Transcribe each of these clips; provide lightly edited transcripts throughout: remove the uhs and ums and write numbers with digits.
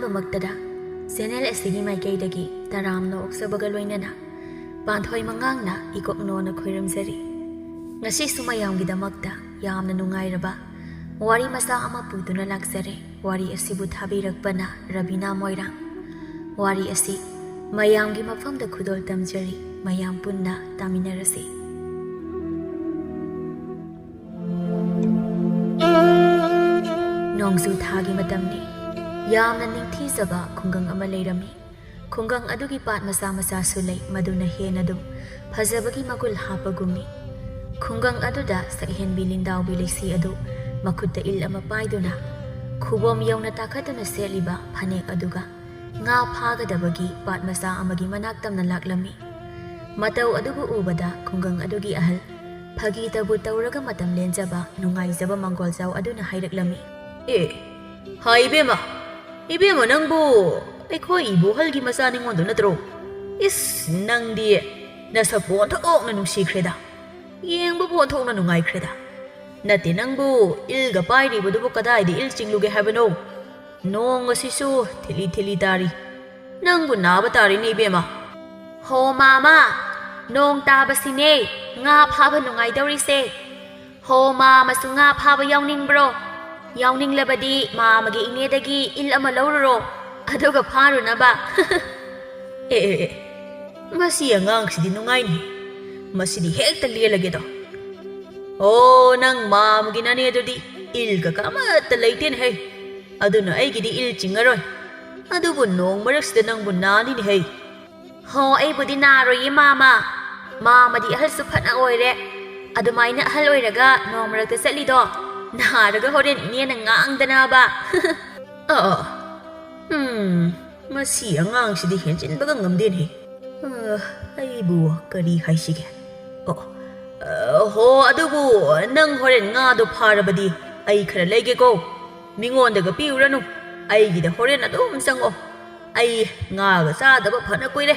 ꯑꯍꯥꯟꯕꯃꯛꯇꯗ channel ꯑꯁꯤꯒꯤ ꯃꯥꯏꯀꯩꯗꯒꯤ ꯇꯔꯥꯝꯅ ꯑꯣꯛꯆꯕꯒ ꯂꯣꯏꯅꯅ ꯄꯥꯟꯊꯣꯏ ꯃꯉꯥꯡꯅ ꯏꯀꯣꯛꯅꯣꯅ ꯈꯣꯏꯔꯝꯖꯔꯤ꯫ ꯉꯁꯤꯁꯨ ꯃꯌꯥꯝꯒꯤꯗꯃꯛꯇ ꯌꯥꯝꯅ ꯅꯨꯡꯉꯥꯏꯔꯕ ꯋꯥꯔꯤ ꯃꯆꯥ ꯑꯃ ꯄꯨꯗꯨꯅ ꯂꯥꯛꯆꯔꯦ꯫ ꯋꯥꯔꯤ ꯑꯁꯤꯕꯨ ꯊꯥꯕꯤꯔꯛꯄꯅ ꯔꯕꯤꯅꯥ ꯃꯣꯏꯔꯥꯡ꯫ ꯋꯥꯔꯤ ꯑꯁꯤ ꯃꯌꯥꯝꯒꯤ ꯃꯐꯝꯗ ꯈꯨꯗꯣꯜ ꯇꯝꯖꯔꯤ, ꯃꯌꯥꯝ ꯄꯨꯟꯅ ꯇꯥꯃꯤꯟꯅꯔꯁꯤ꯫ ꯅꯣꯡꯖꯨ ꯊꯥꯒꯤ ꯃꯇꯝꯅꯤ꯫ ꯌꯥꯝꯅ ꯅꯤꯡꯊꯤꯖꯕ ꯈꯨꯡꯒꯪ ꯑꯃ ꯂꯩꯔꯝꯃꯤ꯫ ꯈꯨꯡꯒꯪ ꯑꯗꯨꯒꯤ ꯄꯥꯠ ꯃꯆꯥ ꯃꯆꯥꯁꯨ ꯂꯩ, ꯃꯗꯨꯅ ꯍꯦꯟꯅ ꯑꯗꯨꯝ ꯐꯖꯕꯒꯤ ꯃꯒꯨꯜ ꯍꯥꯞꯄꯒꯨꯝꯃꯤ꯫ ꯈꯨꯡꯒꯪ ꯑꯗꯨꯗ ꯁꯛꯍꯦꯟꯕꯤ ꯂꯤꯟꯗꯥꯎꯕꯤ ꯂꯩꯁꯤ ꯑꯗꯨ ꯃꯈꯨꯠꯇ ꯏꯜ ꯑꯃ ꯄꯥꯏꯗꯨꯅ ꯈꯨꯕꯣꯝ ꯌꯧꯅ ꯇꯥꯈꯠꯇꯨꯅ ꯁꯦꯠꯂꯤꯕ ꯐꯅꯦꯛ ꯑꯗꯨꯒ ꯉꯥ ꯐꯥꯒꯗꯕꯒꯤ ꯄꯥꯠ ꯃꯆꯥ ꯑꯃꯒꯤ ꯃꯅꯥꯛ ꯇꯝꯅ ꯂꯥꯛꯂꯝꯃꯤ꯫ ꯃꯇꯧ ꯑꯗꯨꯕꯨ ꯎꯕꯗ ꯈꯨꯡꯒꯪ ꯑꯗꯨꯒꯤ ꯑꯍꯜ ꯐꯥꯒꯤ ꯇꯕꯨ ꯇꯧꯔꯒ ꯃꯇꯝ ꯂꯦꯟꯖꯕ ꯅꯨꯡꯉꯥꯏꯖꯕ ꯃꯪꯒꯣꯜꯖꯥꯎ ꯑꯗꯨꯅ ꯍꯥꯏꯔꯛꯂꯝꯃꯤ꯫ ꯍꯥꯏ ꯏꯕꯦꯝꯃ ꯅꯪꯕꯨ ꯑꯩꯈꯣꯏ ꯏꯕꯣꯍꯜꯒꯤ ꯃꯆꯥ ꯅꯤꯉꯣꯟꯗꯣ ꯅꯠꯇ꯭ꯔꯣ? ꯏꯁ ꯅꯪꯗꯤ ꯅꯁꯛꯄꯨ ꯑꯣꯟꯊꯣꯛꯅ ꯅꯨꯡꯁꯤꯈ꯭ꯔꯦꯗ, ꯌꯦꯡꯕꯕꯨ ꯑꯣꯟꯊꯣꯛꯅ ꯅꯨꯡꯉꯥꯏꯈ꯭ꯔꯦꯗ꯫ ꯅꯠꯇꯦ, ꯅꯪꯕꯨ ꯏꯜꯒ ꯄꯥꯏꯔꯤꯕꯗꯨꯕꯨ ꯀꯗꯥꯏꯗ ꯏꯜ ꯆꯤꯡꯂꯨꯒꯦ ꯍꯥꯏꯕꯅꯣ? ꯅꯣꯡ ꯑꯁꯤꯁꯨ ꯊꯤꯠꯂꯤ ꯊꯤꯠꯂꯤ ꯇꯥꯔꯤ, ꯅꯪꯕꯨ ꯅꯥꯕ ꯇꯥꯔꯤꯅꯦ ꯏꯕꯦꯝꯃ꯫ ꯍꯣ ꯃꯥꯃꯥ, ꯅꯣꯡ ꯇꯥꯕꯁꯤꯅꯦ ꯉꯥ ꯐꯥꯕ ꯅꯨꯡꯉꯥꯏꯗꯧꯔꯤꯁꯦ꯫ ꯍꯣ ꯃꯥꯃꯁꯨ ꯉꯥ ꯐꯥꯕ ꯌꯥꯎꯅꯤꯡꯕ꯭ꯔꯣ? ꯌꯥꯎꯅꯤꯡꯂꯕꯗꯤ ꯃꯥꯃꯒꯤ ꯏꯅꯦꯗꯒꯤ ꯏꯜ ꯑꯃ ꯂꯧꯔꯨꯔꯣ, ꯑꯗꯨꯒ ꯐꯥꯔꯨꯅꯕ꯫ ꯃꯁꯤ ꯑꯉꯥꯡꯁꯤꯗꯤ ꯅꯨꯡꯉꯥꯏꯅꯤ, ꯃꯁꯤꯗꯤ ꯍꯦꯛꯇ ꯂꯦꯜꯂꯒꯦꯗꯣ꯫ ꯑꯣ, ꯅꯪ ꯃꯥꯃꯒꯤ ꯅꯅꯦꯗꯨꯗꯤ ꯏꯜꯒ ꯑꯃꯠꯇ ꯂꯩꯇꯦꯅꯦꯍꯦ, ꯑꯗꯨꯅ ꯑꯩꯒꯤꯗꯤ ꯏꯜ ꯆꯤꯡꯉꯔꯣꯏ꯫ ꯑꯗꯨꯕꯨ ꯅꯣꯡ ꯃꯔꯛꯁꯤꯗ ꯅꯪꯕꯨ ꯅꯥꯅꯤꯅꯦꯍꯦ꯫ ꯍꯣ, ꯑꯩꯕꯨꯗꯤ ꯅꯥꯔꯣꯏꯌꯦ ꯃꯥꯃꯥ, ꯃꯥꯃꯗꯤ ꯑꯍꯜꯁꯨ ꯐꯅ ꯑꯣꯏꯔꯦ꯫ ꯑꯗꯨꯃꯥꯏꯅ ꯑꯍꯜ ꯑꯣꯏꯔꯒ ꯅꯣꯡ ꯃꯔꯛꯇ ꯆꯠꯂꯤꯗꯣ, ꯅꯥꯔꯒ ꯍꯣꯔꯦꯟ ꯏꯅꯦꯅ ꯉꯥꯡꯗꯅꯕ꯫ ꯃꯁꯤ ꯑꯉꯥꯡꯁꯤꯗꯤ ꯍꯦꯟꯖꯤꯟꯕꯒ ꯉꯝꯗꯦꯅꯦ꯫ ꯑꯩꯕꯨ ꯀꯔꯤ ꯍꯥꯏꯁꯤꯒꯦ? ꯍꯣ, ꯑꯗꯨꯕꯨ ꯅꯪ ꯍꯣꯔꯦꯟ ꯉꯥꯗꯣ ꯐꯥꯔꯕꯗꯤ ꯑꯩ ꯈꯔ ꯂꯩꯒꯦꯀꯣ, ꯃꯤꯉꯣꯟꯗꯒ ꯄꯤꯎꯔꯅꯨ, ꯑꯩꯒꯤꯗ ꯍꯣꯔꯦꯟ ꯑꯗꯨꯝ ꯆꯪꯉꯣ꯫ ꯑꯩ ꯉꯥꯒ ꯆꯥꯗꯕ ꯐꯅ ꯀꯨꯏꯔꯦ,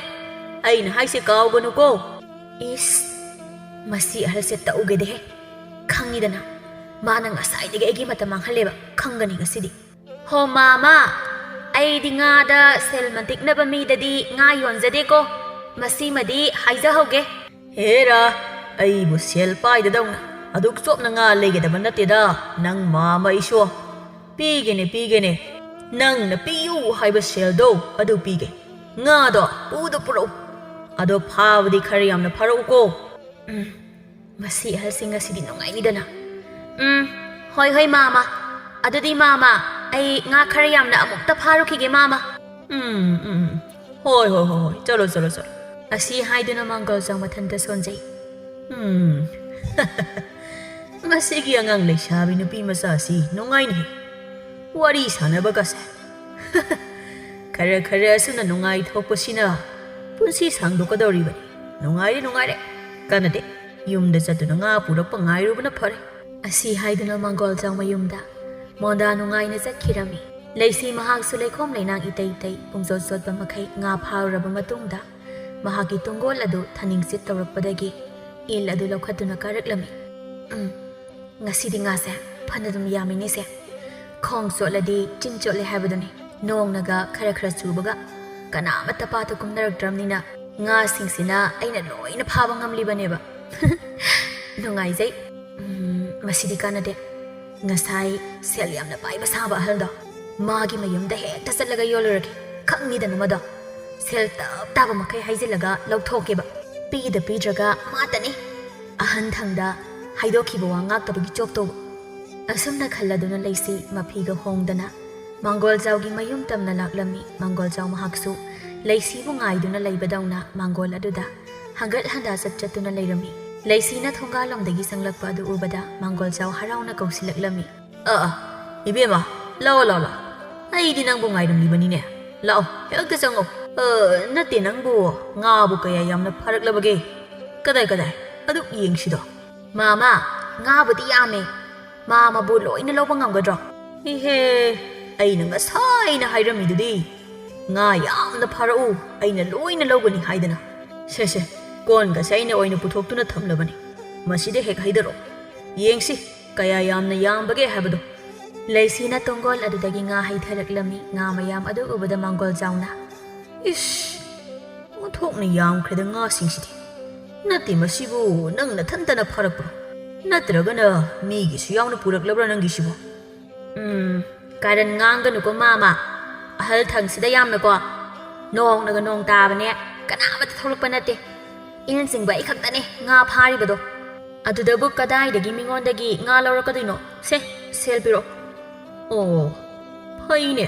ꯑꯩꯅ ꯍꯥꯏꯁꯦ ꯀꯥꯎꯒꯅꯨꯀꯣ꯫ ꯏꯁ, ꯃꯁꯤ ꯑꯍꯜꯁꯦ ꯇꯧꯒꯦꯗꯦꯍꯦ, ꯈꯪꯉꯤꯗꯅ ꯃꯥꯅ ꯉꯁꯥꯏꯗꯒꯤ ꯑꯩꯒꯤ ꯃꯇꯝ ꯃꯥꯡꯍꯜꯂꯦꯕ, ꯈꯪꯒꯅꯤ ꯉꯁꯤꯗꯤ꯫ ꯍꯣ ꯃꯥꯃꯥ, ꯑꯩꯗꯤ ꯉꯥꯗ ꯁꯦꯜ ꯃꯟꯇꯤꯛꯅꯕ ꯃꯤꯗꯗꯤ ꯉꯥ ꯌꯣꯟꯖꯗꯦꯀꯣ, ꯃꯁꯤꯃꯗꯤ ꯍꯥꯏꯖꯍꯧꯒꯦ꯫ ꯍꯦꯔꯥ, ꯑꯩꯕꯨ ꯁꯦꯜ ꯄꯥꯏꯗꯗꯧꯅ ꯑꯗꯨꯛ ꯆꯣꯞꯅ ꯉꯥ ꯂꯩꯒꯗꯕ ꯅꯠꯇꯦꯗ ꯅꯪ ꯃꯥꯃ ꯑꯩꯁꯨ꯫ ꯄꯤꯒꯦꯅꯦ, ꯅꯪꯅ ꯄꯤꯌꯨ ꯍꯥꯏꯕ ꯁꯦꯜꯗꯣ ꯑꯗꯨ ꯄꯤꯒꯦ꯫ ꯉꯥꯗꯣ ꯄꯨꯔꯛꯎ, ꯑꯗꯣ ꯐꯥꯕꯗꯤ ꯈꯔ ꯌꯥꯝꯅ ꯐꯥꯔꯛꯎꯀꯣ꯫ ꯃꯁꯤ ꯑꯍꯜꯁꯤ ꯉꯁꯤꯗꯤ ꯅꯨꯡꯉꯥꯏꯅꯤꯗꯅ꯫ ꯍꯣꯏ ꯃꯥꯃꯥ, ꯑꯗꯨꯗꯤ ꯃꯥꯃꯥ ꯑꯩ ꯉꯥ ꯈꯔ ꯌꯥꯝꯅ ꯑꯃꯨꯛꯇ ꯐꯥꯔꯨꯈꯤꯒꯦ ꯃꯥꯃꯥ꯫ ꯍꯣꯏ, ꯆꯠꯂꯣ꯫ ꯑꯁꯤ ꯍꯥꯏꯗꯨꯅ ꯃꯪꯒꯣꯜꯖꯥꯎ ꯃꯊꯟꯇ ꯁꯣꯟꯖꯩ꯫ ꯃꯁꯤꯒꯤ ꯑꯉꯥꯡ ꯂꯩꯁꯥꯕꯤ ꯅꯨꯄꯤ ꯃꯆꯥ ꯑꯁꯤ ꯅꯨꯡꯉꯥꯏꯅꯤ, ꯋꯥꯔꯤ ꯁꯥꯟꯅꯕꯒꯁꯦ꯫ ꯈꯔ ꯑꯁꯨꯝꯅ ꯅꯨꯡꯉꯥꯏꯊꯣꯛꯄꯁꯤꯅ ꯄꯨꯟꯁꯤ ꯁꯥꯡꯗꯣꯛꯀꯗꯧꯔꯤꯕꯅꯤ꯫ ꯅꯨꯡꯉꯥꯏꯔꯦ, ꯀꯥꯟꯅꯗꯦ, ꯌꯨꯝꯗ ꯆꯠꯇꯨꯅ ꯉꯥ ꯄꯨꯔꯛꯄ ꯉꯥꯏꯔꯨꯕꯅ ꯐꯔꯦ꯫ ꯑꯁꯤ ꯍꯥꯏꯗꯨꯅ ꯃꯪꯒꯣꯜꯖꯥꯎ ꯃꯌꯨꯝꯗ ꯃꯣꯟꯗꯥ ꯅꯨꯡꯉꯥꯏꯅ ꯆꯠꯈꯤꯔꯝꯃꯤ꯫ ꯂꯩꯁꯤ ꯃꯍꯥꯛꯁꯨ ꯂꯩꯈꯣꯝ ꯂꯩꯅꯥꯡ ꯏꯇꯩ ꯄꯨꯡꯆꯣꯠ ꯆꯣꯠꯄ ꯃꯈꯩ ꯉꯥ ꯐꯥꯔꯨꯔꯕ ꯃꯇꯨꯡꯗ ꯃꯍꯥꯛꯀꯤ ꯇꯨꯡꯒꯣꯜ ꯑꯗꯨ ꯊꯅꯤꯡꯆꯤꯠ ꯇꯧꯔꯛꯄꯗꯒꯤ ꯏꯜ ꯑꯗꯨ ꯂꯧꯈꯠꯇꯨꯅ ꯀꯥꯔꯛꯂꯝꯃꯤ꯫ ꯉꯁꯤꯗꯤ ꯉꯥꯁꯦ ꯐꯅ ꯑꯗꯨꯝ ꯌꯥꯝꯃꯤꯅꯦꯁꯦ꯫ ꯈꯣꯡ ꯆꯣꯠꯂꯗꯤ ꯆꯤꯟ ꯆꯣꯠꯂꯦ ꯍꯥꯏꯕꯗꯨꯅꯤ꯫ ꯅꯣꯡꯅꯒ ꯈꯔ ꯆꯨꯕꯒ ꯀꯅꯥꯃꯠꯇ ꯄꯥꯠꯇ ꯀꯨꯝꯅꯔꯛꯇ꯭ꯔꯕꯅꯤꯅ ꯉꯥꯁꯤꯡꯁꯤꯅ ꯑꯩꯅ ꯂꯣꯏꯅ ꯐꯥꯕ ꯉꯝꯂꯤꯕꯅꯦꯕ꯫ ꯅꯨꯡꯉꯥꯏꯖꯩ꯫ ꯃꯁꯤꯗꯤ ꯀꯥꯟꯅꯗꯦ, ꯉꯁꯥꯏ ꯁꯦꯜ ꯌꯥꯝꯅ ꯄꯥꯏꯕ ꯁꯥꯕ ꯑꯍꯜꯗꯣ, ꯃꯥꯒꯤ ꯃꯌꯨꯝꯗ ꯍꯦꯛꯇ ꯆꯠꯂꯒ ꯌꯣꯜꯂꯨꯔꯒꯦ, ꯈꯪꯅꯤꯗꯅ ꯃꯗꯣ꯫ ꯁꯦꯜ ꯇꯞ ꯇꯥꯕ ꯃꯈꯩ ꯍꯩꯖꯤꯜꯂꯒ ꯂꯧꯊꯣꯛꯀꯦꯕ, ꯄꯤꯗ꯭ꯔꯒ ꯃꯥꯇꯅꯤ ꯑꯍꯟꯊꯪꯗ ꯍꯥꯏꯗꯣꯛꯈꯤꯕ ꯋꯥ ꯉꯥꯛꯇꯕꯒꯤ ꯆꯣꯞꯇꯧꯕ꯫ ꯑꯁꯨꯝꯅ ꯈꯜꯂꯗꯨꯅ ꯂꯩꯁꯤ ꯃꯐꯤꯒ ꯍꯣꯡꯗꯅ ꯃꯪꯒꯣꯜꯖꯥꯎꯒꯤ ꯃꯌꯨꯝ ꯇꯝꯅ ꯂꯥꯛꯂꯝꯃꯤ꯫ ꯃꯪꯒꯣꯜꯖꯥꯎ ꯃꯍꯥꯛꯁꯨ ꯂꯩꯁꯤꯕꯨ ꯉꯥꯏꯗꯨꯅ ꯂꯩꯕꯗꯧꯅ ꯃꯥꯡꯒꯣꯜ ꯑꯗꯨꯗ ꯍꯪꯒꯠ ꯍꯟꯗꯥ ꯆꯠꯇꯨꯅ ꯂꯩꯔꯝꯃꯤ꯫ ꯂꯩꯁꯤꯅ ꯊꯣꯡꯒꯥꯜꯂꯣꯝꯗꯒꯤ ꯆꯪꯂꯛꯄ ꯑꯗꯨ ꯎꯕꯗ ꯃꯪꯒꯣꯜꯖꯥꯎ ꯍꯔꯥꯎꯅ ꯀꯧꯁꯤꯜꯂꯛꯂꯝꯃꯤ꯫ ꯏꯕꯦꯝꯃ, ꯂꯥꯛꯑꯣ, ꯑꯩꯗꯤ ꯅꯪꯕꯨ ꯉꯥꯏꯔꯝꯂꯤꯕꯅꯤꯅꯦ, ꯂꯥꯛꯑꯣ ꯍꯦꯛꯇ ꯆꯪꯉꯣ꯫ ꯅꯠꯇꯦ, ꯅꯪꯕꯨ ꯉꯥꯕꯨ ꯀꯌꯥ ꯌꯥꯝꯅ ꯐꯥꯔꯛꯂꯕꯒꯦ? ꯀꯗꯥꯏ ꯑꯗꯨꯛ ꯌꯦꯡꯁꯤꯗꯣ꯫ ꯃꯥꯃꯥ, ꯉꯥꯕꯨꯗꯤ ꯌꯥꯝꯃꯦ, ꯃꯥꯃꯕꯨ ꯂꯣꯏꯅ ꯂꯧꯕ ꯉꯝꯒꯗ꯭ꯔꯣ? ꯏꯍꯦ, ꯑꯩꯅ ꯉꯁꯥꯏꯅ ꯍꯥꯏꯔꯝꯃꯤꯗꯨꯗꯤ ꯉꯥ ꯌꯥꯝꯅ ꯐꯥꯔꯛꯎ, ꯑꯩꯅ ꯂꯣꯏꯅ ꯂꯧꯒꯅꯤ ꯍꯥꯏꯗꯅ꯫ ꯁꯦ, ꯀꯣꯟꯒꯁꯦ ꯑꯩꯅ ꯑꯣꯏꯅ ꯄꯨꯊꯣꯛꯇꯨꯅ ꯊꯝꯂꯕꯅꯤ, ꯃꯁꯤꯗ ꯍꯦꯛ ꯍꯩꯗꯔꯛꯑꯣ, ꯌꯦꯡꯁꯤ ꯀꯌꯥ ꯌꯥꯝꯅ ꯌꯥꯝꯕꯒꯦ ꯍꯥꯏꯕꯗꯣ꯫ ꯂꯩꯁꯤꯅ ꯇꯣꯡꯒꯣꯜ ꯑꯗꯨꯗꯒꯤ ꯉꯥ ꯍꯩꯊꯔꯛꯂꯝꯃꯤ ꯉꯥ ꯃꯌꯥꯝ ꯑꯗꯨ ꯎꯕꯗ ꯃꯥꯡꯒꯣꯜ ꯆꯥꯎꯅ ꯏꯁ ꯑꯣꯟꯊꯣꯛꯅ ꯌꯥꯝꯈ꯭ꯔꯦꯗ ꯉꯥꯁꯤꯡꯁꯤꯗꯤ ꯅꯠꯇꯦ ꯃꯁꯤꯕꯨ ꯅꯪ ꯅꯊꯟꯇꯅ ꯐꯥꯔꯛꯄ꯭ꯔꯣ ꯅꯠꯇ꯭ꯔꯒꯅ ꯃꯤꯒꯤꯁꯨ ꯌꯥꯎꯅ ꯄꯨꯔꯛꯂꯕ꯭ꯔꯥ ꯅꯪꯒꯤꯁꯤꯕꯣ ꯀꯥꯔꯟ ꯉꯥꯡꯒꯅꯨꯀꯣ ꯃꯥꯃ ꯑꯍꯜ ꯊꯪꯁꯤꯗ ꯌꯥꯝꯅꯀꯣ ꯅꯣꯡꯅꯒ ꯅꯣꯡ ꯇꯥꯕꯅꯦ ꯀꯅꯥꯃꯠꯇ ꯊꯣꯛꯂꯛꯄ ꯅꯠꯇꯦ ꯏꯟ ꯆꯤꯡꯕ ꯑꯩ ꯈꯛꯇꯅꯦ ꯉꯥ ꯐꯥꯔꯤꯕꯗꯣ ꯑꯗꯨꯗꯕꯨ ꯀꯗꯥꯏꯗꯒꯤ ꯃꯤꯉꯣꯟꯗꯒꯤ ꯉꯥ ꯂꯧꯔꯛꯀꯗꯣꯏꯅꯣ ꯁꯦꯜ ꯄꯤꯔꯛꯑꯣ ꯑꯣ ꯐꯩꯅꯦ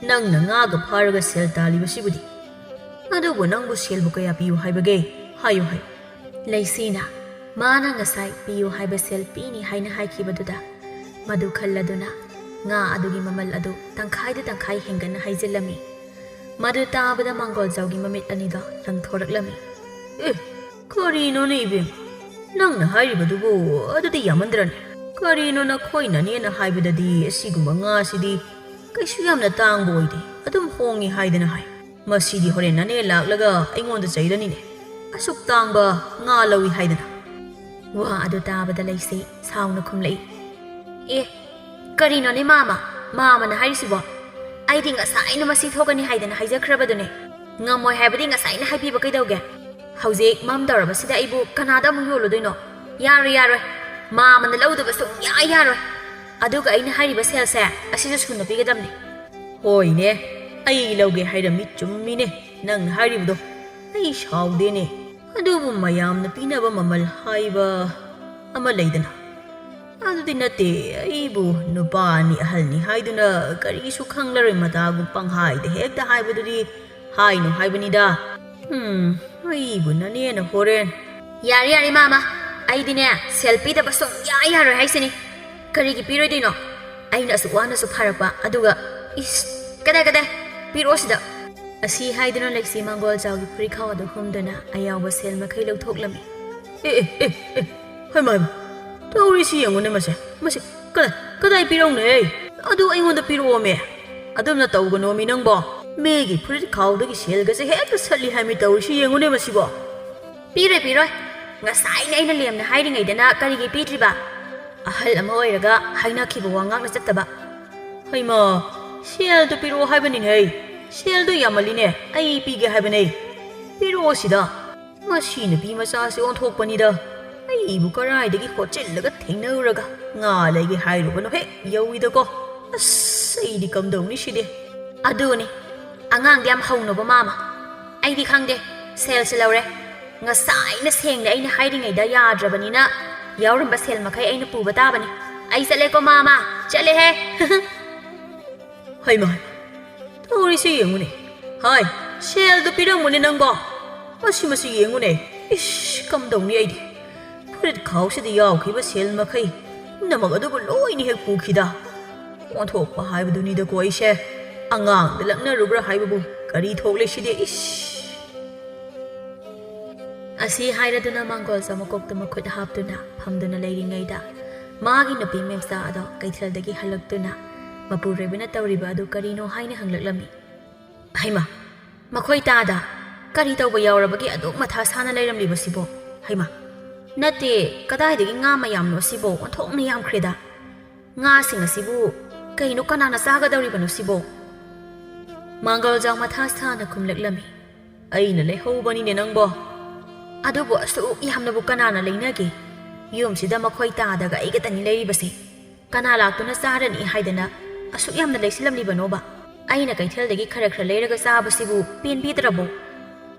ꯅꯪꯅ ꯉꯥꯒ ꯐꯥꯔꯒ ꯁꯦꯜ ꯇꯥꯜꯂꯤꯕꯁꯤꯕꯨꯗꯤ ꯑꯗꯨꯕꯨ ꯅꯪꯕꯨ ꯁꯦꯜꯕꯨ ꯀꯌꯥ ꯄꯤꯌꯨ ꯍꯥꯏꯕꯒꯦ ꯍꯥꯏꯌꯨ ꯂꯩꯁꯤꯅ ꯃꯥꯅ ꯉꯁꯥꯏ ꯄꯤꯌꯨ ꯍꯥꯏꯕ ꯁꯦꯜ ꯄꯤꯅꯤ ꯍꯥꯏꯅ ꯍꯥꯏꯈꯤꯕꯗꯨꯗ ꯃꯗꯨ ꯈꯜꯂꯗꯨꯅ ꯉꯥ ꯑꯗꯨꯒꯤ ꯃꯃꯜ ꯑꯗꯨ ꯇꯪꯈꯥꯏꯗ ꯇꯪꯈꯥꯏ ꯍꯦꯟꯒꯠꯅ ꯍꯥꯏꯖꯤꯜꯂꯝꯃꯤ ꯃꯗꯨ ꯇꯥꯕꯗ ꯃꯥꯡꯒꯣꯜꯖꯥꯎꯒꯤ ꯃꯃꯤꯠ ꯑꯅꯤꯗꯣ ꯂꯪꯊꯣꯔꯛꯂꯝꯃꯤ ꯀꯔꯤꯅꯣꯅꯦ ꯏꯕꯦꯝ ꯅꯪꯅ ꯍꯥꯏꯔꯤꯕꯗꯨꯕꯨ ꯑꯗꯨꯗꯤ ꯌꯥꯝꯃꯟꯗ꯭ꯔꯅꯦ ꯀꯔꯤꯅꯣ ꯅꯈꯣꯏꯅꯅꯦꯅ ꯍꯥꯏꯕꯗꯗꯤ ꯑꯁꯤꯒꯨꯝꯕ ꯉꯥꯁꯤꯗꯤ ꯀꯩꯁꯨ ꯌꯥꯝꯅ ꯇꯥꯡꯕ ꯑꯣꯏꯗꯦ ꯑꯗꯨꯝ ꯍꯣꯡꯉꯤ ꯍꯥꯏꯗꯅ ꯍꯥꯏ ꯃꯁꯤꯗꯤ ꯍꯣꯔꯦꯟ ꯅꯅꯦ ꯂꯥꯛꯂꯒ ꯑꯩꯉꯣꯟꯗ ꯆꯩꯔꯅꯤꯅꯦ ꯑꯁꯨꯛ ꯇꯥꯡꯕ ꯉꯥ ꯂꯧꯏ ꯍꯥꯏꯗꯅ ꯋꯥ ꯑꯗꯨ ꯇꯥꯕꯗ ꯂꯩꯁꯤ ꯁꯥꯎꯅ ꯈꯨꯝꯂꯛꯏ ꯀꯔꯤꯅꯣꯅꯦ ꯃꯥꯃꯅ ꯍꯥꯏꯔꯤꯁꯤꯕꯣ ꯑꯩꯗꯤ ꯉꯁꯥꯏꯅ ꯃꯁꯤ ꯊꯣꯛꯀꯅꯤ ꯍꯥꯏꯗꯅ ꯍꯥꯏꯖꯈ꯭ꯔꯕꯗꯨꯅꯦ ꯉꯝꯃꯣꯏ ꯍꯥꯏꯕꯗꯤ ꯉꯁꯥꯏꯅ ꯍꯥꯏꯕꯤꯕ ꯀꯩꯗꯧꯒꯦ ꯍꯧꯖꯤꯛ ꯃꯝ ꯇꯧꯔꯕꯁꯤꯗ ꯑꯩꯕꯨ ꯀꯅꯥꯗ ꯑꯃꯨꯛ ꯌꯣꯜꯂꯨꯗꯣꯏꯅꯣ ꯌꯥꯔꯣꯏ ꯃꯥꯃꯅ ꯂꯧꯗꯕ ꯁꯨꯡꯌꯥ ꯌꯥꯔꯣꯏ ꯑꯗꯨꯒ ꯑꯩꯅ ꯍꯥꯏꯔꯤꯕ ꯁꯦꯜꯁꯦ ꯑꯁꯤꯁꯨ ꯁꯨꯅ ꯄꯤꯒꯗꯕꯅꯤ ꯍꯣꯏꯅꯦ ꯑꯩ ꯂꯧꯒꯦ ꯍꯥꯏꯔꯝꯃꯤ ꯆꯨꯝꯃꯤꯅꯦ ꯅꯪꯅ ꯍꯥꯏꯔꯤꯕꯗꯣ ꯑꯩ ꯁꯥꯎꯗꯦꯅꯦ ꯑꯗꯨꯕꯨ ꯃꯌꯥꯝꯅ ꯄꯤꯅꯕ ꯃꯃꯜ ꯍꯥꯏꯕ ꯑꯃ ꯂꯩꯗꯅ ꯑꯗꯨꯗꯤ ꯅꯠꯇꯦ ꯑꯩꯕꯨ ꯅꯨꯄꯥꯅꯤ ꯑꯍꯜꯅꯤ ꯍꯥꯏꯗꯨꯅ ꯀꯔꯤꯁꯨ ꯈꯪꯂꯔꯣꯏ ꯃꯇꯥꯒꯨꯝ ꯄꯪꯍꯥꯏꯗ ꯍꯦꯛꯇ ꯍꯥꯏꯕꯗꯨꯗꯤ ꯍꯥꯏꯅꯨ ꯍꯥꯏꯕꯅꯤꯗ ꯑꯩꯕꯨ ꯅꯅꯦꯅ ꯍꯣꯔꯦꯟ ꯌꯥꯔꯦ ꯃꯥꯃ ꯑꯩꯗꯤꯅꯦ ꯁꯦꯜ ꯄꯤꯗꯕ ꯁꯨꯡꯌꯥ ꯌꯥꯔꯣꯏ ꯍꯥꯏꯁꯤꯅꯤ ꯀꯔꯤꯒꯤ ꯄꯤꯔꯣꯏꯗꯣꯏꯅꯣ ꯑꯩꯅ ꯑꯁꯨꯛ ꯋꯥꯅꯁꯨ ꯐꯥꯔꯛꯄ ꯑꯗꯨꯒ ꯀꯗꯥꯏ ꯄꯤꯔꯛꯑꯣ ꯁꯤꯗ ꯑꯁꯤ ꯍꯥꯏꯗꯨꯅ ꯂꯩꯁꯤ ꯃꯥꯡꯒꯣꯜꯖꯥꯎꯒꯤ ꯐꯨꯔꯤꯈꯥꯎ ꯑꯗꯨ ꯍꯨꯝꯗꯨꯅ ꯑꯌꯥꯎꯕ ꯁꯦꯜ ꯃꯈꯩ ꯂꯧꯊꯣꯛꯂꯝꯃꯤ ꯍꯩꯃꯥ ꯇꯧꯔꯤꯁꯤ ꯌꯦꯡꯉꯨꯅꯦ ꯃꯁꯤ ꯀꯗꯥꯏ ꯄꯤꯔꯧꯅꯦ ꯑꯗꯨ ꯑꯩꯉꯣꯟꯗ ꯄꯤꯔꯛꯑꯣꯃꯦ ꯑꯗꯨꯝꯅ ꯇꯧꯒꯅꯣꯃꯤ ꯅꯪꯕꯣ ꯃꯤꯒꯤ ꯐꯨꯔꯤꯠ ꯈꯥꯎꯗꯒꯤ ꯁꯦꯜꯒꯁꯦ ꯍꯦꯛꯇ ꯁꯠꯂꯤ ꯍꯥꯏꯃꯤ ꯇꯧꯔꯤꯁꯤ ꯌꯦꯡꯉꯨꯅꯦ ꯃꯁꯤꯕꯣ ꯄꯤꯔꯣꯏ ꯉꯁꯥꯏꯅ ꯑꯩꯅ ꯂꯦꯝꯅ ꯍꯥꯏꯔꯤꯉꯩꯗꯅ ꯀꯔꯤꯒꯤ ꯄꯤꯗ꯭ꯔꯤꯕ ꯑꯍꯜ ꯑꯃ ꯑꯣꯏꯔꯒ ꯍꯥꯏꯅꯈꯤꯕ ꯋꯥ ꯉꯥꯛꯅ ꯆꯠꯇꯕ ꯍꯩꯃꯥ ꯁꯦꯜꯗꯨ ꯄꯤꯔꯛꯑꯣ ꯍꯥꯏꯕꯅꯤꯅꯦ ꯁꯦꯜꯗꯨ ꯌꯥꯝꯃꯜꯂꯤꯅꯦ ꯑꯩ ꯄꯤꯒꯦ ꯍꯥꯏꯕꯅꯦ ꯄꯤꯔꯛꯑꯣ ꯁꯤꯗ ꯃꯁꯤ ꯅꯨꯄꯤ ꯃꯆꯥꯁꯦ ꯑꯣꯟꯊꯣꯛꯄꯅꯤꯗ ꯑꯩꯕꯨ ꯀꯔꯥꯏꯗꯒꯤ ꯍꯣꯠꯆꯤꯜꯂꯒ ꯊꯦꯡꯅꯔꯨꯔꯒ ꯉꯥ ꯂꯩꯒꯦ ꯍꯥꯏꯔꯨꯕꯅꯣ ꯍꯦꯛ ꯌꯧꯏꯗꯀꯣ ꯑꯩꯗꯤ ꯀꯝꯗꯧꯅꯤ ꯁꯤꯗꯤ ꯑꯗꯨꯅꯤ ꯑꯉꯥꯡꯗꯤ ꯌꯥꯝ ꯍꯧꯅꯕ ꯃꯥꯃ ꯑꯩꯗꯤ ꯈꯪꯗꯦ ꯁꯦꯜꯁꯦ ꯂꯧꯔꯦ ꯉꯁꯥꯏꯅ ꯁꯦꯡꯅ ꯑꯩꯅ ꯍꯥꯏꯔꯤꯉꯩꯗ ꯌꯥꯗ꯭ꯔꯕꯅꯤꯅ ꯌꯥꯎꯔꯝꯕ ꯁꯦꯜ ꯃꯈꯩ ꯑꯩꯅ ꯄꯨꯕ ꯇꯥꯕꯅꯤ ꯑꯩ ꯆꯠꯂꯦꯀꯣ ꯃꯥꯃ ꯆꯠꯂꯦꯍꯦ ꯍꯩꯃꯥ ꯇꯧꯔꯤꯁꯤ ꯌꯦꯡꯉꯨꯅꯦ ꯍꯥꯏ ꯁꯦꯜꯗꯨ ꯄꯤꯔꯝꯃꯨꯅꯦ ꯅꯪꯕꯣ ꯃꯁꯤ ꯌꯦꯡꯉꯨꯅꯦ ꯀꯝꯗꯧꯅꯤ ꯑꯩꯗꯤ ꯐꯨꯔꯤꯠ ꯈꯥꯎꯁꯤꯗ ꯌꯥꯎꯈꯤꯕ ꯁꯦꯜ ꯃꯈꯩ ꯄꯨꯝꯅꯃꯛ ꯑꯗꯨꯕꯨ ꯂꯣꯏꯅ ꯍꯦꯛ ꯄꯨꯈꯤꯗ ꯑꯣꯟꯊꯣꯛꯄ ꯍꯥꯏꯕꯗꯨꯅꯤꯗꯀꯣ ꯑꯩꯁꯦ ꯑꯉꯥꯡꯗ ꯂꯛꯅꯔꯨꯕ꯭ꯔꯥ ꯍꯥꯏꯕꯕꯨ ꯀꯔꯤ ꯊꯣꯛꯂꯦ ꯁꯤꯗꯤ ꯑꯁꯤ ꯍꯥꯏꯔꯗꯨꯅ ꯃꯥꯡꯒꯣꯜꯖꯥꯎ ꯃꯀꯣꯛꯇ ꯃꯈꯨꯠ ꯍꯥꯞꯇꯨꯅ ꯐꯝꯗꯨꯅ ꯂꯩꯔꯤꯉꯩꯗ ꯃꯥꯒꯤ ꯅꯨꯄꯤ ꯃꯦꯝꯆꯥ ꯑꯗꯣ ꯀꯩꯊꯦꯜꯗꯒꯤ ꯍꯜꯂꯛꯇꯨꯅ ꯃꯄꯨꯔꯣꯏꯕꯅ ꯇꯧꯔꯤꯕ ꯑꯗꯨ ꯀꯔꯤꯅꯣ ꯍꯥꯏꯅ ꯍꯪꯂꯛꯂꯝꯃꯤ ꯍꯩꯃꯥ ꯃꯈꯣꯏ ꯇꯥꯗ ꯀꯔꯤ ꯇꯧꯕ ꯌꯥꯎꯔꯕꯒꯦ ꯑꯗꯨꯛ ꯃꯊꯥ ꯁꯥꯅ ꯂꯩꯔꯝꯂꯤꯕꯁꯤꯕꯣ ꯍꯩꯃꯥ ꯅꯠꯇꯦ ꯀꯗꯥꯏꯗꯒꯤ ꯉꯥ ꯃꯌꯥꯝꯅꯣ ꯁꯤꯕꯣ ꯑꯣꯟꯊꯣꯛꯅ ꯌꯥꯝꯈ꯭ꯔꯦꯗ ꯉꯥꯁꯤꯡ ꯑꯁꯤꯕꯨ ꯀꯩꯅꯣ ꯀꯅꯥꯅ ꯆꯥꯒꯗꯧꯔꯤꯕꯅꯣ ꯁꯤꯕꯣ ꯃꯥꯡꯒꯣꯜꯖꯥꯎ ꯃꯊꯥ ꯁꯥꯅ ꯈꯨꯝꯂꯛꯂꯝꯃꯤ ꯑꯩꯅ ꯂꯩꯍꯧꯕꯅꯤꯅꯦ ꯅꯪꯕꯣ ꯑꯗꯨꯕꯨ ꯑꯁꯨꯛ ꯌꯥꯝꯅꯕꯨ ꯀꯅꯥꯅ ꯂꯩꯅꯒꯦ ꯌꯨꯝꯁꯤꯗ ꯃꯈꯣꯏ ꯇꯥꯗꯒ ꯑꯩꯒꯇꯅꯤ ꯂꯩꯔꯤꯕꯁꯦ ꯀꯅꯥ ꯂꯥꯛꯇꯨꯅ ꯆꯥꯔꯅꯤ ꯍꯥꯏꯗꯅ ꯑꯁꯨꯛ ꯌꯥꯝꯅ ꯂꯩꯁꯤꯜꯂꯝꯂꯤꯕꯅꯣꯕ ꯑꯩꯅ ꯀꯩꯊꯦꯜꯗꯒꯤ ꯈꯔ ꯂꯩꯔꯒ ꯆꯥꯕꯁꯤꯕꯨ ꯄꯦꯟꯕꯤꯗ꯭ꯔꯕꯣ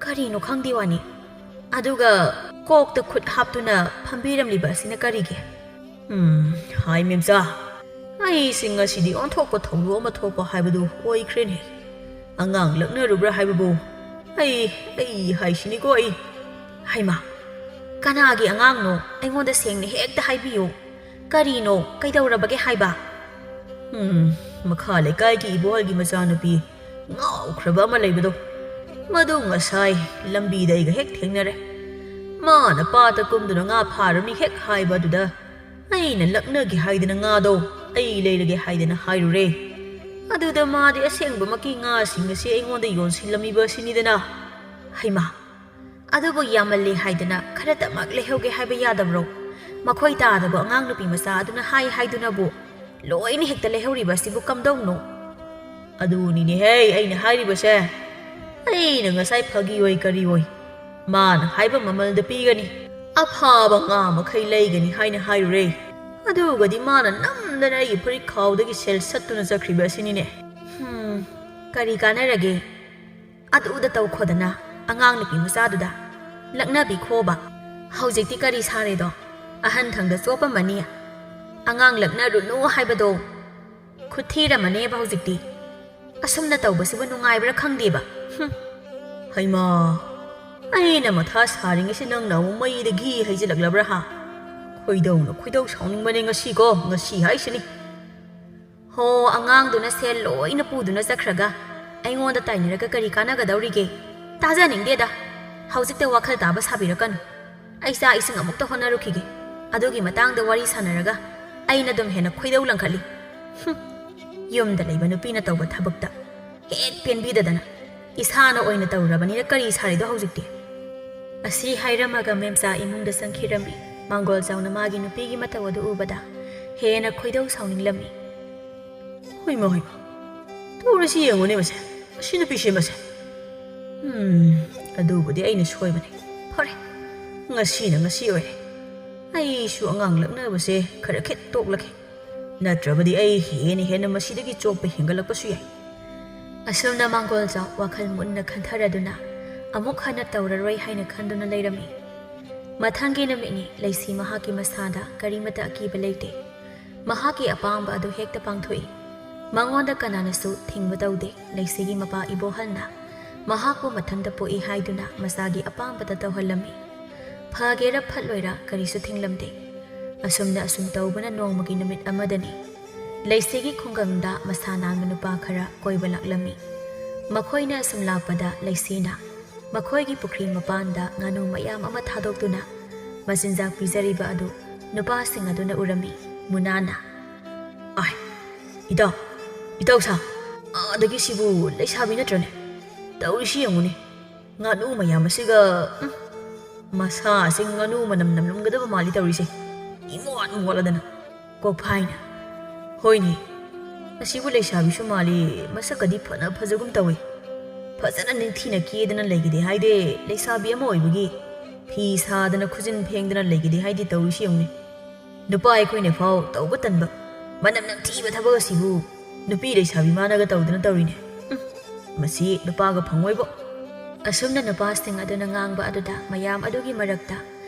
ꯀꯔꯤꯅꯣ ꯈꯪꯗꯦ ꯋꯥꯅꯤ ꯑꯗꯨꯒ ꯀꯣꯛꯇ ꯈꯨꯠ ꯍꯥꯞꯇꯨꯅ ꯐꯝꯕꯤꯔꯝꯂꯤꯕ ꯑꯁꯤꯅ ꯀꯔꯤꯒꯤ ꯍꯥꯏ ꯃꯦꯝꯆꯥ ꯑꯩꯁꯤ ꯉꯁꯤꯗꯤ ꯑꯣꯟꯊꯣꯛꯄ ꯊꯧꯗꯣꯛ ꯑꯃ ꯊꯣꯛꯄ ꯍꯥꯏꯕꯗꯨ ꯑꯣꯏꯈ꯭ꯔꯦꯅꯦ ꯑꯉꯥꯡ ꯂꯛꯅꯔꯨꯕ꯭ꯔꯥ ꯍꯥꯏꯕꯕꯨ ꯑꯩ ꯍꯥꯏꯁꯤꯅꯤꯀꯣ ꯍꯩꯃꯥ ꯀꯅꯥꯒꯤ ꯑꯉꯥꯡꯅꯣ ꯑꯩꯉꯣꯟꯗ ꯁꯦꯡꯅ ꯍꯦꯛꯇ ꯍꯥꯏꯕꯤꯌꯨ ꯀꯔꯤꯅꯣ ꯀꯩꯗꯧꯔꯕꯒꯦ ꯍꯥꯏꯕ ꯃꯈꯥ ꯂꯩꯀꯥꯏꯒꯤ ꯏꯕꯣꯍꯜꯒꯤ ꯃꯆꯥꯅꯨꯄꯤ ꯉꯥꯎꯈ꯭ꯔꯕ ꯑꯃ ꯂꯩꯕꯗꯣ ꯃꯗꯨ ꯉꯁꯥꯏ ꯂꯝꯕꯤꯗ ꯑꯩꯒ ꯍꯦꯛ ꯊꯦꯡꯅꯔꯦ ꯃꯥꯅ ꯄꯥꯠꯇ ꯀꯨꯝꯗꯨꯅ ꯉꯥ ꯐꯥꯔꯝꯅꯤ ꯍꯦꯛ ꯍꯥꯏꯕ ꯑꯗꯨꯗ ꯑꯩꯅ ꯂꯛꯅꯒꯦ ꯍꯥꯏꯗꯅ ꯉꯥꯗꯣ ꯑꯩ ꯂꯩꯔꯒꯦ ꯍꯥꯏꯗꯅ ꯍꯥꯏꯔꯨꯔꯦ ꯑꯗꯨꯗ ꯃꯥꯗꯤ ꯑꯁꯦꯡꯕꯃꯛꯀꯤ ꯉꯥꯁꯤꯡ ꯑꯁꯤ ꯑꯩꯉꯣꯟꯗ ꯌꯣꯟꯁꯤꯜꯂꯝꯃꯤꯕ ꯑꯁꯤꯅꯤꯗꯅ ꯍꯩꯃꯥ ꯑꯗꯨꯕꯨ ꯌꯥꯝꯃꯜꯂꯦ ꯍꯥꯏꯗꯅ ꯈꯔꯇꯃꯛ ꯂꯩꯍꯧꯒꯦ ꯍꯥꯏꯕ ꯌꯥꯗꯕ꯭ꯔꯣ ꯃꯈꯣꯏ ꯇꯥꯗꯕ ꯑꯉꯥꯡ ꯅꯨꯄꯤ ꯃꯆꯥ ꯑꯗꯨꯅ ꯍꯥꯏꯗꯨꯅꯕꯨ ꯂꯣꯏꯅ ꯍꯦꯛꯇ ꯂꯩꯍꯧꯔꯤꯕ ꯑꯁꯤꯕꯨ ꯀꯝꯗꯧꯅꯣ? ꯑꯗꯨꯅꯤꯅꯦꯍꯦ ꯑꯩꯅ ꯍꯥꯏꯔꯤꯕꯁꯦ, ꯑꯩꯅ ꯉꯁꯥꯏ ꯐꯥꯒꯤ ꯑꯣꯏ ꯀꯔꯤ ꯑꯣꯏ ꯃꯥꯅ ꯍꯥꯏꯕ ꯃꯃꯜꯗ ꯄꯤꯒꯅꯤ, ꯑꯐꯥꯕ ꯉꯥ ꯃꯈꯩ ꯂꯩꯒꯅꯤ ꯍꯥꯏꯅ ꯍꯥꯏꯔꯨꯔꯦ, ꯑꯗꯨꯒꯗꯤ ꯃꯥꯅ ꯅꯝꯗꯅ ꯑꯩꯒꯤ ꯐꯨꯔꯤꯠ ꯈꯥꯎꯗꯒꯤ ꯁꯦꯜ ꯁꯠꯇꯨꯅ ꯆꯠꯈ꯭ꯔꯤꯕ ꯑꯁꯤꯅꯤꯅꯦ. ꯀꯔꯤ ꯀꯥꯟꯅꯔꯒꯦ? ꯑꯗꯨꯗ ꯇꯧꯈꯣꯗꯅ ꯑꯉꯥꯡ ꯅꯨꯄꯤ ꯃꯆꯥꯗꯨꯗ ꯂꯛꯅꯕꯤꯈꯣꯕ. ꯍꯧꯖꯤꯛꯇꯤ ꯀꯔꯤ ꯁꯥꯔꯦꯗꯣ? ꯑꯍꯟ ꯊꯪꯗ ꯆꯣꯞꯄꯝꯃꯅꯤ. ꯑꯉꯥꯡ ꯂꯛꯅꯔꯨꯅꯨ ꯍꯥꯏꯕꯗꯣ ꯈꯨꯠꯊꯤꯔꯝꯃꯅꯦꯕ ꯍꯧꯖꯤꯛꯇꯤ. ꯑꯁꯨꯝꯅ ꯇꯧꯕꯁꯤꯕꯨ ꯅꯨꯡꯉꯥꯏꯕ꯭ꯔꯥ ꯈꯪꯗꯦꯕ. ꯍꯩꯃꯥ, ꯑꯩꯅ ꯃꯊꯥ ꯁꯥꯔꯤꯉꯩꯁꯤ ꯅꯪꯅ ꯑꯃꯨꯛ ꯃꯩꯗ ꯘꯤ ꯍꯩꯖꯤꯜꯂꯛꯂꯕ꯭ꯔꯥ ꯍꯥ? ꯈꯣꯏꯗꯧ ꯁꯥꯎꯅꯤꯡꯕꯅꯦ ꯉꯁꯤꯀꯣ, ꯉꯁꯤ ꯍꯥꯏꯁꯤꯅꯤ. ꯍꯣ, ꯑꯉꯥꯡꯗꯨꯅ ꯁꯦꯜ ꯂꯣꯏꯅ ꯄꯨꯗꯨꯅ ꯆꯠꯈ꯭ꯔꯒ ꯑꯩꯉꯣꯟꯗ ꯇꯥꯏꯅꯔꯒ ꯀꯔꯤ ꯀꯥꯟꯅꯒꯗꯧꯔꯤꯒꯦ? ꯇꯥꯖꯅꯤꯡꯗꯦꯗ. ꯍꯧꯖꯤꯛꯇ ꯋꯥꯈꯜ ꯇꯥꯕ ꯁꯥꯕꯤꯔꯛꯀꯅꯨ. ꯑꯩ ꯆꯥꯛ ꯏꯁꯤꯡ ꯑꯃꯨꯛꯇ ꯍꯣꯠꯅꯔꯨꯈꯤꯒꯦ. ꯑꯗꯨꯒꯤ ꯃꯇꯥꯡꯗ ꯋꯥꯔꯤ ꯁꯥꯟꯅꯔꯒ ꯑꯩꯅ ꯑꯗꯨꯝ ꯍꯦꯟꯅ ꯈꯣꯏꯗꯧ ꯂꯪꯈꯠꯂꯤ. ꯌꯨꯝꯗ ꯂꯩꯕ ꯅꯨꯄꯤꯅ ꯇꯧꯕ ꯊꯕꯛꯇ ꯍꯦꯛ ꯄꯦꯟꯕꯤꯗꯗꯅ ꯏꯁꯥꯅ ꯑꯣꯏꯅ ꯇꯧꯔꯕꯅꯤꯅ ꯀꯔꯤ ꯁꯥꯔꯤꯗꯣ ꯍꯧꯖꯤꯛꯇꯤ? ꯑꯁꯤ ꯍꯥꯏꯔꯝꯃꯒ ꯃꯦꯝꯆꯥ ꯏꯃꯨꯡꯗ ꯆꯪꯈꯤꯔꯝꯃꯤ. ꯃꯥꯡꯒꯣꯜ ꯆꯥꯎꯅ ꯃꯥꯒꯤ ꯅꯨꯄꯤꯒꯤ ꯃꯇꯧ ꯑꯗꯨ ꯎꯕꯗ ꯍꯦꯟꯅ ꯈꯣꯏꯗꯧ ꯁꯥꯎꯅꯤꯡꯂꯝꯃꯤ. ꯍꯩꯃꯥ, ꯇꯧꯔꯤꯁꯤ ꯌꯦꯡꯉꯨꯅꯦ ꯃꯁꯦ, ꯃꯁꯤ ꯅꯨꯄꯤꯁꯦ ꯃꯁꯦ. ꯑꯗꯨꯕꯨꯗꯤ ꯑꯩꯅ ꯁꯣꯏꯕꯅꯤ. ꯐꯔꯦ, ꯉꯁꯤꯅ ꯉꯁꯤ ꯑꯣꯏꯔꯦ. ꯑꯩꯁꯨ ꯑꯉꯥꯡ ꯂꯛꯅꯕꯁꯦ ꯈꯔ ꯈꯤꯠ ꯇꯣꯛꯂꯒꯦ. ꯅꯠꯇ꯭ꯔꯕꯗꯤ ꯑꯩ ꯍꯦꯟꯅ ꯃꯁꯤꯗꯒꯤ ꯆꯣꯞꯄ ꯍꯦꯟꯒꯠꯂꯛꯄꯁꯨ ꯌꯥꯏ. ꯑꯁꯨꯝꯅ ꯃꯥꯡꯒꯣꯜꯖꯥꯎ ꯋꯥꯈꯜ ꯃꯨꯟꯅ ꯈꯟꯊꯔꯗꯨꯅ ꯑꯃꯨꯛ ꯍꯟꯅ ꯇꯧꯔꯔꯣꯏ ꯍꯥꯏꯅ ꯈꯟꯗꯨꯅ ꯂꯩꯔꯝꯃꯤ. ꯃꯊꯪꯒꯤ ꯅꯨꯃꯤꯠꯅꯤ. ꯂꯩꯁꯤ ꯃꯍꯥꯛꯀꯤ ꯃꯁꯥꯗ ꯀꯔꯤꯃꯇ ꯑꯀꯤꯕ ꯂꯩꯇꯦ. ꯃꯍꯥꯛꯀꯤ ꯑꯄꯥꯝꯕ ꯑꯗꯨ ꯍꯦꯛꯇ ꯄꯥꯡꯊꯣꯛꯏ. ꯃꯉꯣꯟꯗ ꯀꯅꯥꯅꯁꯨ ꯊꯤꯡꯕ ꯇꯧꯗꯦ. ꯂꯩꯁꯤꯒꯤ ꯃꯄꯥ ꯏꯕꯣꯍꯜꯅ ꯃꯍꯥꯛꯄꯨ ꯃꯊꯟꯇ ꯄꯣꯛꯏ ꯍꯥꯏꯗꯨꯅ ꯃꯆꯥꯒꯤ ꯑꯄꯥꯝꯕꯇ ꯇꯧꯍꯜꯂꯝꯃꯤ. ꯐꯒꯦꯔꯥ ꯐꯠꯂꯣꯏꯔꯥ ꯀꯔꯤꯁꯨ ꯊꯤꯡꯂꯝꯗꯦ. ꯑꯁꯨꯝ ꯇꯧꯕꯅ ꯅꯣꯡꯃꯒꯤ ꯅꯨꯃꯤꯠ ꯑꯃꯗꯅꯤ ꯂꯩꯁꯤꯒꯤ ꯈꯨꯡꯒꯪꯗ ꯃꯁꯥ ꯅꯥꯟꯕ ꯅꯨꯄꯥ ꯈꯔ ꯀꯣꯏꯕ ꯂꯥꯛꯂꯝꯃꯤ. ꯃꯈꯣꯏꯅ ꯑꯁꯨꯝ ꯂꯥꯛꯄꯗ ꯂꯩꯁꯤꯅ ꯃꯈꯣꯏꯒꯤ ꯄꯨꯈ꯭ꯔꯤ ꯃꯄꯥꯟꯗ ꯉꯥꯅꯨ ꯃꯌꯥꯝ ꯑꯃ ꯊꯥꯗꯣꯛꯇꯨꯅ ꯃꯆꯤꯟꯖꯥꯛ ꯄꯤꯖꯔꯤꯕ ꯑꯗꯨ ꯅꯨꯄꯥꯁꯤꯡ ꯑꯗꯨꯅ ꯎꯔꯝꯃꯤ. ꯃꯨꯅꯥꯅ, ꯑꯥꯏ, ꯏꯇꯥꯎꯁꯥ, ꯑꯗꯒꯤ ꯁꯤꯕꯨ ꯂꯩꯁꯥꯕꯤ ꯅꯠꯇ꯭ꯔꯅꯦ? ꯇꯧꯔꯤꯁꯤ ꯌꯦꯡꯉꯨꯅꯦ, ꯉꯥꯅꯨ ꯃꯌꯥꯝ ꯑꯁꯤꯒ ꯃꯁꯥꯁꯤ ꯉꯥꯅꯨ ꯃꯅꯝ ꯅꯝꯂꯝꯒꯗꯕ ꯃꯥꯜꯂꯤ ꯇꯧꯔꯤꯁꯦ. ꯏꯃꯣꯠꯂꯗꯅ. ꯀꯣꯛꯐꯥꯏꯅ, ꯍꯣꯏꯅꯦ, ꯑꯁꯤꯕꯨ ꯂꯩꯁꯥꯕꯤꯁꯨ ꯃꯥꯜꯂꯤ, ꯃꯁꯛꯀꯗꯤ ꯐꯅ ꯐꯖꯒꯨꯝ ꯇꯧꯏ. ꯐꯖꯅ ꯅꯤꯡꯊꯤꯅ ꯀꯦꯗꯅ ꯂꯩꯒꯤꯗꯦ ꯍꯥꯏꯗꯤ ꯂꯩꯁꯥꯕꯤ ꯑꯃ ꯑꯣꯏꯕꯒꯤ ꯐꯤ ꯁꯥꯗꯅ ꯈꯨꯖꯤꯟ ꯐꯦꯡꯗꯅ ꯂꯩꯒꯤꯗꯦ ꯍꯥꯏꯗꯤ ꯇꯧꯔꯤꯁꯤ ꯌꯦꯡꯉꯨꯅꯦ. ꯅꯨꯄꯥ ꯑꯩꯈꯣꯏꯅ ꯐꯥꯎ ꯇꯧꯕ ꯇꯟꯕ ꯃꯅꯝ ꯅꯝꯊꯤꯕ ꯊꯕꯛ ꯑꯁꯤꯕꯨ ꯅꯨꯄꯤ ꯂꯩꯁꯥꯕꯤ ꯃꯥꯅꯒ ꯇꯧꯗꯅ ꯇꯧꯔꯤꯅꯦ. ꯃꯁꯤ ꯅꯨꯄꯥꯒ ꯐꯪꯉꯣꯏꯕꯣ. ꯑꯁꯨꯝꯅ ꯅꯨꯄꯥꯁꯤꯡ ꯑꯗꯨꯅ ꯉꯥꯡꯕ ꯑꯗꯨꯗ ꯃꯌꯥꯝ ꯑꯗꯨꯒꯤ ꯃꯔꯛꯇ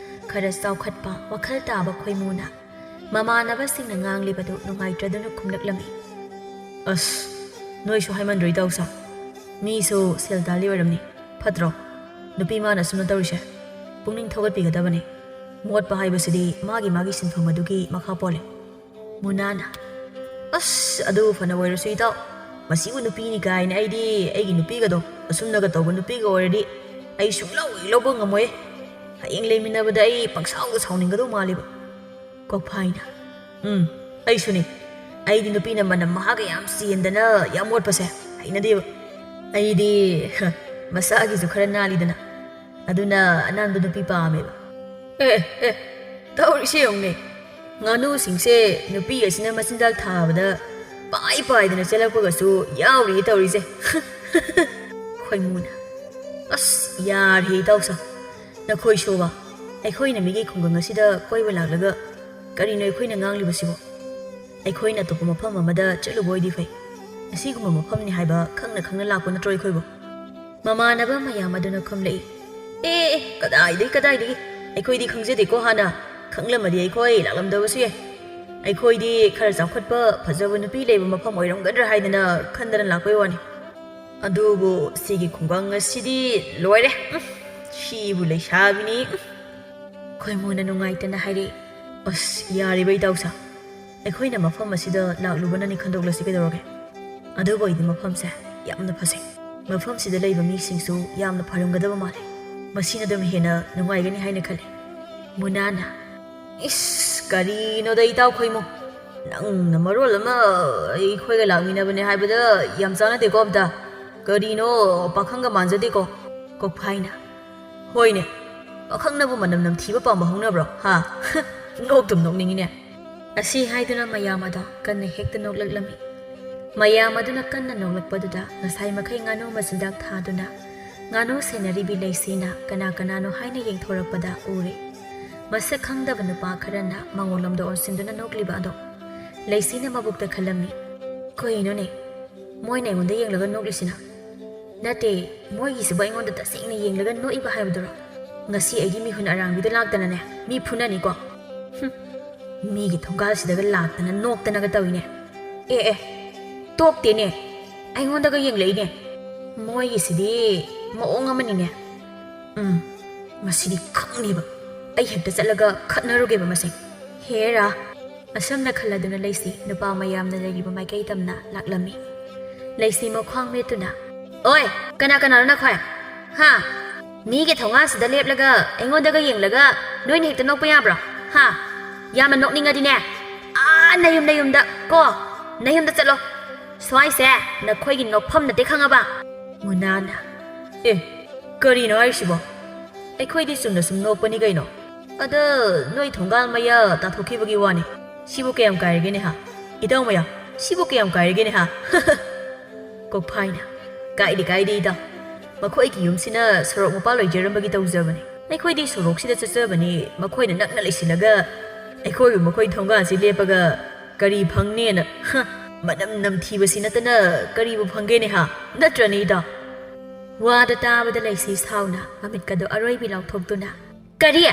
ꯈꯔ ꯆꯥꯎꯈꯠꯄ ꯋꯥꯈꯜ ꯇꯥꯕ ꯈꯣꯏꯃꯨꯅ ꯃꯃꯥꯟꯅꯕꯁꯤꯡꯅ ꯉꯥꯡꯂꯤꯕꯗꯨ ꯅꯨꯡꯉꯥꯏꯇ꯭ꯔꯗꯨꯅ ꯈꯨꯝꯂꯛꯂꯝꯃꯤ. ꯑꯁ, ꯅꯣꯏꯁꯨ ꯍꯥꯏꯃꯟꯗ꯭ꯔꯣ ꯏꯇꯥꯎꯁꯥ. ꯃꯤꯁꯨ ꯁꯦꯜ ꯇꯥꯜꯂꯤ ꯑꯣꯏꯔꯝꯅꯤ. ꯐꯠꯇ꯭ꯔꯣ? ꯅꯨꯄꯤ ꯃꯥꯅ ꯑꯁꯨꯝꯅ ꯇꯧꯔꯤꯁꯦ. ꯄꯨꯛꯅꯤꯡ ꯊꯧꯒꯠꯄꯤꯒꯗꯕꯅꯤ. ꯃꯣꯠꯄ ꯍꯥꯏꯕꯁꯤꯗꯤ ꯃꯥꯒꯤ ꯁꯤꯟꯐꯝ ꯑꯗꯨꯒꯤ ꯃꯈꯥ ꯄꯣꯜꯂꯤ. ꯃꯨꯅꯥꯅ, ꯑꯁ, ꯑꯗꯨ ꯐꯅ ꯑꯣꯏꯔꯁꯨ ꯏꯇꯥꯎ, ꯃꯁꯤꯕꯨ ꯅꯨꯄꯤꯅꯤ ꯀꯥꯏꯅ ꯑꯩꯗꯤ ꯑꯩꯒꯤ ꯅꯨꯄꯤꯒꯗꯣ ꯑꯁꯨꯝꯅꯒ ꯇꯧꯕ ꯅꯨꯄꯤꯒ ꯑꯣꯏꯔꯗꯤ ꯑꯩ ꯁꯨꯡꯂꯧ ꯂꯧꯕ ꯉꯝꯃꯣꯏ. ꯍꯌꯦꯡ ꯂꯩꯃꯤꯟꯅꯕꯗ ꯑꯩ ꯄꯪꯁꯥꯎꯗ ꯁꯥꯎꯅꯤꯡꯒꯗꯧ ꯃꯥꯜꯂꯤꯕ. ꯀꯣꯛꯐꯥꯏꯅ, ꯑꯩꯁꯨꯅꯤ. ꯑꯩꯗꯤ ꯅꯨꯄꯤꯅ ꯃꯅꯝ ꯃꯍꯥꯒ ꯌꯥꯝ ꯆꯦꯟꯗꯅ ꯌꯥꯝ ꯃꯣꯠꯄꯁꯦ ꯍꯩꯅꯗꯦꯕ. ꯑꯩꯗꯤ ꯃꯁꯥꯒꯤꯁꯨ ꯈꯔ ꯅꯥꯜꯂꯤꯗꯅ, ꯑꯗꯨꯅ ꯑꯅꯥꯟꯕ ꯅꯨꯄꯤ ꯄꯥꯝꯃꯦꯕ. ꯇꯧꯔꯤꯁꯦ ꯌꯦꯡꯉꯨꯅꯦ, ꯉꯥꯅꯨꯁꯤꯡꯁꯦ ꯅꯨꯄꯤ ꯑꯁꯤꯅ ꯃꯆꯤꯟꯖꯥꯛ ꯊꯥꯕꯗ ꯄꯥꯏꯗꯅ ꯆꯦꯜꯂꯛꯄꯒꯁꯨ ꯌꯥꯎꯔꯤ ꯇꯧꯔꯤꯁꯦ. ꯈꯣꯏꯃꯨꯅ, ꯑꯁ, ꯌꯥꯔꯦ ꯏꯇꯥꯎꯁꯥ. ꯅꯈꯣꯏ ꯁꯣꯕ ꯑꯩꯈꯣꯏꯅ ꯃꯤꯒꯤ ꯈꯨꯡꯒꯪ ꯑꯁꯤꯗ ꯀꯣꯏꯕ ꯂꯥꯛꯂꯒ ꯀꯔꯤꯅꯣ ꯑꯩꯈꯣꯏꯅ ꯉꯥꯡꯂꯤꯕꯁꯤꯕꯣ? ꯑꯩꯈꯣꯏꯅ ꯑꯇꯣꯞꯄ ꯃꯐꯝ ꯑꯃꯗ ꯆꯠꯂꯨꯕ ꯑꯣꯏꯗꯤ ꯐꯩ. ꯑꯁꯤꯒꯨꯝꯕ ꯃꯐꯝꯅꯤ ꯍꯥꯏꯕ ꯈꯪꯅ ꯂꯥꯛꯄ ꯅꯠꯇ꯭ꯔꯣ ꯑꯩꯈꯣꯏꯕꯨ? ꯃꯃꯥꯟꯅꯕ ꯃꯌꯥꯝ ꯑꯗꯨꯅ ꯈꯨꯝꯂꯛꯏ. ꯀꯗꯥꯏꯗꯒꯤ ꯑꯩꯈꯣꯏꯗꯤ ꯈꯪꯖꯗꯦꯀꯣ. ꯍꯥꯟꯅ ꯈꯪꯂꯝꯃꯗꯤ ꯑꯩꯈꯣꯏ ꯂꯥꯛꯂꯝꯗꯕꯁꯨ ꯌꯥꯏ. ꯑꯩꯈꯣꯏꯗꯤ ꯈꯔ ꯆꯥꯎꯈꯠꯄ ꯐꯖꯕ နꯨꯄꯤ ꯂꯩꯕ ꯃꯐꯝ ꯑꯣꯏꯔꯝꯒꯗ꯭ꯔꯥ ꯍꯥꯏꯗꯅ ꯈꯟꯗꯅ ꯂꯥꯛꯄꯩ ꯋꯥꯅꯤ. ꯑꯗꯨꯕꯨ ꯁꯤꯒꯤ ꯈꯨꯡꯒꯪ ꯑꯁꯤꯗꯤ ꯂꯣꯏꯔꯦ. ꯁꯤꯕꯨ ꯂꯩꯁꯥꯕꯤꯅꯤ. ꯈꯣꯏꯃꯨꯅ ꯅꯨꯡꯉꯥꯏꯇꯅ ꯍꯥꯏꯔꯛꯏ. ꯑꯁ, ꯌꯥꯔꯤꯕ ꯏꯇꯥꯎꯁꯥ. ꯑꯩꯈꯣꯏꯅ ꯃꯐꯝ ꯑꯁꯤꯗ ꯂꯥꯛꯂꯨꯕꯅꯅꯤ ꯈꯟꯗꯣꯛꯂꯁꯤ ꯀꯩꯗꯧꯔꯒꯦ. ꯑꯗꯨꯕꯨ ꯑꯩꯗꯤ ꯃꯐꯝꯁꯦ ꯌꯥꯝꯅ ꯐꯖꯩ. ꯃꯐꯝꯁꯤꯗ ꯂꯩꯕ ꯃꯤꯁꯤꯡꯁꯨ ꯌꯥꯝꯅ ꯐꯔꯝꯒꯗꯕ ꯃꯥꯜꯂꯤ. ꯃꯁꯤꯅ ꯑꯗꯨꯝ ꯍꯦꯟꯅ ꯅꯨꯡꯉꯥꯏꯒꯅꯤ ꯍꯥꯏꯅ ꯈꯜꯂꯤ. ꯃꯨꯅꯥꯅ, ꯀꯔꯤꯅꯣꯗ ꯏꯇꯥꯎ ꯈꯣꯏꯃꯨ, ꯅꯪꯅ ꯃꯔꯣꯜ ꯑꯃ ꯑꯩꯈꯣꯏꯒ ꯂꯥꯛꯃꯤꯟꯅꯕꯅꯦ ꯍꯥꯏꯕꯗ ꯌꯥꯝ ꯆꯥꯟꯅꯗꯦꯀꯣ ꯑꯝꯇ. ꯀꯔꯤꯅꯣ, ꯄꯥꯈꯪꯒ ꯃꯥꯟꯖꯗꯦꯀꯣ. ꯀꯣꯛꯐꯥꯏꯅ, ꯍꯣꯏꯅꯦ, ꯄꯥꯈꯪꯅꯕꯨ ꯃꯅꯝ ꯅꯝꯊꯤꯕ ꯄꯥꯝꯕ ꯍꯧꯅꯕ꯭ꯔꯣ ꯍꯥ? ꯅꯣꯛꯅꯤꯡꯉꯤꯅꯦ. ꯑꯁꯤ ꯍꯥꯏꯗꯨꯅ ꯃꯌꯥꯝ ꯑꯗꯣ ꯀꯟꯅ ꯍꯦꯛꯇ ꯅꯣꯛꯂꯛꯂꯝꯃꯤ꯫ ꯃꯌꯥꯝ ꯑꯗꯨꯅ ꯀꯟꯅ ꯅꯣꯛꯂꯛꯄꯗꯨꯗ ꯉꯁꯥꯏ ꯃꯈꯩ ꯉꯥꯅꯨ ꯃꯆꯤꯟꯖꯥꯛ ꯊꯥꯗꯨꯅ ꯉꯥꯅꯨ ꯁꯦꯟꯅꯔꯤꯕꯤ ꯂꯩꯁꯤꯅ ꯀꯅꯥ ꯀꯅꯥꯅꯣ ꯍꯥꯏꯅ ꯌꯦꯡꯊꯣꯔꯛꯄꯗ ꯎꯔꯦ꯫ ꯃꯁꯛ ꯈꯪꯗꯕ ꯅꯨꯄꯥ ꯈꯔꯅ ꯃꯉꯣꯟꯂꯣꯝꯗ ꯑꯣꯟꯁꯤꯟꯗꯨꯅ ꯅꯣꯛꯂꯤꯕ ꯑꯗꯣ ꯂꯩꯁꯤꯅ ꯃꯕꯨꯛꯇ ꯈꯜꯂꯝꯃꯤ, ꯀꯩꯅꯣꯅꯦ ꯃꯣꯏꯅ ꯑꯩꯉꯣꯟꯗ ꯌꯦꯡꯂꯒ ꯅꯣꯛꯂꯤꯁꯤꯅ? ꯅꯠꯇꯦ, ꯃꯣꯏꯒꯤꯁꯤꯕꯨ ꯑꯩꯉꯣꯟꯗ ꯇꯁꯦꯡꯅ ꯌꯦꯡꯂꯒ ꯅꯣꯛꯏꯕ ꯍꯥꯏꯕꯗꯨꯔꯣ? ꯉꯁꯤ ꯑꯩꯒꯤ ꯃꯤꯍꯨꯟ ꯑꯔꯥꯡꯕꯤꯗꯣ ꯂꯥꯛꯇꯅꯅꯦ ꯃꯤ ꯐꯨꯅꯅꯤꯀꯣ? ꯃꯤꯒꯤ ꯊꯣꯡꯒꯥꯜꯁꯤꯗꯒ ꯂꯥꯛꯇꯅ ꯅꯣꯛꯇꯅꯒ ꯇꯧꯏꯅꯦ꯫ ꯑꯦ ꯇꯣꯛꯇꯦꯅꯦ, ꯑꯩꯉꯣꯟꯗꯒ ꯌꯦꯡꯂꯛꯏꯅꯦ꯫ ꯃꯣꯏꯒꯤꯁꯤꯗꯤ ꯃꯑꯣꯡ ꯑꯃꯅꯤꯅꯦ꯫ ꯃꯁꯤꯗꯤ ꯈꯪꯅꯦꯕ, ꯑꯩ ꯍꯦꯛꯇ ꯆꯠꯂꯒ ꯈꯠꯅꯔꯨꯒꯦꯕ ꯃꯁꯦ꯫ ꯍꯦꯔꯥ, ꯑꯁꯨꯝꯅ ꯈꯜꯂꯗꯨꯅ ꯂꯩꯁꯤ ꯅꯨꯄꯥ ꯃꯌꯥꯝꯅ ꯂꯩꯔꯤꯕ ꯃꯥꯏꯀꯩ ꯇꯝꯅ ꯂꯥꯛꯂꯝꯃꯤ꯫ ꯂꯩꯁꯤ ꯃꯈ꯭ꯋꯥꯡ ꯃꯦꯠꯇꯨꯅ, ꯑꯣꯏ ꯀꯅꯥ ꯀꯅꯥꯅꯣ ꯅꯈꯣꯏ? ꯍꯥ, ꯃꯤꯒꯤ ꯊꯣꯡꯒꯥꯜꯁꯤꯗ ꯂꯦꯞꯂꯒ ꯑꯩꯉꯣꯟꯗꯒ ꯌꯦꯡꯂꯒ ꯅꯣꯏꯅ ꯍꯦꯛꯇ ꯅꯣꯛꯄ ꯌꯥꯕ꯭ꯔꯣ? ꯍꯥ, ꯌꯥꯝꯅ ꯅꯣꯛꯅꯤꯡꯉꯗꯤꯅꯦ ꯅꯌꯨꯝꯗ ꯀꯣ, ꯅꯌꯨꯝꯗ ꯆꯠꯂꯣ꯫ ꯁ꯭ꯋꯥꯏꯁꯦ ꯅꯈꯣꯏꯒꯤ ꯅꯣꯛꯐꯝ ꯅꯠꯇꯦ ꯈꯪꯉꯕ? ꯃꯨꯅꯥꯅ, ꯀꯔꯤꯅꯣ ꯍꯥꯏꯁꯤꯕꯣ? ꯑꯩꯈꯣꯏꯗꯤ ꯆꯨꯝꯅ ꯁꯨꯝ ꯅꯣꯛꯄꯅꯤ ꯀꯩꯅꯣ꯫ ꯑꯗ ꯅꯣꯏ ꯊꯣꯡꯒꯥꯜ ꯃꯌꯥ ꯇꯥꯊꯣꯛꯈꯤꯕꯒꯤ ꯋꯥꯅꯤ꯫ ꯁꯤꯕꯨ ꯀꯌꯥꯝ ꯀꯥꯏꯔꯒꯦꯅꯦ ꯍꯥ? ꯏꯇꯥꯎ ꯃꯌꯥ, ꯁꯤꯕꯨ ꯀꯌꯥꯝ ꯀꯥꯏꯔꯒꯦꯅꯦ ꯍꯥ? ꯀꯣꯛꯐꯥꯏꯅ, ꯀꯥꯏꯗꯦ ꯏꯇꯥꯎ, ꯃꯈꯣꯏꯒꯤ ꯌꯨꯝꯁꯤꯅ ꯁꯣꯔꯣꯛ ꯃꯄꯥꯜ ꯑꯣꯏꯖꯔꯝꯕꯒꯤ ꯇꯧꯖꯕꯅꯤ꯫ ꯑꯩꯈꯣꯏꯗꯤ ꯁꯣꯔꯣꯛꯁꯤꯗ ꯆꯠꯆꯕꯅꯤ, ꯃꯈꯣꯏꯅ ꯅꯛꯅ ꯂꯩꯁꯤꯜꯂꯒ ꯑꯩꯈꯣꯏꯕꯨ ꯃꯈꯣꯏ ꯊꯣꯡꯒꯥꯜꯁꯤ ꯂꯦꯞꯄꯒ ꯀꯔꯤ ꯐꯪꯅꯦꯅ ꯃꯅꯝ ꯅꯝꯊꯤꯕꯁꯤ ꯅꯠꯇꯅ ꯀꯔꯤꯕꯨ ꯐꯪꯒꯦꯅꯦ ꯍꯥ? ꯅꯠꯇ꯭ꯔꯅꯦ ꯏꯇꯥꯎ? ꯋꯥꯗ ꯇꯥꯕꯗ ꯂꯩꯁꯤ ꯁꯥꯎꯅ ꯃꯃꯤꯠꯀꯗꯣ ꯑꯔꯣꯏꯕꯤ ꯂꯥꯎꯊꯣꯛꯇꯨꯅ, ꯀꯔꯤ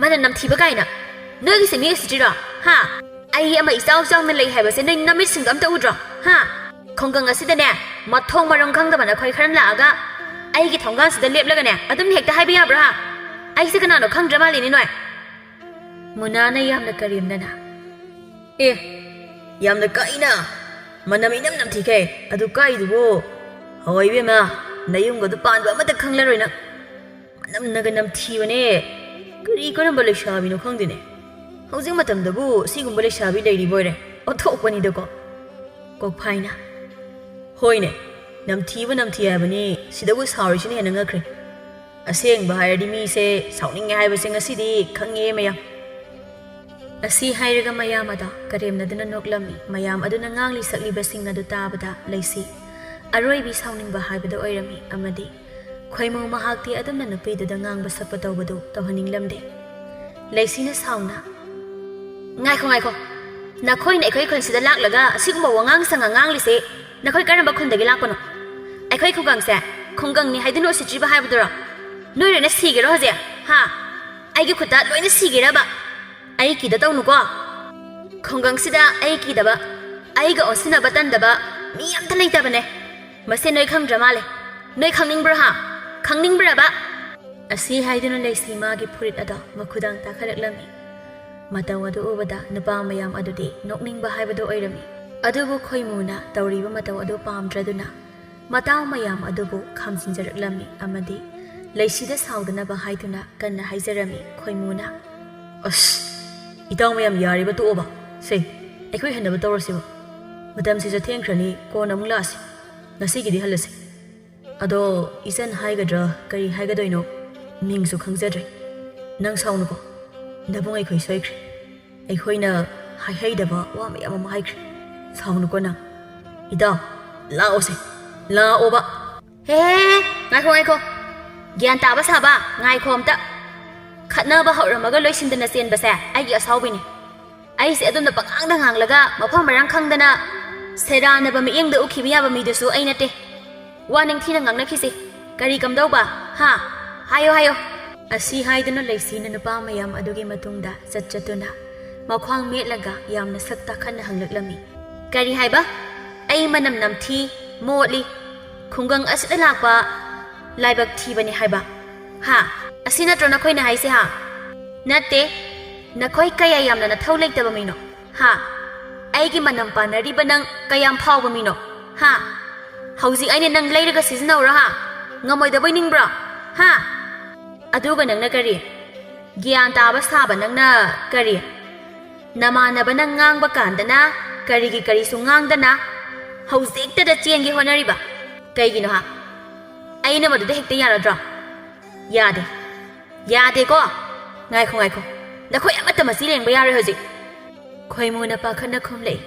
ꯃꯅꯝ ꯅꯝꯊꯤꯕ ꯀꯥꯏꯅ? ꯅꯣꯏꯒꯤꯁꯦ ꯃꯤ ꯎꯁꯤꯠꯇ꯭ꯔꯤꯔꯣ? ꯍꯥ, ꯑꯩ ꯑꯃ ꯏꯆꯥꯎ ꯆꯥꯎꯅ ꯂꯩ ꯍꯥꯏꯕꯁꯦ ꯅꯣꯏ ꯅꯃꯤꯠꯁꯤꯡꯗꯣ ꯑꯝꯇ ꯎꯗ꯭ꯔꯣ? ꯍꯥ, ꯈꯨꯡꯒꯪ ꯑꯁꯤꯗꯅꯦ ꯃꯊꯣꯡ ꯃꯔꯝ ꯈꯪꯗꯕ ꯅꯈꯣꯏ ꯈꯔ ꯂꯥꯛꯑꯒ ꯑꯩꯒꯤ ꯊꯣꯡꯒꯥꯜꯁꯤꯗ ꯂꯦꯞꯂꯒꯅꯦ ꯑꯗꯨꯝ ꯍꯦꯛꯇ ꯍꯥꯏꯕ ꯌꯥꯕ꯭ꯔꯥ? ꯑꯩꯁꯦ ꯀꯅꯥꯅꯣ ꯈꯪꯗ꯭ꯔ ꯃꯥꯜꯂꯤꯅꯦ ꯅꯣꯏ? ꯃꯨꯅꯥꯅ ꯌꯥꯝꯅ ꯀꯔꯦꯝꯅꯅ, ꯌꯥꯝꯅ ꯀꯥꯏꯅ ꯃꯅꯝ ꯏꯅꯝ ꯅꯝꯊꯤꯈꯩ ꯑꯗꯨ ꯀꯥꯏꯗꯨꯕꯨ ꯍꯋꯥꯏ ꯏꯕꯦꯝꯃ, ꯅꯌꯨꯝꯒꯗꯨ ꯄꯥꯟꯕ ꯑꯃꯠꯇ ꯈꯪꯂꯔꯣꯏ ꯅꯪ꯫ ꯃꯅꯝꯅꯒ ꯅꯝꯊꯤꯕꯅꯦ, ꯀꯔꯝꯕ ꯂꯩꯁꯥꯕꯤꯅꯣ ꯈꯪꯗꯦꯅꯦ꯫ ꯍꯧꯖꯤꯛ ꯃꯇꯝꯗꯕꯨ ꯁꯤꯒꯨꯝꯕ ꯂꯩꯁꯥꯕꯤ ꯂꯩꯔꯤꯕꯣꯏꯔꯦ, ꯑꯣꯟꯊꯣꯛꯄꯅꯤꯗꯀꯣ꯫ ꯀꯣꯛꯐꯥꯏꯅ, ꯍꯣꯏꯅꯦ, ꯅꯝꯊꯤ ꯍꯥꯏꯕꯅꯤ, ꯁꯤꯗꯕꯨ ꯁꯥꯎꯔꯤꯁꯤꯅ ꯍꯦꯟꯅ ꯉꯛꯈ꯭ꯔꯦ꯫ ꯑꯁꯦꯡꯕ ꯍꯥꯏꯔꯗꯤ ꯃꯤꯁꯦ ꯁꯥꯎꯅꯤꯡꯉꯦ ꯍꯥꯏꯕꯁꯦ ꯉꯁꯤꯗꯤ ꯈꯪꯉꯦ ꯃꯌꯥꯝ꯫ ꯑꯁꯤ ꯍꯥꯏꯔꯒ ꯃꯌꯥꯝ ꯑꯗꯣ ꯀꯔꯦꯝꯅꯗꯨꯅ ꯅꯣꯛꯂꯝꯃꯤ꯫ ꯃꯌꯥꯝ ꯑꯗꯨꯅ ꯉꯥꯡꯂꯤ ꯁꯛꯂꯤꯕꯁꯤꯡ ꯑꯗꯨ ꯇꯥꯕꯗ ꯂꯩꯁꯤ ꯑꯔꯣꯏꯕꯤ ꯁꯥꯎꯅꯤꯡꯕ ꯍꯥꯏꯕꯗꯨ ꯑꯣꯏꯔꯝꯃꯤ ꯑꯃꯗꯤ ꯈꯣꯏꯃꯨ ꯃꯍꯥꯛꯇꯤ ꯑꯗꯨꯝꯅ ꯅꯨꯄꯤꯗꯨꯗ ꯉꯥꯡꯕ ꯁꯛꯄ ꯇꯧꯕꯗꯨ ꯇꯧꯍꯟꯅꯤꯡꯂꯝꯗꯦ꯫ ꯂꯩꯁꯤꯅ ꯁꯥꯎꯅ, ꯉꯥꯏꯈꯣ, ꯅꯈꯣꯏꯅ ꯑꯩꯈꯣꯏ ꯈꯨꯟꯁꯤꯗ ꯂꯥꯛꯂꯒ ꯑꯁꯤꯒꯨꯝꯕ ꯋꯥꯉꯥꯡ ꯁꯉꯥꯡ ꯉꯥꯡꯂꯤꯁꯦ ꯅꯈꯣꯏ ꯀꯔꯝꯕ ꯈꯨꯟꯗꯒꯤ ꯂꯥꯛꯄꯅꯣ? ꯑꯩꯈꯣꯏ ꯈꯨꯡꯒꯪꯁꯦ ꯈꯨꯡꯒꯪꯅꯤ ꯍꯥꯏꯗꯨꯅ ꯎꯁꯤꯠꯇ꯭ꯔꯤꯕ ꯍꯥꯏꯕꯗꯨꯔꯣ? ꯅꯣꯏ ꯂꯣꯏꯅ ꯁꯤꯒꯦꯔꯣ ꯍꯧꯖꯤꯛ? ꯍꯥ, ꯑꯩꯒꯤ ꯈꯨꯠꯇ ꯂꯣꯏꯅ ꯁꯤꯒꯦꯔꯕ? ꯑꯩ ꯀꯤꯗ ꯇꯧꯅꯨꯀꯣ꯫ ꯈꯨꯡꯒꯪꯁꯤꯗ ꯑꯩ ꯀꯤꯗꯕ, ꯑꯩꯒ ꯑꯣꯟꯁꯤꯟꯅꯕ ꯇꯟꯗꯕ ꯃꯤ ꯑꯝꯇ ꯂꯩꯇꯕꯅꯦ꯫ ꯃꯁꯤ ꯅꯣꯏ ꯈꯪꯗ꯭ꯔ ꯃꯥꯜꯂꯦ꯫ ꯅꯣꯏ ꯈꯪꯅꯤꯡꯕ꯭ꯔꯥ ꯍꯥ? ꯈꯪꯅꯤꯡꯕ꯭ꯔꯕ? ꯑꯁꯤ ꯍꯥꯏꯗꯨꯅ ꯂꯩꯁꯤ ꯃꯥꯒꯤ ꯐꯨꯔꯤꯠ ꯑꯗꯣ ꯃꯈꯨꯗꯥꯡ ꯇꯥꯈꯠꯂꯛꯂꯝꯃꯤ꯫ ꯃꯇꯧ ꯑꯗꯨ ꯎꯕꯗ ꯅꯨꯄꯥ ꯃꯌꯥꯝ ꯑꯗꯨꯗꯤ ꯅꯣꯛꯅꯤꯡꯕ ꯍꯥꯏꯕꯗꯨ ꯑꯣꯏꯔꯝꯃꯤ꯫ ꯑꯗꯨꯕꯨ ꯈꯣꯏꯃꯨꯅ ꯇꯧꯔꯤꯕ ꯃꯇꯧ ꯑꯗꯨ ꯄꯥꯝꯗ꯭ꯔꯗꯨꯅ ꯃꯇꯥꯎ ꯃꯌꯥꯝ ꯑꯗꯨꯕꯨ ꯈꯥꯝꯖꯤꯟꯖꯔꯛꯂꯝꯃꯤ ꯑꯃꯗꯤ ꯂꯩꯁꯤꯗ ꯁꯥꯎꯗꯅꯕ ꯍꯥꯏꯗꯨꯅ ꯀꯟꯅ ꯍꯥꯏꯖꯔꯝꯃꯤ ꯈꯣꯏꯃꯨꯅ, ꯑꯁ ꯏꯇꯥꯎ ꯃꯌꯥꯝ ꯌꯥꯔꯤꯕ ꯇꯣꯛꯑꯣꯕ, ꯁꯦ ꯑꯩꯈꯣꯏ ꯍꯟꯅꯕ ꯇꯧꯔꯁꯤꯕ꯫ ꯃꯇꯝꯁꯤꯁꯨ ꯊꯦꯡꯈ꯭ꯔꯅꯤ, ꯀꯣꯟꯅ ꯑꯃꯨꯛ ꯂꯥꯛꯑꯁꯤ꯫ ꯉꯁꯤꯒꯤꯗꯤ ꯍꯜꯂꯁꯤ꯫ ꯑꯗꯣ ꯏꯆꯟ ꯍꯥꯏꯒꯗ꯭ꯔꯥ ꯀꯔꯤ ꯍꯥꯏꯒꯗꯣꯏꯅꯣ ꯃꯤꯡꯁꯨ ꯈꯪꯖꯗ꯭ꯔꯦ꯫ ꯅꯪ ꯁꯥꯎꯅꯨꯀꯣ, ꯅꯕꯨꯡ ꯑꯩꯈꯣꯏ ꯁꯣꯏꯈ꯭ꯔꯦ꯫ ꯑꯩꯈꯣꯏꯅ ꯍꯥꯏꯍꯩꯗꯕ ꯋꯥ ꯃꯌꯥꯝ ꯑꯃ ꯍꯥꯏꯈ꯭ꯔꯦ꯫ ꯁꯥꯎꯅꯨꯀꯣ ꯅꯪ꯫ ꯏꯇꯥꯎ ꯂꯥꯛꯑꯣꯁꯦ, ꯂꯥꯛꯑꯣꯕ꯫ ꯍꯦ, ꯉꯥꯏꯈꯣ, ꯒ꯭ꯌꯥꯟ ꯇꯥꯕ ꯁꯥꯕ ꯉꯥꯏꯈꯣ ꯑꯝꯇ꯫ ꯈꯠꯅꯕ ꯍꯧꯔꯝꯃꯒ ꯂꯣꯏꯁꯤꯟꯗꯅ ꯆꯦꯟꯕꯁꯦ ꯑꯩꯒꯤ ꯑꯁꯥꯎꯕꯤꯅꯤ꯫ ꯑꯩꯁꯦ ꯑꯗꯨꯝꯅ ꯄꯉꯥꯡꯗ ꯉꯥꯡꯂꯒ ꯃꯐꯝ ꯃꯔꯥꯡ ꯈꯪꯗꯅ ꯁꯦꯔꯥꯟꯅꯕ ꯃꯤꯠꯌꯦꯡꯗ ꯎꯈꯤꯕ ꯌꯥꯕ ꯃꯤꯗꯨꯁꯨ ꯑꯩ ꯅꯠꯇꯦ꯫ ꯋꯥ ꯅꯤꯡꯊꯤꯅ ꯉꯥꯡꯅꯈꯤꯁꯤ꯫ ꯀꯔꯤ ꯀꯝꯗꯧꯕ? ꯍꯥ, ꯍꯥꯏꯌꯣ꯫ ꯑꯁꯤ ꯍꯥꯏꯗꯨꯅ ꯂꯩꯁꯤꯅ ꯅꯨꯄꯥ ꯃꯌꯥꯝ ꯑꯗꯨꯒꯤ ꯃꯇꯨꯡꯗ ꯆꯠꯇꯨꯅ ꯃꯈ꯭ꯋꯥꯡ ꯃꯦꯠꯂꯒ ꯌꯥꯝꯅ ꯁꯛ ꯇꯥꯈꯠꯅ ꯍꯪꯂꯛꯂꯝꯃꯤ꯫ ꯀꯔꯤ ꯍꯥꯏꯕ? ꯑꯩ ꯃꯅꯝ ꯅꯝꯊꯤ, ꯃꯣꯠꯂꯤ, ꯈꯨꯡꯒꯪ ꯑꯁꯤꯗ ꯂꯥꯛꯄ ꯂꯥꯏꯕꯛ ꯊꯤꯕꯅꯤ ꯍꯥꯏꯕ? ꯍꯥ, ꯑꯁꯤ ꯅꯠꯇ꯭ꯔꯣ ꯅꯈꯣꯏꯅ ꯍꯥꯏꯁꯦ? ꯍꯥ, ꯅꯠꯇꯦ, ꯅꯈꯣꯏ ꯀꯌꯥ ꯌꯥꯝꯅ ꯅꯊꯧ ꯂꯩꯇꯕ ꯃꯤꯅꯣ? ꯍꯥ, ꯑꯩꯒꯤ ꯃꯅꯝ ꯄꯥꯟꯅꯔꯤꯕ ꯅꯪ ꯀꯌꯥꯝ ꯐꯥꯎꯕ ꯃꯤꯅꯣ? ꯍꯥ, ꯍꯧꯖꯤꯛ ꯑꯩꯅ ꯅꯪ ꯂꯩꯔꯒ ꯁꯤꯖꯤꯟꯅꯧꯔꯣ? ꯍꯥ, ꯉꯝꯃꯣꯏꯗꯕꯣꯏ ꯅꯤꯡꯕ꯭ꯔꯣ? ꯍꯥ, ꯑꯗꯨꯒ ꯅꯪꯅ ꯀꯔꯤ? ꯒ꯭ꯌꯥꯟ ꯇꯥꯕ ꯁꯥꯕ ꯅꯪꯅ ꯀꯔꯤ? ꯅꯃꯥꯟꯅꯕ ꯅꯪ ꯉꯥꯡꯕ ꯀꯥꯟꯗꯅ ꯀꯔꯤꯁꯨ ꯉꯥꯡꯗꯅ ꯍꯧꯖꯤꯛꯇꯗ ꯆꯦꯟꯒꯦ ꯍꯣꯠꯅꯔꯤꯕ ꯀꯩꯒꯤꯅꯣ? ꯍꯥ, ꯑꯩꯅ ꯃꯗꯨꯗ ꯍꯦꯛꯇ ꯌꯥꯔꯗ꯭ꯔꯣ? ꯌꯥꯗꯦꯀꯣ? ꯉꯥꯏꯈꯣ, ꯅꯈꯣꯏ ꯑꯃꯠꯇ ꯃꯁꯤ ꯂꯦꯡꯕ ꯌꯥꯔꯣꯏ ꯍꯧꯖꯤꯛ꯫ ꯈꯣꯏꯃꯨꯅ ꯄꯥꯈꯠꯅ ꯈꯨꯝꯂꯛꯏ꯫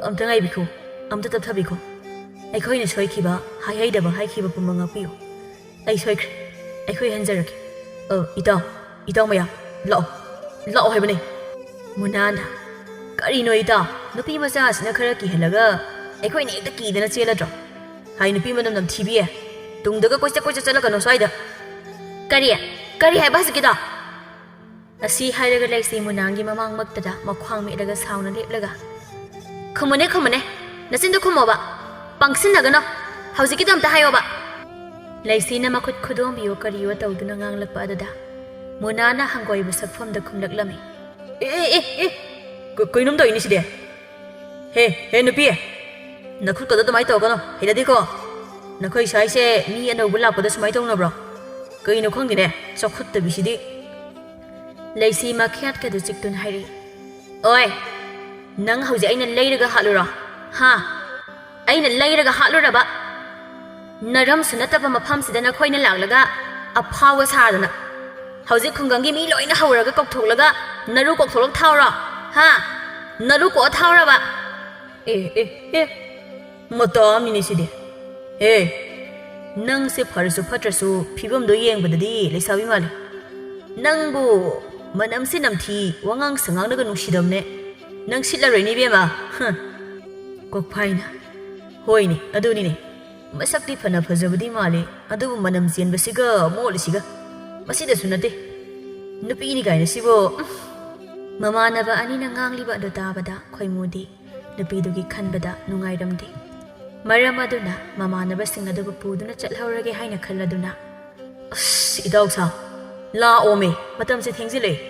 ꯑꯝꯇ ꯉꯥꯏꯕꯤꯈꯣ, ꯑꯝꯇ ꯇꯞꯊꯕꯤꯈꯣ꯫ ꯑꯩꯈꯣꯏꯅ ꯁꯣꯏꯈꯤꯕ, ꯍꯥꯏꯍꯩꯗꯕ ꯍꯥꯏꯈꯤꯕ ꯄꯨꯝꯕ ꯉꯥꯛꯄꯤꯌꯨ꯫ ꯑꯩ ꯁꯣꯏꯈ꯭ꯔꯦ, ꯑꯩꯈꯣꯏ ꯍꯟꯖꯔꯒꯦ꯫ ꯏꯇꯥꯎ ꯃꯌꯥꯝ, ꯂꯥꯛꯑꯣ ꯍꯥꯏꯕꯅꯦ꯫ ꯃꯨꯅꯥꯅ ꯀꯔꯤꯅꯣ ꯏꯇꯥꯎ, ꯅꯨꯄꯤ ꯃꯆꯥꯁꯤꯅ ꯈꯔ ꯀꯤꯍꯜꯂꯒ ꯑꯩꯈꯣꯏꯅ ꯍꯦꯛꯇ ꯀꯤꯗꯅ ꯆꯦꯜꯂꯗ꯭ꯔꯣ? ꯍꯥꯏ ꯅꯨꯄꯤ ꯃꯅꯝ ꯅꯝꯊꯤꯕꯤꯌꯦ, ꯇꯨꯡꯗꯒ ꯀꯣꯏꯆꯠ ꯆꯠꯂꯛꯀꯅꯣ ꯁ꯭ꯋꯥꯏꯗ꯫ ꯀꯔꯤ ꯍꯥꯏꯕ ꯍꯧꯖꯤꯛꯀꯤꯗꯣ? ꯑꯁꯤ ꯍꯥꯏꯔꯒ ꯂꯩꯁꯤ ꯃꯨꯅꯥꯡꯒꯤ ꯃꯃꯥꯡꯃꯛꯇꯗ ꯃꯈ꯭ꯋꯥꯡ ꯃꯦꯠꯂꯒ ꯁꯥꯎꯅ ꯂꯦꯞꯂꯒ ꯈꯨꯝꯃꯨꯅꯦ, ꯅꯆꯤꯟꯗꯣ ꯈꯨꯝꯃꯣꯕ, ꯄꯪꯁꯤꯟꯅꯒꯅꯣ, ꯍꯧꯖꯤꯛꯀꯤꯗꯣ ꯑꯝꯇ ꯍꯥꯏꯌꯣꯕ꯫ ꯂꯩꯁꯤꯅ ꯃꯈꯨꯠ ꯈꯨꯗꯣꯝꯕꯤꯌꯣ ꯀꯔꯤꯌꯣ ꯇꯧꯗꯨꯅ ꯉꯥꯡꯂꯛꯄ ꯑꯗꯨꯗ ꯃꯨꯅꯥꯅ ꯍꯪꯒꯣꯏꯕ ꯁꯛꯐꯝꯗ ꯈꯨꯝꯂꯛꯂꯝꯃꯤ꯫ ꯀꯩꯅꯣꯝ ꯇꯧꯏꯅꯤ ꯁꯤꯗꯤ꯫ ꯍꯦ ꯅꯨꯄꯤ, ꯅꯈꯨꯠꯀꯗꯣ ꯑꯗꯨꯃꯥꯏꯅ ꯇꯧꯒꯅꯣ, ꯍꯩꯅꯗꯦꯀꯣ꯫ ꯅꯈꯣꯏ ꯁ꯭ꯋꯥꯏꯁꯦ ꯃꯤ ꯑꯅꯧꯕ ꯂꯥꯛꯄꯗ ꯁꯨꯃꯥꯏꯅ ꯇꯧꯅꯕ꯭ꯔꯣ? ꯀꯩꯅꯣ ꯈꯪꯗꯦꯅꯦ, ꯆꯥꯎꯈꯠꯇꯕꯤꯁꯤꯗꯤ꯫ ꯂꯩꯁꯤ ꯃꯈ꯭ꯌꯥꯠꯀꯗꯨ ꯆꯤꯛꯇꯨꯅ ꯍꯥꯏꯔꯛꯏ꯫ ꯑꯣꯏ, ꯅꯪ ꯍꯧꯖꯤꯛ ꯑꯩꯅ ꯂꯩꯔꯒ ꯍꯥꯠꯂꯨꯔꯣ? ꯍꯥ? ꯑꯩꯅ ꯂꯩꯔꯒ ꯍꯥꯠꯂꯨꯔꯕ? ꯅꯔꯝꯁꯨ ꯅꯠꯇꯕ ꯃꯐꯝꯁꯤꯗ ꯅꯈꯣꯏꯅ ꯂꯥꯛꯂꯒ ꯑꯐꯥꯎꯕ ꯁꯥꯗꯅ ꯍꯧꯖꯤꯛ ꯈꯨꯡꯒꯪꯒꯤ ꯃꯤ ꯂꯣꯏꯅ ꯍꯧꯔꯒ ꯀꯧꯊꯣꯛꯂꯒ ꯅꯔꯨ ꯀꯣꯛꯊꯣꯛꯂꯒ ꯊꯥꯎꯔꯣ? ꯍꯥ? ꯅꯔꯨ ꯀꯣꯛꯑ ꯊꯥꯎꯔꯕ? ꯃꯇꯥ ꯑꯃꯅꯤꯅꯦ ꯁꯤꯗꯤ꯫ ꯅꯪꯁꯦ ꯐꯔꯁꯨ ꯐꯠꯇ꯭ꯔꯁꯨ ꯐꯤꯕꯝꯗꯣ ꯌꯦꯡꯕꯗꯗꯤ ꯂꯩꯁꯥꯕꯤ ꯃꯥꯜꯂꯤ꯫ ꯅꯪꯕꯨ ꯃꯅꯝꯁꯤ ꯅꯝꯊꯤ, ꯋꯥꯉꯥꯡ ꯁꯉꯥꯡꯅꯒ ꯅꯨꯡꯁꯤꯗꯕꯅꯦ꯫ ꯅꯪ ꯁꯤꯠꯂꯔꯣꯏꯅꯦ ꯏꯕꯦꯝꯃ꯫ ꯀꯣꯛꯐꯥꯏꯅ ꯍꯣꯏꯅꯦ, ꯑꯗꯨꯅꯤꯅꯦ, ꯃꯁꯛꯇꯤ ꯐꯅ ꯐꯖꯕꯗꯤ ꯃꯥꯜꯂꯤ, ꯑꯗꯨꯕꯨ ꯃꯅꯝ ꯆꯦꯟꯕꯁꯤꯒ ꯃꯣꯠꯂꯤꯁꯤꯒ ꯃꯁꯤꯗꯁꯨ ꯅꯠꯇꯦ, ꯅꯨꯄꯤꯅꯤ ꯀꯥꯏꯅ ꯁꯤꯕꯨ꯫ ꯃꯃꯥꯟꯅꯕ ꯑꯅꯤꯅ ꯉꯥꯡꯂꯤꯕ ꯑꯗꯨ ꯇꯥꯕꯗ ꯈꯣꯏꯃꯨꯗꯤ ꯅꯨꯄꯤꯗꯨꯒꯤ ꯈꯟꯕꯗ ꯅꯨꯡꯉꯥꯏꯔꯝꯗꯦ꯫ ꯃꯔꯝ ꯑꯗꯨꯅ ꯃꯃꯥꯟꯅꯕꯁꯤꯡ ꯑꯗꯨꯕꯨ ꯄꯨꯗꯨꯅ ꯆꯠꯍꯧꯔꯒꯦ ꯍꯥꯏꯅ ꯈꯜꯂꯗꯨꯅ ꯏꯇꯥꯎꯁꯥ, ꯂꯥꯛꯑꯣꯃꯤ, ꯃꯇꯝꯁꯦ ꯊꯦꯡꯖꯤꯜꯂꯛꯏ,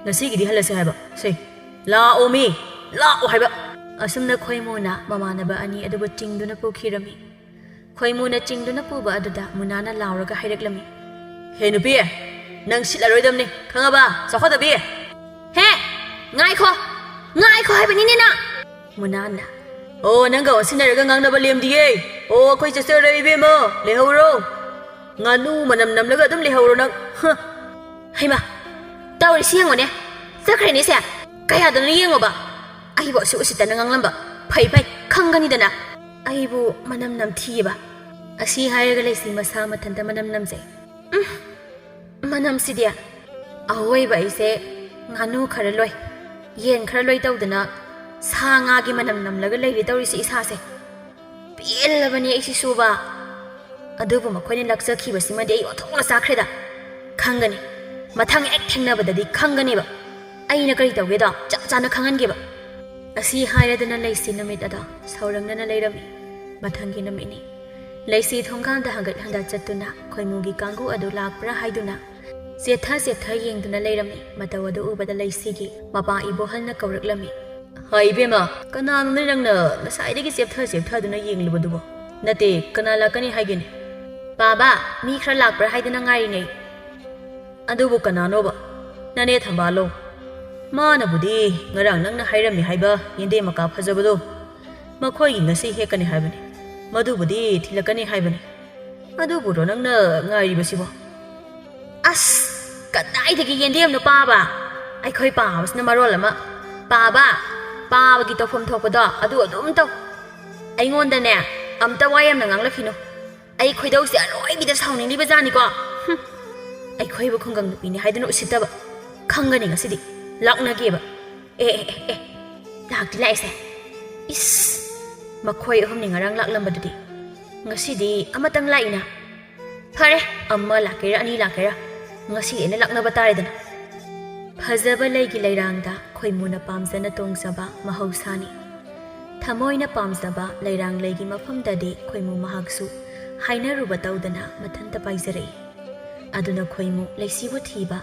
ꯉꯁꯤꯒꯤꯗꯤ ꯍꯜꯂꯁꯦ ꯍꯥꯏꯕ꯫ ꯂꯥꯛꯑꯣꯃꯤ, ꯂꯥꯛꯑꯣ ꯍꯥꯏꯕ꯫ ꯑꯁꯨꯝꯅ ꯈꯣꯏꯃꯨꯅ ꯃꯃꯥꯟꯅꯕ ꯑꯅꯤ ꯑꯗꯨꯕꯨ ꯆꯤꯡꯗꯨꯅ ꯄꯨꯈꯤꯔꯝꯃꯤ꯫ ꯈꯣꯏꯃꯨꯅ ꯆꯤꯡꯗꯨꯅ ꯄꯨꯕ ꯑꯗꯨꯗ ꯃꯨꯅꯥꯅ ꯂꯥꯎꯔꯒ ꯍꯥꯏꯔꯛꯂꯝꯃꯤ꯫ ꯍꯦ ꯅꯨꯄꯤ, ꯅꯪ ꯁꯤꯠꯂꯔꯣꯏꯗꯕꯅꯤ, ꯈꯪꯉꯕ, ꯆꯥꯎꯈꯠꯇꯕꯤ? ꯍꯦ, ꯉꯥꯏꯈꯣ ꯍꯥꯏꯕꯅꯤꯅꯦ ꯅꯪ! ꯃꯨꯅꯥꯅ ꯅꯪꯒ ꯑꯣꯟꯁꯤꯟꯅꯔꯒ ꯉꯥꯡꯅꯕ ꯂꯦꯝꯗꯤꯌꯦ꯫ ꯑꯩꯈꯣꯏ ꯆꯠꯆꯔꯦ ꯏꯕꯦꯝꯃ, ꯂꯩꯍꯧꯔꯣ꯫ ꯉꯥꯅꯨ ꯃꯅꯝ ꯅꯝꯂꯒ ꯑꯗꯨꯝ ꯂꯩꯍꯧꯔꯣ ꯅꯪ꯫ ꯍꯩꯃꯥ, ꯇꯧꯔꯤꯁꯤ ꯌꯦꯡꯉꯨꯅꯦ, ꯆꯠꯈ꯭ꯔꯦꯅꯦꯁꯦ, ꯀꯌꯥꯗꯅꯣ ꯌꯦꯡꯉꯣꯕ꯫ ꯑꯩꯕꯨ ꯎꯁꯤꯠꯇꯅ ꯉꯥꯡꯂꯝꯕ, ꯐꯩ, ꯈꯪꯒꯅꯤꯗꯅ ꯑꯩꯕꯨ ꯃꯅꯝ ꯅꯝꯊꯤꯌꯦꯕ꯫ ꯑꯁꯤ ꯍꯥꯏꯔꯒ ꯂꯩꯁꯤ ꯃꯁꯥ ꯃꯊꯟꯇ ꯃꯅꯝ ꯅꯝꯖꯩ꯫ ꯃꯅꯝꯁꯤꯗꯤ ꯑꯋꯣꯏꯕ ꯑꯩꯁꯦ ꯉꯥꯅꯨ ꯈꯔ ꯂꯣꯏ, ꯌꯦꯟ ꯈꯔ ꯂꯣꯏ ꯇꯧꯗꯅ ꯁꯥ ꯉꯥꯒꯤ ꯃꯅꯝ ꯅꯝꯂꯒ ꯂꯩꯔꯤ ꯇꯧꯔꯤꯁꯤ ꯏꯁꯥꯁꯦ꯫ ꯄꯦꯜꯂꯕꯅꯤ ꯑꯩꯁꯤꯁꯨꯕ꯫ ꯑꯗꯨꯕꯨ ꯃꯈꯣꯏꯅ ꯂꯥꯛꯆꯈꯤꯕꯁꯤꯃꯗꯤ ꯑꯩ ꯑꯣꯟꯊꯣꯛꯅ ꯆꯥꯈ꯭ꯔꯦꯗ꯫ ꯈꯪꯒꯅꯤ, ꯃꯊꯪ ꯍꯦꯛ ꯊꯦꯡꯅꯕꯗꯗꯤ ꯈꯪꯒꯅꯦꯕ, ꯑꯩꯅ ꯀꯔꯤ ꯇꯧꯒꯦꯗꯣ ꯆꯞ ꯆꯥꯅ ꯈꯪꯍꯟꯒꯦꯕ꯫ ꯑꯁꯤ ꯍꯥꯏꯔꯗꯨꯅ ꯂꯩꯁꯤ ꯅꯨꯃꯤꯠ ꯑꯗꯣ ꯁꯥꯎꯔꯪꯅꯅ ꯂꯩꯔꯝꯃꯤ꯫ ꯃꯊꯪꯒꯤ ꯅꯨꯃꯤꯠꯅꯤ꯫ ꯂꯩꯁꯤ ꯊꯣꯡꯒꯥꯟꯗ ꯍꯪꯒꯠ ꯍꯟꯗꯥ ꯆꯠꯇꯨꯅ ꯈꯣꯏꯃꯨꯒꯤ ꯀꯥꯡꯕꯨ ꯑꯗꯨ ꯂꯥꯛꯄ꯭ꯔꯥ ꯍꯥꯏꯗꯨꯅ ꯆꯦꯠꯊ ꯌꯦꯡꯗꯨꯅ ꯂꯩꯔꯝꯃꯤ꯫ ꯃꯇꯧ ꯑꯗꯨ ꯎꯕꯗ ꯂꯩꯁꯤꯒꯤ ꯃꯄꯥ ꯏꯕꯣꯍꯜꯅ ꯀꯧꯔꯛꯂꯝꯃꯤ꯫ ꯍꯥꯏ ꯏꯕꯦꯝꯃ, ꯀꯅꯥꯅꯣꯅꯦ ꯅꯪꯅ ꯉꯁꯥꯏꯗꯒꯤ ꯆꯦꯞꯊꯗꯨꯅ ꯌꯦꯡꯂꯤꯕꯗꯨꯕꯣ? ꯅꯠꯇꯦ, ꯀꯅꯥ ꯂꯥꯛꯀꯅꯤ ꯍꯥꯏꯒꯦꯅꯦ? ꯕꯥꯕꯥ, ꯃꯤ ꯈꯔ ꯂꯥꯛꯄ꯭ꯔꯥ ꯍꯥꯏꯗꯨꯅ ꯉꯥꯏꯔꯤꯅꯦ꯫ ꯑꯗꯨꯕꯨ ꯀꯅꯥꯅꯣꯕ? ꯅꯅꯦ ꯊꯝꯕꯥꯜꯂꯣ? ꯃꯥꯅꯕꯨꯗꯤ ꯉꯔꯥꯡ ꯅꯪꯅ ꯍꯥꯏꯔꯝꯃꯤ ꯍꯥꯏꯕ ꯌꯦꯟꯗꯦꯝ ꯃꯀꯥ ꯐꯖꯕꯗꯣ, ꯃꯈꯣꯏꯒꯤ ꯉꯁꯤ ꯍꯦꯛꯀꯅꯤ ꯍꯥꯏꯕꯅꯤ, ꯃꯗꯨꯕꯨꯗꯤ ꯊꯤꯜꯂꯛꯀꯅꯤ ꯍꯥꯏꯕꯅꯤ꯫ ꯑꯗꯨꯕꯨꯔꯣ ꯅꯪꯅ ꯉꯥꯏꯔꯤꯕꯁꯤꯕꯣ? ꯑꯁ, ꯀꯗꯥꯏꯗꯒꯤ ꯌꯦꯟꯗꯦꯝꯅꯣ ꯄꯥꯕ? ꯑꯩꯈꯣꯏ ꯄꯥꯕꯁꯤꯅ ꯃꯔꯣꯜ ꯑꯃ, ꯄꯥꯕꯒꯤ ꯇꯧꯐꯝ ꯊꯣꯛꯄꯗꯣ ꯑꯗꯨ ꯑꯗꯨꯝ ꯇꯧ꯫ ꯑꯩꯉꯣꯟꯗꯅꯦ ꯑꯝꯇ ꯋꯥ ꯌꯥꯝꯅ ꯉꯥꯡꯂꯛꯈꯤꯅꯨ꯫ ꯑꯩ ꯈꯣꯏꯗꯧꯁꯦ ꯑꯔꯣꯏꯕꯤꯗ ꯁꯥꯎꯅꯤꯡꯂꯤꯕ ꯖꯥꯠꯅꯤꯀꯣ꯫ ꯑꯩꯈꯣꯏꯕꯨ ꯈꯨꯡꯒꯪ ꯅꯨꯄꯤꯅꯤ ꯍꯥꯏꯗꯨꯅ ꯎꯁꯤꯠꯇꯕ, ꯈꯪꯒꯅꯤ ꯉꯁꯤꯗꯤ, ꯂꯥꯛꯅꯒꯦꯕ꯫ ꯂꯥꯛꯇꯤ ꯂꯥꯛꯏꯁꯦ꯫ ꯃꯈꯣꯏ ꯑꯍꯨꯝꯅꯤ ꯉꯔꯥꯡ ꯂꯥꯛꯂꯝꯕꯗꯨꯗꯤ, ꯉꯁꯤꯗꯤ ꯑꯃꯇꯪ ꯂꯥꯛꯏꯅ꯫ ꯐꯔꯦ, ꯑꯃ ꯂꯥꯛꯀꯦꯔꯥ ꯑꯅꯤ ꯂꯥꯛꯀꯦꯔꯥ, ꯉꯁꯤ ꯑꯩꯅ ꯂꯥꯛꯅꯕ ꯇꯥꯔꯦꯗꯅ꯫ ꯐꯖꯕ ꯂꯩꯒꯤ ꯂꯩꯔꯥꯡꯗ ꯈꯣꯏꯃꯨꯅ ꯄꯥꯝꯖꯅ ꯇꯣꯡꯖꯕ ꯃꯍꯧꯁꯥꯅꯤ꯫ ꯊꯃꯣꯏꯅ ꯄꯥꯝꯖꯕ ꯂꯩꯔꯥꯡ ꯂꯩꯒꯤ ꯃꯐꯝꯗꯗꯤ ꯈꯣꯏꯃꯨ ꯃꯍꯥꯛꯁꯨ ꯍꯥꯏꯅꯔꯨꯕ ꯇꯧꯗꯅ ꯃꯊꯟꯇ ꯄꯥꯏꯖꯔꯛꯏ꯫ ꯑꯗꯨꯅ ꯈꯣꯏꯃꯨ ꯂꯩꯁꯤꯕꯨ ꯊꯤꯕ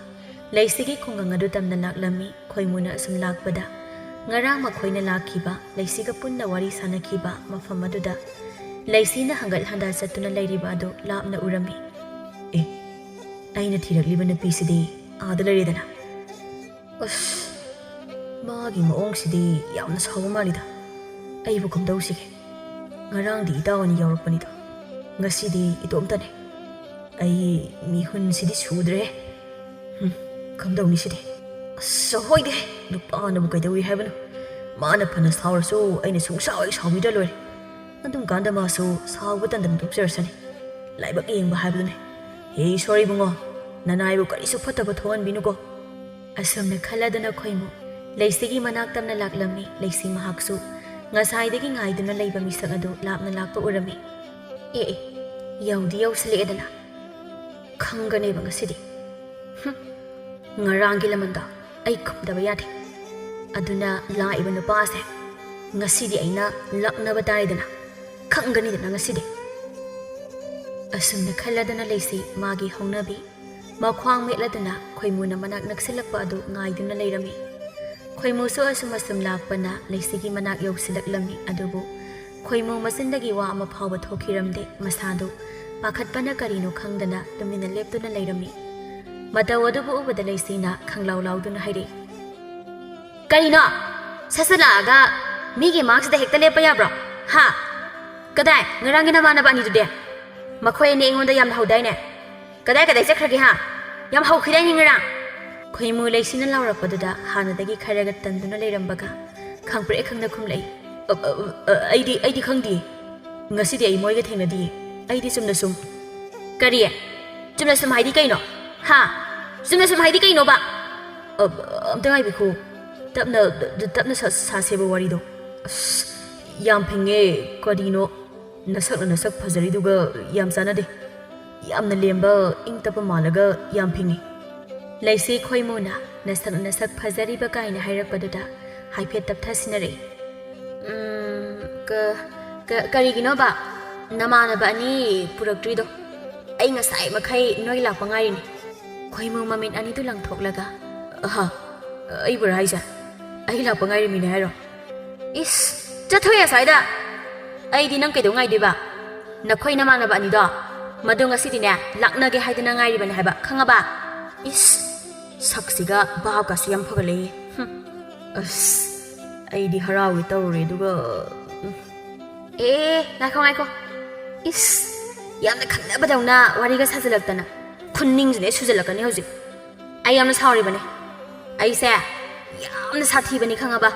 ꯂꯩꯁꯤꯒꯤ ꯈꯨꯡꯒꯪ ꯑꯗꯨ ꯇꯝꯅ ꯂꯥꯛꯂꯝꯃꯤ꯫ ꯈꯣꯏꯃꯨꯅ ꯑꯁꯨꯝ ꯂꯥꯛꯄꯗ ꯉꯔꯥꯡ ꯃꯈꯣꯏꯅ ꯂꯥꯛꯈꯤꯕ, ꯂꯩꯁꯤꯒ ꯄꯨꯟꯅ ꯋꯥꯔꯤ ꯁꯥꯅꯈꯤꯕ ꯃꯐꯝ ꯑꯗꯨꯗ ꯂꯩꯁꯤꯅ ꯍꯪꯒꯠ ꯍꯟꯗꯥ ꯆꯠꯇꯨꯅ ꯂꯩꯔꯤꯕ ꯑꯗꯨ ꯂꯥꯞꯅ ꯎꯔꯝꯃꯤ꯫ ꯑꯩꯅ ꯊꯤꯔꯛꯂꯤꯕ ꯅꯨꯄꯤꯁꯤꯗꯤ ꯑꯥꯗ ꯂꯩꯔꯦꯗꯅ꯫ ꯃꯥꯒꯤ ꯃꯑꯣꯡꯁꯤꯗꯤ ꯌꯥꯝꯅ ꯁꯥꯎꯕ ꯃꯥꯜꯂꯤꯗ꯫ ꯑꯩꯕꯨ ꯀꯝꯗꯧꯁꯤꯒꯦ? ꯉꯔꯥꯡꯗꯤ ꯏꯇꯥꯎ ꯑꯅꯤ ꯌꯥꯎꯔꯛꯄꯅꯤꯗꯣ, ꯉꯁꯤꯗꯤ ꯏꯇꯣꯝꯇꯅꯦ꯫ ꯑꯩ ꯃꯤꯍꯨꯟꯁꯤꯗꯤ ꯁꯨꯗ꯭ꯔꯦ꯫ ꯀꯝꯗꯧꯅꯤ ꯁꯤꯗꯤ? ꯑꯁ ꯍꯣꯏꯗꯦ ꯅꯨꯄꯥꯅꯕꯨ ꯀꯩꯗꯧꯏ ꯍꯥꯏꯕꯅꯣ ꯃꯥꯅ ꯐꯅ ꯁꯥꯎꯔꯁꯨ ꯑꯩꯅ ꯁꯨꯡꯁꯥꯎ ꯍꯦꯛ ꯁꯥꯎꯕꯤꯗ꯭ꯔ ꯂꯣꯏꯔꯦ ꯑꯗꯨꯝ ꯀꯥꯟꯗ ꯃꯥꯁꯨ ꯁꯥꯎꯕ ꯇꯟꯗꯅ ꯇꯣꯛꯆꯔꯁꯅꯤ ꯂꯥꯏꯕꯛ ꯌꯦꯡꯕ ꯍꯥꯏꯕꯗꯨꯅꯤ ꯍꯦ ꯏꯁꯣꯔ ꯏꯕꯨꯡꯉꯣ ꯅꯅꯥꯏꯕꯨ ꯀꯔꯤꯁꯨ ꯐꯠꯇꯕ ꯊꯣꯛꯍꯟꯕꯤꯅꯨꯀꯣ ꯑꯁꯨꯝꯅ ꯈꯜꯂꯗꯨꯅ ꯈꯣꯏꯃꯨ ꯂꯩꯁꯤꯒꯤ ꯃꯅꯥꯛ ꯇꯝꯅ ꯂꯥꯛꯂꯝꯃꯤ ꯂꯩꯁꯤ ꯃꯍꯥꯛꯁꯨ ꯉꯁꯥꯏꯗꯒꯤ ꯉꯥꯏꯗꯨꯅ ꯂꯩꯕ ꯃꯤꯁꯛ ꯑꯗꯨ ꯂꯥꯞꯅ ꯂꯥꯛꯄ ꯎꯔꯝꯃꯤ ꯑꯦ ꯌꯧꯗꯤ ꯌꯧꯁꯤꯜꯂꯛꯑꯦꯗꯅ ꯈꯪꯒꯅꯦꯕ ꯉꯁꯤꯗꯤ ꯉꯔꯥꯡꯒꯤ ꯂꯃꯟꯗꯣ ꯑꯩ ꯈꯨꯝꯗꯕ ꯌꯥꯗꯦ ꯑꯗꯨꯅ ꯂꯥꯛꯏꯕ ꯅꯨꯄꯥꯁꯦ ꯉꯁꯤꯗꯤ ꯑꯩꯅ ꯂꯛꯅꯕ ꯇꯥꯔꯦꯗꯅ ꯈꯪꯒꯅꯤꯗꯅ ꯉꯁꯤꯗꯤ ꯑꯁꯨꯝꯅ ꯈꯜꯂꯗꯨꯅ ꯂꯩꯁꯤ ꯃꯥꯒꯤ ꯍꯧꯅꯕꯤ ꯃꯈ꯭ꯋꯥꯡ ꯃꯦꯠꯂꯗꯨꯅ ꯈꯣꯏꯃꯨꯅ ꯃꯅꯥꯛ ꯅꯛꯁꯤꯜꯂꯛꯄ ꯑꯗꯨ ꯉꯥꯏꯗꯨꯅ ꯂꯩꯔꯝꯃꯤ ꯈꯣꯏꯃꯨꯁꯨ ꯑꯁꯨꯝ ꯂꯥꯛꯄꯅ ꯂꯩꯁꯤꯒꯤ ꯃꯅꯥꯛ ꯌꯧꯁꯤꯜꯂꯛꯂꯝꯃꯤ ꯑꯗꯨꯕꯨ ꯈꯣꯏꯃꯨ ꯃꯆꯤꯟꯗꯒꯤ ꯋꯥ ꯑꯃ ꯐꯥꯎꯕ ꯊꯣꯛꯈꯤꯔꯝꯗꯦ ꯃꯁꯥꯗꯨ ꯄꯥꯈꯠꯄꯅ ꯀꯔꯤꯅꯣ ꯈꯪꯗꯅ ꯇꯨꯃꯤꯟꯅ ꯂꯦꯞꯇꯨꯅ ꯂꯩꯔꯝꯃꯤ ꯃꯇꯧ ꯑꯗꯨꯕꯨ ꯎꯕꯗ ꯂꯩꯁꯤꯅ ꯈꯪꯂꯥꯎ ꯂꯥꯎꯗꯨꯅ ꯍꯥꯏꯔꯛꯏ ꯀꯔꯤꯅꯣ ꯁꯠꯁꯠꯂꯛꯑꯒ ꯃꯤꯒꯤ ꯃꯥꯡꯁꯤꯗ ꯍꯦꯛꯇ ꯂꯦꯞꯄ ꯌꯥꯕ꯭ꯔꯣ ꯍꯥ ꯀꯗꯥꯏ ꯉꯔꯥꯡꯒꯤ ꯅꯃꯥꯟꯅꯕ ꯑꯅꯤꯗꯨꯗꯤ ꯃꯈꯣꯏ ꯑꯅꯤ ꯑꯩꯉꯣꯟꯗ ꯌꯥꯝ ꯍꯧꯗꯥꯏꯅꯦ ꯀꯗꯥꯏ ꯆꯠꯈ꯭ꯔꯒꯦ ꯍꯥ ꯌꯥꯝ ꯍꯧꯈꯤꯗꯥꯏꯅꯦ ꯉꯔꯥꯡ ꯈꯣꯏꯃꯨ ꯂꯩꯁꯤꯅ ꯂꯥꯎꯔꯛꯄꯗꯨꯗ ꯍꯥꯟꯅꯗꯒꯤ ꯈꯔꯒ ꯇꯟꯗꯨꯅ ꯂꯩꯔꯝꯕꯒ ꯈꯪꯄ꯭ꯔꯦꯛ ꯈꯪꯅ ꯈꯨꯝꯂꯛꯏ ꯑꯩꯗꯤ ꯈꯪꯗꯤꯌꯦ ꯉꯁꯤꯗꯤ ꯑꯩ ꯃꯣꯏꯒ ꯊꯦꯡꯅꯗꯤꯌꯦ ꯑꯩꯗꯤ ꯆꯨꯝꯅ ꯁꯨꯝ ꯀꯔꯤ ꯆꯨꯝꯅ ꯁꯨꯝ ꯍꯥꯏꯗꯤ ꯀꯩꯅꯣ ꯍꯥ ꯆꯨꯝꯅ ꯁꯨꯝ ꯍꯥꯏꯗꯤ ꯀꯩꯅꯣꯕ ꯑꯝꯇ ꯉꯥꯏꯕꯤꯈꯣ ꯇꯞꯅ ꯁꯥꯁꯦꯕ ꯋꯥꯔꯤꯗꯣ ꯑꯁ ꯌꯥꯝ ꯐꯤꯡꯉꯦ ꯀꯔꯤꯅꯣ ꯅꯁꯛ ꯐꯖꯔꯤꯗꯨꯒ ꯌꯥꯝ ꯆꯥꯟꯅꯗꯦ ꯌꯥꯝꯅ ꯂꯦꯝꯕ ꯏꯪ ꯇꯞꯄ ꯃꯥꯜꯂꯒ ꯌꯥꯝ ꯐꯤꯡꯉꯤ ꯂꯩꯁꯤ ꯈꯣꯏꯃꯨꯅ ꯅꯁꯛ ꯐꯖꯔꯤꯕ ꯀꯥꯏꯅ ꯍꯥꯏꯔꯛꯄꯗꯨꯗ ꯍꯥꯏꯐꯦꯠ ꯇꯞꯊꯁꯤꯟꯅꯔꯛꯏ ꯀꯔꯤꯒꯤꯅꯣꯕ ꯅꯃꯥꯟꯅꯕ ꯑꯅꯤ ꯄꯨꯔꯛꯇ꯭ꯔꯤꯗꯣ ꯑꯩ ꯉꯁꯥꯏ ꯃꯈꯩ ꯅꯣꯏ ꯂꯥꯛꯄ ꯉꯥꯏꯔꯤꯅꯤ ꯈꯣꯏꯃꯨ ꯃꯃꯤꯠ ꯑꯅꯤꯗꯨ ꯂꯪꯊꯣꯛꯂꯒ ꯑꯩꯕꯨꯔ ꯍꯥꯏꯁꯦ ꯑꯩ ꯂꯥꯛꯄ ꯉꯥꯏꯔꯤꯃꯤꯅꯦ ꯍꯥꯏꯔꯣ ꯏꯁ ꯆꯠꯊꯣꯛꯑꯦ ꯑꯁ꯭ꯋꯥꯏꯗ ꯑꯩꯗꯤ ꯅꯪ ꯀꯩꯗꯧ ꯉꯥꯏꯗꯣꯏꯕ ꯅꯈꯣꯏ ꯅꯃꯥꯟꯅꯕ ꯑꯅꯤꯗꯣ ꯃꯗꯨ ꯉꯁꯤꯗꯤꯅꯦ ꯂꯥꯛꯅꯒꯦ ꯍꯥꯏꯗꯅ ꯉꯥꯏꯔꯤꯕꯅꯦ ꯍꯥꯏꯕ ꯈꯪꯉꯕ ꯏꯁ ꯁꯛꯁꯤꯒ ꯚꯥꯞꯀꯁꯤ ꯌꯥꯝ ꯐꯒꯠꯂꯛꯏ ꯑꯁ ꯑꯩꯗꯤ ꯍꯔꯥꯎꯒꯦ ꯇꯧꯔꯨꯔꯦ ꯑꯗꯨꯒ ꯉꯥꯏꯈꯣ ꯏꯁ ꯌꯥꯝꯅ ꯈꯪꯅꯕꯗꯧꯅ ꯋꯥꯔꯤꯒ ꯁꯥꯖꯤꯜꯂꯛꯇꯅ ꯈꯨꯟꯅꯤꯡꯁꯤꯅꯦ ꯁꯨꯖꯜꯂꯛꯀꯅꯤ ꯍꯧꯖꯤꯛ ꯑꯩ ꯌꯥꯝꯅ ꯁꯥꯎꯔꯤꯕꯅꯦ ꯑꯩꯁꯦ ꯌꯥꯝꯅ ꯁꯥꯊꯤꯕꯅꯤ ꯈꯪꯉꯕ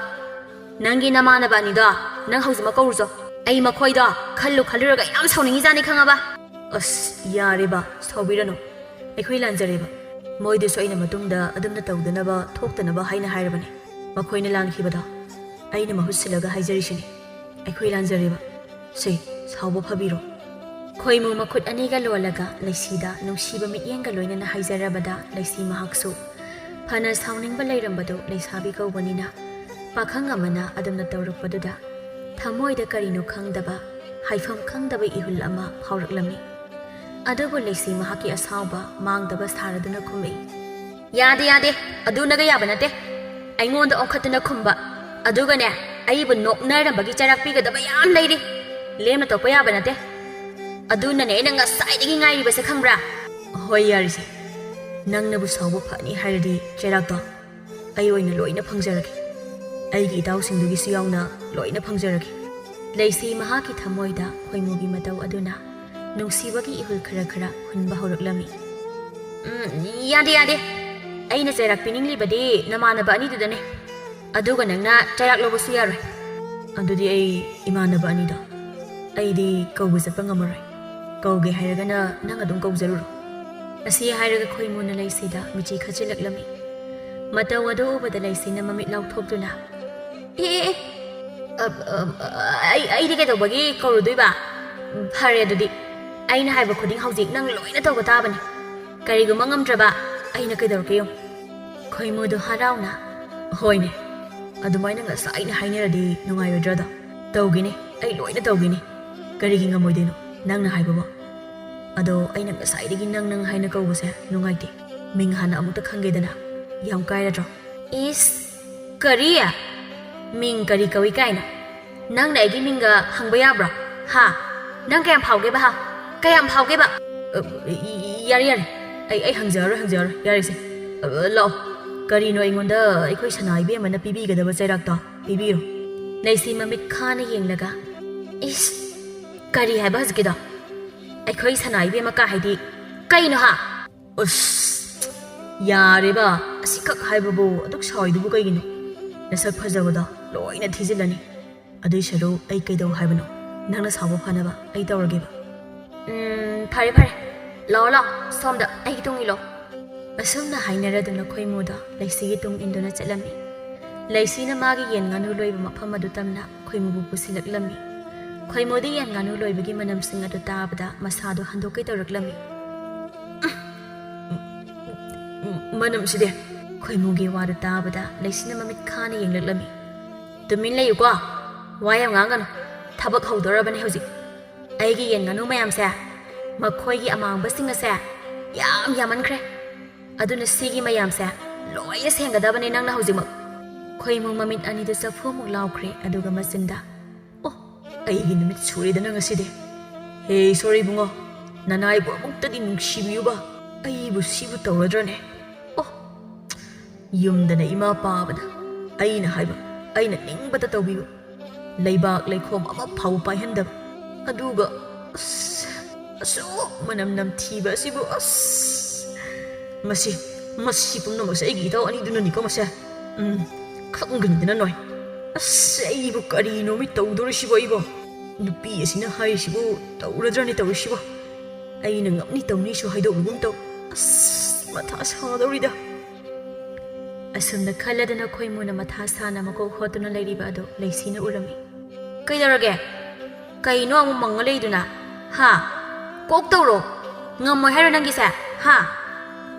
ꯅꯪꯒꯤ ꯅꯃꯥꯟꯅꯕ ꯑꯅꯤꯗꯣ ꯅꯪ ꯍꯧꯖꯤꯛꯃꯛ ꯀꯧꯔꯨꯆꯣ ꯑꯩ ꯃꯈꯣꯏꯗꯣ ꯈꯜꯂꯨꯔꯒ ꯌꯥꯝ ꯁꯥꯎꯅꯤꯡꯉꯤꯖꯥꯠꯅꯤ ꯈꯪꯉꯕ ꯑꯁ ꯌꯥꯔꯦꯕ ꯁꯥꯎꯕꯤꯔꯅꯨ ꯑꯩꯈꯣꯏ ꯂꯥꯟꯖꯔꯦꯕ ꯃꯣꯏꯗꯨꯁꯨ ꯑꯩꯅ ꯃꯇꯨꯡꯗ ꯑꯗꯨꯝꯅ ꯇꯧꯗꯅꯕ ꯊꯣꯛꯇꯅꯕ ꯍꯥꯏꯅ ꯍꯥꯏꯔꯕꯅꯦ ꯃꯈꯣꯏꯅ ꯂꯥꯟꯈꯤꯕꯗꯣ ꯑꯩꯅ ꯃꯍꯨꯠ ꯁꯤꯜꯂꯒ ꯍꯥꯏꯖꯔꯤꯁꯤꯅꯤ ꯑꯩꯈꯣꯏ ꯂꯥꯟꯖꯔꯦꯕ ꯁꯦ ꯁꯥꯎꯕ ꯐꯕꯤꯔꯣ ꯈꯣꯏꯃꯨ ꯃꯈꯨꯠ ꯑꯅꯤꯒ ꯂꯣꯜꯂꯒ ꯂꯩꯁꯤꯗ ꯅꯨꯡꯁꯤꯕ ꯃꯤꯠꯌꯦꯡꯒ ꯂꯣꯏꯅꯅ ꯍꯥꯏꯖꯔꯕꯗ ꯂꯩꯁꯤ ꯃꯍꯥꯛꯁꯨ ꯐꯅ ꯁꯥꯎꯅꯤꯡꯕ ꯂꯩꯔꯝꯕꯗꯨ ꯂꯩꯁꯥꯕꯤ ꯀꯧꯕꯅꯤꯅ ꯄꯥꯈꯪ ꯑꯃꯅ ꯑꯗꯨꯝꯅ ꯇꯧꯔꯛꯄꯗꯨꯗ ꯊꯃꯣꯏꯗ ꯀꯔꯤꯅꯣ ꯈꯪꯗꯕ ꯍꯥꯏꯐꯝ ꯈꯪꯗꯕ ꯏꯍꯨꯜ ꯑꯃ ꯐꯥꯎꯔꯛꯂꯝꯃꯤ ꯑꯗꯨꯕꯨ ꯂꯩꯁꯤ ꯃꯍꯥꯛꯀꯤ ꯑꯁꯥꯎꯕ ꯃꯥꯡꯗꯕ ꯁꯥꯔꯗꯨꯅ ꯈꯨꯝꯃꯛꯏ ꯌꯥꯗꯦ ꯑꯗꯨꯅꯒ ꯌꯥꯕ ꯅꯠꯇꯦ ꯑꯩꯉꯣꯟꯗ ꯑꯣꯟꯈꯠꯇꯨꯅ ꯈꯨꯝꯕ ꯑꯗꯨꯒꯅꯦ ꯑꯩꯕꯨ ꯅꯣꯛꯅꯔꯝꯕꯒꯤ ꯆꯩꯔꯥꯛ ꯄꯤꯒꯗꯕ ꯌꯥꯝ ꯂꯩꯔꯤ ꯂꯦꯝꯅ ꯇꯣꯛꯄ ꯌꯥꯕ ꯅꯠꯇꯦ ꯑꯗꯨꯅꯅꯦ ꯑꯩꯅ ꯉꯁꯥꯏꯗꯒꯤ ꯉꯥꯏꯔꯤꯕꯁꯦ ꯈꯪꯕ꯭ꯔꯥ ꯍꯣꯏ ꯌꯥꯔꯤꯁꯦ ꯅꯪꯅꯕꯨ ꯁꯥꯎꯕ ꯐꯅꯤ ꯍꯥꯏꯔꯗꯤ ꯆꯩꯔꯥꯛꯇꯣ ꯑꯩ ꯑꯣꯏꯅ ꯂꯣꯏꯅ ꯐꯪꯖꯔꯒꯦ ꯑꯩꯒꯤ ꯏꯇꯥꯎꯁꯤꯡꯗꯨꯒꯤꯁꯨ ꯌꯥꯎꯅ ꯂꯣꯏꯅ ꯐꯪꯖꯔꯒꯦ ꯂꯩꯁꯤ ꯃꯍꯥꯛꯀꯤ ꯊꯃꯣꯏꯗ ꯈꯣꯏꯃꯨꯒꯤ ꯃꯇꯧ ꯑꯗꯨꯅ ꯅꯨꯡꯁꯤꯕꯒꯤ ꯏꯍꯨꯜ ꯈꯔ ꯍꯨꯟꯕ ꯍꯧꯔꯛꯂꯝꯃꯤ ꯌꯥꯗꯦ ꯑꯩꯅ ꯆꯩꯔꯥꯛ ꯄꯤꯅꯤꯡꯂꯤꯕꯗꯤ ꯅꯃꯥꯟꯅꯕ ꯑꯅꯤꯗꯨꯗꯅꯦ ꯑꯗꯨꯒ ꯅꯪꯅ ꯆꯩꯔꯥꯛ ꯂꯧꯕꯁꯨ ꯌꯥꯔꯣꯏ ꯑꯗꯨꯗꯤ ꯑꯩ ꯏꯃꯥꯟꯅꯕ ꯑꯅꯤꯗꯣ ꯑꯩꯗꯤ ꯀꯧꯕ ꯆꯠꯄ ꯉꯝꯃꯔꯣꯏ ꯀꯧꯒꯦ ꯍꯥꯏꯔꯒꯅ ꯅꯪ ꯑꯗꯨꯝ ꯀꯧꯖꯔꯨꯔꯣ ꯑꯁꯤ ꯍꯥꯏꯔꯒ ꯈꯣꯏꯃꯨꯅ ꯂꯩꯁꯤꯗ ꯃꯤꯆꯤ ꯈꯠꯆꯤꯜꯂꯛꯂꯝꯃꯤ ꯃꯇꯧ ꯑꯗꯨ ꯎꯕꯗ ꯂꯩꯁꯤꯅ ꯃꯃꯤꯠ ꯂꯥꯎꯊꯣꯛꯇꯨꯅ ꯑꯩꯗꯤ ꯀꯩꯗꯧꯕꯒꯤ ꯀꯧꯔꯨꯗꯣꯏꯕ ꯐꯔꯦ ꯑꯗꯨꯗꯤ ꯑꯩꯅ ꯍꯥꯏꯕ ꯈꯨꯗꯤꯡ ꯍꯧꯖꯤꯛ ꯅꯪ ꯂꯣꯏꯅ ꯇꯧꯕ ꯇꯥꯕꯅꯤ ꯀꯔꯤꯒꯨꯝꯕ ꯉꯝꯗ꯭ꯔꯕ ꯑꯩꯅ ꯀꯩꯗꯧꯔꯛꯀꯦ ꯌꯦꯡꯉꯨ ꯈꯣꯏꯃꯨꯗꯨ ꯍꯔꯥꯎꯅ ꯍꯣꯏꯅꯦ ꯑꯗꯨꯃꯥꯏꯅ ꯉꯁꯥꯏꯅ ꯍꯥꯏꯅꯔꯗꯤ ꯅꯨꯡꯉꯥꯏꯔꯣꯏꯗ꯭ꯔꯗꯣ ꯇꯧꯒꯦꯅꯦ ꯑꯩ ꯂꯣꯏꯅ ꯇꯧꯒꯦꯅꯦ ꯀꯔꯤꯒꯤ ꯉꯝꯃꯣꯏꯗꯣꯏꯅꯣ ꯅꯪꯅ ꯍꯥꯏꯕꯕꯣ ꯑꯗꯣ ꯑꯩꯅ ꯉꯁꯥꯏꯗꯒꯤ ꯅꯪ ꯍꯥꯏꯅ ꯀꯧꯕꯁꯦ ꯅꯨꯡꯉꯥꯏꯇꯦ ꯃꯤꯡ ꯍꯥꯟꯅ ꯑꯃꯨꯛꯇ ꯈꯪꯒꯦꯗꯅ ꯌꯥꯝ ꯀꯥꯏꯔꯗ꯭ꯔꯣ ꯏꯁ ꯀꯔꯤ ꯃꯤꯡ ꯀꯔꯤ ꯀꯧꯏ ꯀꯥꯏꯅ ꯅꯪꯅ ꯑꯩꯒꯤ ꯃꯤꯡꯒ ꯍꯪꯕ ꯌꯥꯕ꯭ꯔꯣ ꯍꯥ ꯅꯪ ꯀꯌꯥꯝ ꯐꯥꯎꯒꯦꯕ ꯍꯥ ꯀꯌꯥꯝ ꯐꯥꯎꯒꯦꯕ ꯌꯥꯔꯦ ꯑꯩ ꯍꯪꯖꯔꯣꯏ ꯌꯥꯔꯤꯁꯦ ꯂꯥꯛꯑꯣ ꯀꯔꯤꯅꯣ ꯑꯩꯉꯣꯟꯗ ꯑꯩꯈꯣꯏ ꯁꯅꯥ ꯏꯕꯦꯝꯃꯅ ꯄꯤꯕꯤꯒꯗꯕ ꯆꯩꯔꯥꯛꯇꯣ ꯄꯤꯕꯤꯔꯣ ꯂꯩꯁꯤ ꯃꯃꯤꯠ ꯈꯥꯅ ꯌꯦꯡꯂꯒ ꯏꯁ ꯀꯔꯤ ꯍꯥꯏꯕ ꯍꯧꯖꯤꯛꯀꯤꯗꯣ ꯑꯩꯈꯣꯏ ꯁꯅꯥ ꯏꯕꯦꯝꯃ ꯀꯥ ꯍꯥꯏꯗꯤ ꯀꯩꯅꯣ ꯍꯥ ꯎꯁ ꯌꯥꯔꯦꯕ ꯑꯁꯤꯈꯛ ꯍꯥꯏꯕꯕꯨ ꯑꯗꯨꯛ ꯁꯥꯎꯏꯗꯨꯕꯨ ꯀꯩꯒꯤꯅꯣ? ꯅꯁꯛ ꯐꯖꯕꯗꯣ ꯂꯣꯏꯅ ꯊꯤꯖꯤꯜꯂꯅꯤ. ꯑꯗꯨꯏ ꯁꯔꯨꯛ ꯑꯩ ꯀꯩꯗꯧ ꯍꯥꯏꯕꯅꯣ? ꯅꯪꯅ ꯁꯥꯎꯕ ꯐꯅꯕ ꯑꯩ ꯇꯧꯔꯒꯦꯕ. ꯐꯔꯦ ꯐꯔꯦ. ꯂꯥꯛꯑꯣ ꯂꯥꯛꯑꯣ ꯁꯣꯝꯗ ꯑꯩꯒꯤ ꯇꯨꯡ ꯏꯜꯂꯣ. ꯑꯁꯨꯝꯅ ꯍꯥꯏꯅꯔꯗꯨꯅ ꯈꯣꯏꯃꯨꯗ ꯂꯩꯁꯤꯒꯤ ꯇꯨꯡ ꯏꯟꯗꯨꯅ ꯆꯠꯂꯝꯃꯤ. ꯂꯩꯁꯤꯅ ꯃꯥꯒꯤ ꯌꯦꯟ ꯉꯥꯅꯨ ꯂꯣꯏꯕ ꯃꯐꯝ ꯑꯗꯨ ꯇꯝꯅ ꯈꯣꯏꯃꯨꯕꯨ ꯄꯨꯁꯤꯜꯂꯛꯂꯝꯃꯤ. ꯈꯣꯏꯃꯨꯗꯤ ꯌꯦꯟ ꯉꯥꯅꯨ ꯂꯣꯏꯕꯒꯤ ꯃꯅꯝꯁꯤꯡ ꯑꯗꯨ ꯇꯥꯕꯗ ꯃꯁꯥꯗꯨ ꯍꯟꯗꯣꯛꯀꯦ ꯇꯧꯔꯛꯂꯝꯃꯤ. ꯃꯅꯝꯁꯤꯗꯤ ꯈꯣꯏꯃꯨꯒꯤ ꯋꯥꯗꯨ ꯇꯥꯕꯗ ꯂꯩꯁꯤꯅ ꯃꯃꯤꯠ ꯈꯥꯅ ꯌꯦꯡꯂꯛꯂꯝꯃꯤ. ꯇꯨꯃꯤꯟ ꯂꯩꯌꯨꯀꯣ. ꯋꯥ ꯌꯥꯝ ꯉꯥꯡꯒꯅꯨ. ꯊꯕꯛ ꯍꯧꯗꯣꯔꯕꯅꯤ ꯍꯧꯖꯤꯛ. ꯑꯩꯒꯤ ꯌꯦꯟ ꯉꯥꯅꯨ ꯃꯌꯥꯝꯁꯦ ꯃꯈꯣꯏꯒꯤ ꯑꯃꯥꯡꯕꯁꯤꯡ ꯑꯁꯦ ꯌꯥꯝ ꯌꯥꯝꯃꯟꯈ꯭ꯔꯦ. ꯑꯗꯨꯅ ꯁꯤꯒꯤ ꯃꯌꯥꯝꯁꯦ ꯂꯣꯏꯅ ꯁꯦꯡꯒꯗꯕꯅꯤ ꯅꯪꯅ ꯍꯧꯖꯤꯛꯃꯛ. ꯈꯣꯏꯃꯨ ꯃꯃꯤꯠ ꯑꯅꯤꯗꯨ ꯆꯐꯨꯃꯨꯛ ꯂꯥꯎꯈ꯭ꯔꯦ ꯑꯗꯨꯒ ꯃꯆꯤꯟꯗ ꯑꯣ ꯑꯩꯒꯤ ꯅꯨꯃꯤꯠ ꯁꯨꯔꯦꯗꯅ ꯉꯁꯤꯗꯤ. ꯍꯦ ꯁꯣꯔꯤ ꯏꯕꯨꯡꯉꯣ. ꯅꯅꯥꯏꯕꯨ ꯑꯃꯨꯛꯇꯗꯤ ꯅꯨꯡꯁꯤꯕꯤꯌꯨꯕ. ꯑꯩꯕꯨ ꯁꯤꯕꯨ ꯇꯧꯔꯗ꯭ꯔꯅꯦ? ꯑꯣ ꯌꯨꯝꯗꯅ ꯏꯃꯥ ꯄꯥꯕꯅ ꯑꯩꯅ ꯍꯥꯏꯕ ꯑꯩꯅ ꯅꯤꯡꯕꯇ ꯇꯧꯕꯤꯕ. ꯂꯩꯕꯥꯛ ꯂꯩꯈꯣꯝ ꯑꯃ ꯐꯥꯎꯕ ꯄꯥꯏꯍꯟꯗꯕ. ꯑꯗꯨꯒ ꯑꯁꯨꯛ ꯃꯅꯝ ꯅꯝꯊꯤꯕ ꯑꯁꯤꯕꯨ ꯃꯁꯤ ꯄꯨꯝꯅꯃꯛꯁꯦ ꯑꯩꯒꯤ ꯏꯇꯥꯎ ꯑꯅꯤꯗꯨꯅꯅꯤꯀꯣ ꯃꯁꯦ. ꯈꯪꯒꯅꯤꯗꯅ ꯅꯣꯏ. ꯑꯩꯕꯨ ꯀꯔꯤꯅꯣꯃꯤ ꯇꯧꯗꯣꯔꯤꯁꯤꯕꯣ ꯑꯩꯕꯣ? ꯅꯨꯄꯤ ꯑꯁꯤꯅ ꯍꯥꯏꯔꯤꯁꯤꯕꯨ ꯇꯧꯔꯗ꯭ꯔꯅꯤ ꯇꯧꯔꯤꯁꯤꯕꯣ? ꯑꯩꯅ ꯉꯝꯅꯤ ꯇꯧꯅꯤꯁꯨ ꯍꯥꯏꯗꯣꯛꯂꯨꯒꯨꯝ ꯇꯧ. ꯃꯊꯥ ꯁꯥꯗꯧꯔꯤꯗ. ꯑꯁꯨꯝꯅ ꯈꯜꯂꯗꯅ ꯈꯣꯏꯃꯨꯅ ꯃꯊꯥ ꯁꯥꯅ ꯃꯀꯣꯛ ꯍꯣꯠꯇꯨꯅ ꯂꯩꯔꯤꯕ ꯑꯗꯨ ꯂꯩꯁꯤꯅ ꯎꯔꯝꯃꯤ. ꯀꯩꯗꯧꯔꯒꯦ? ꯀꯩꯅꯣ ꯑꯃꯨꯛ ꯃꯪꯉ ꯂꯩꯗꯨꯅ? ꯍꯥ? ꯀꯣꯛ ꯇꯧꯔꯣ. ꯉꯝꯃꯣꯏ ꯍꯥꯏꯔꯣ ꯅꯪꯒꯤꯁꯦ? ꯍꯥ?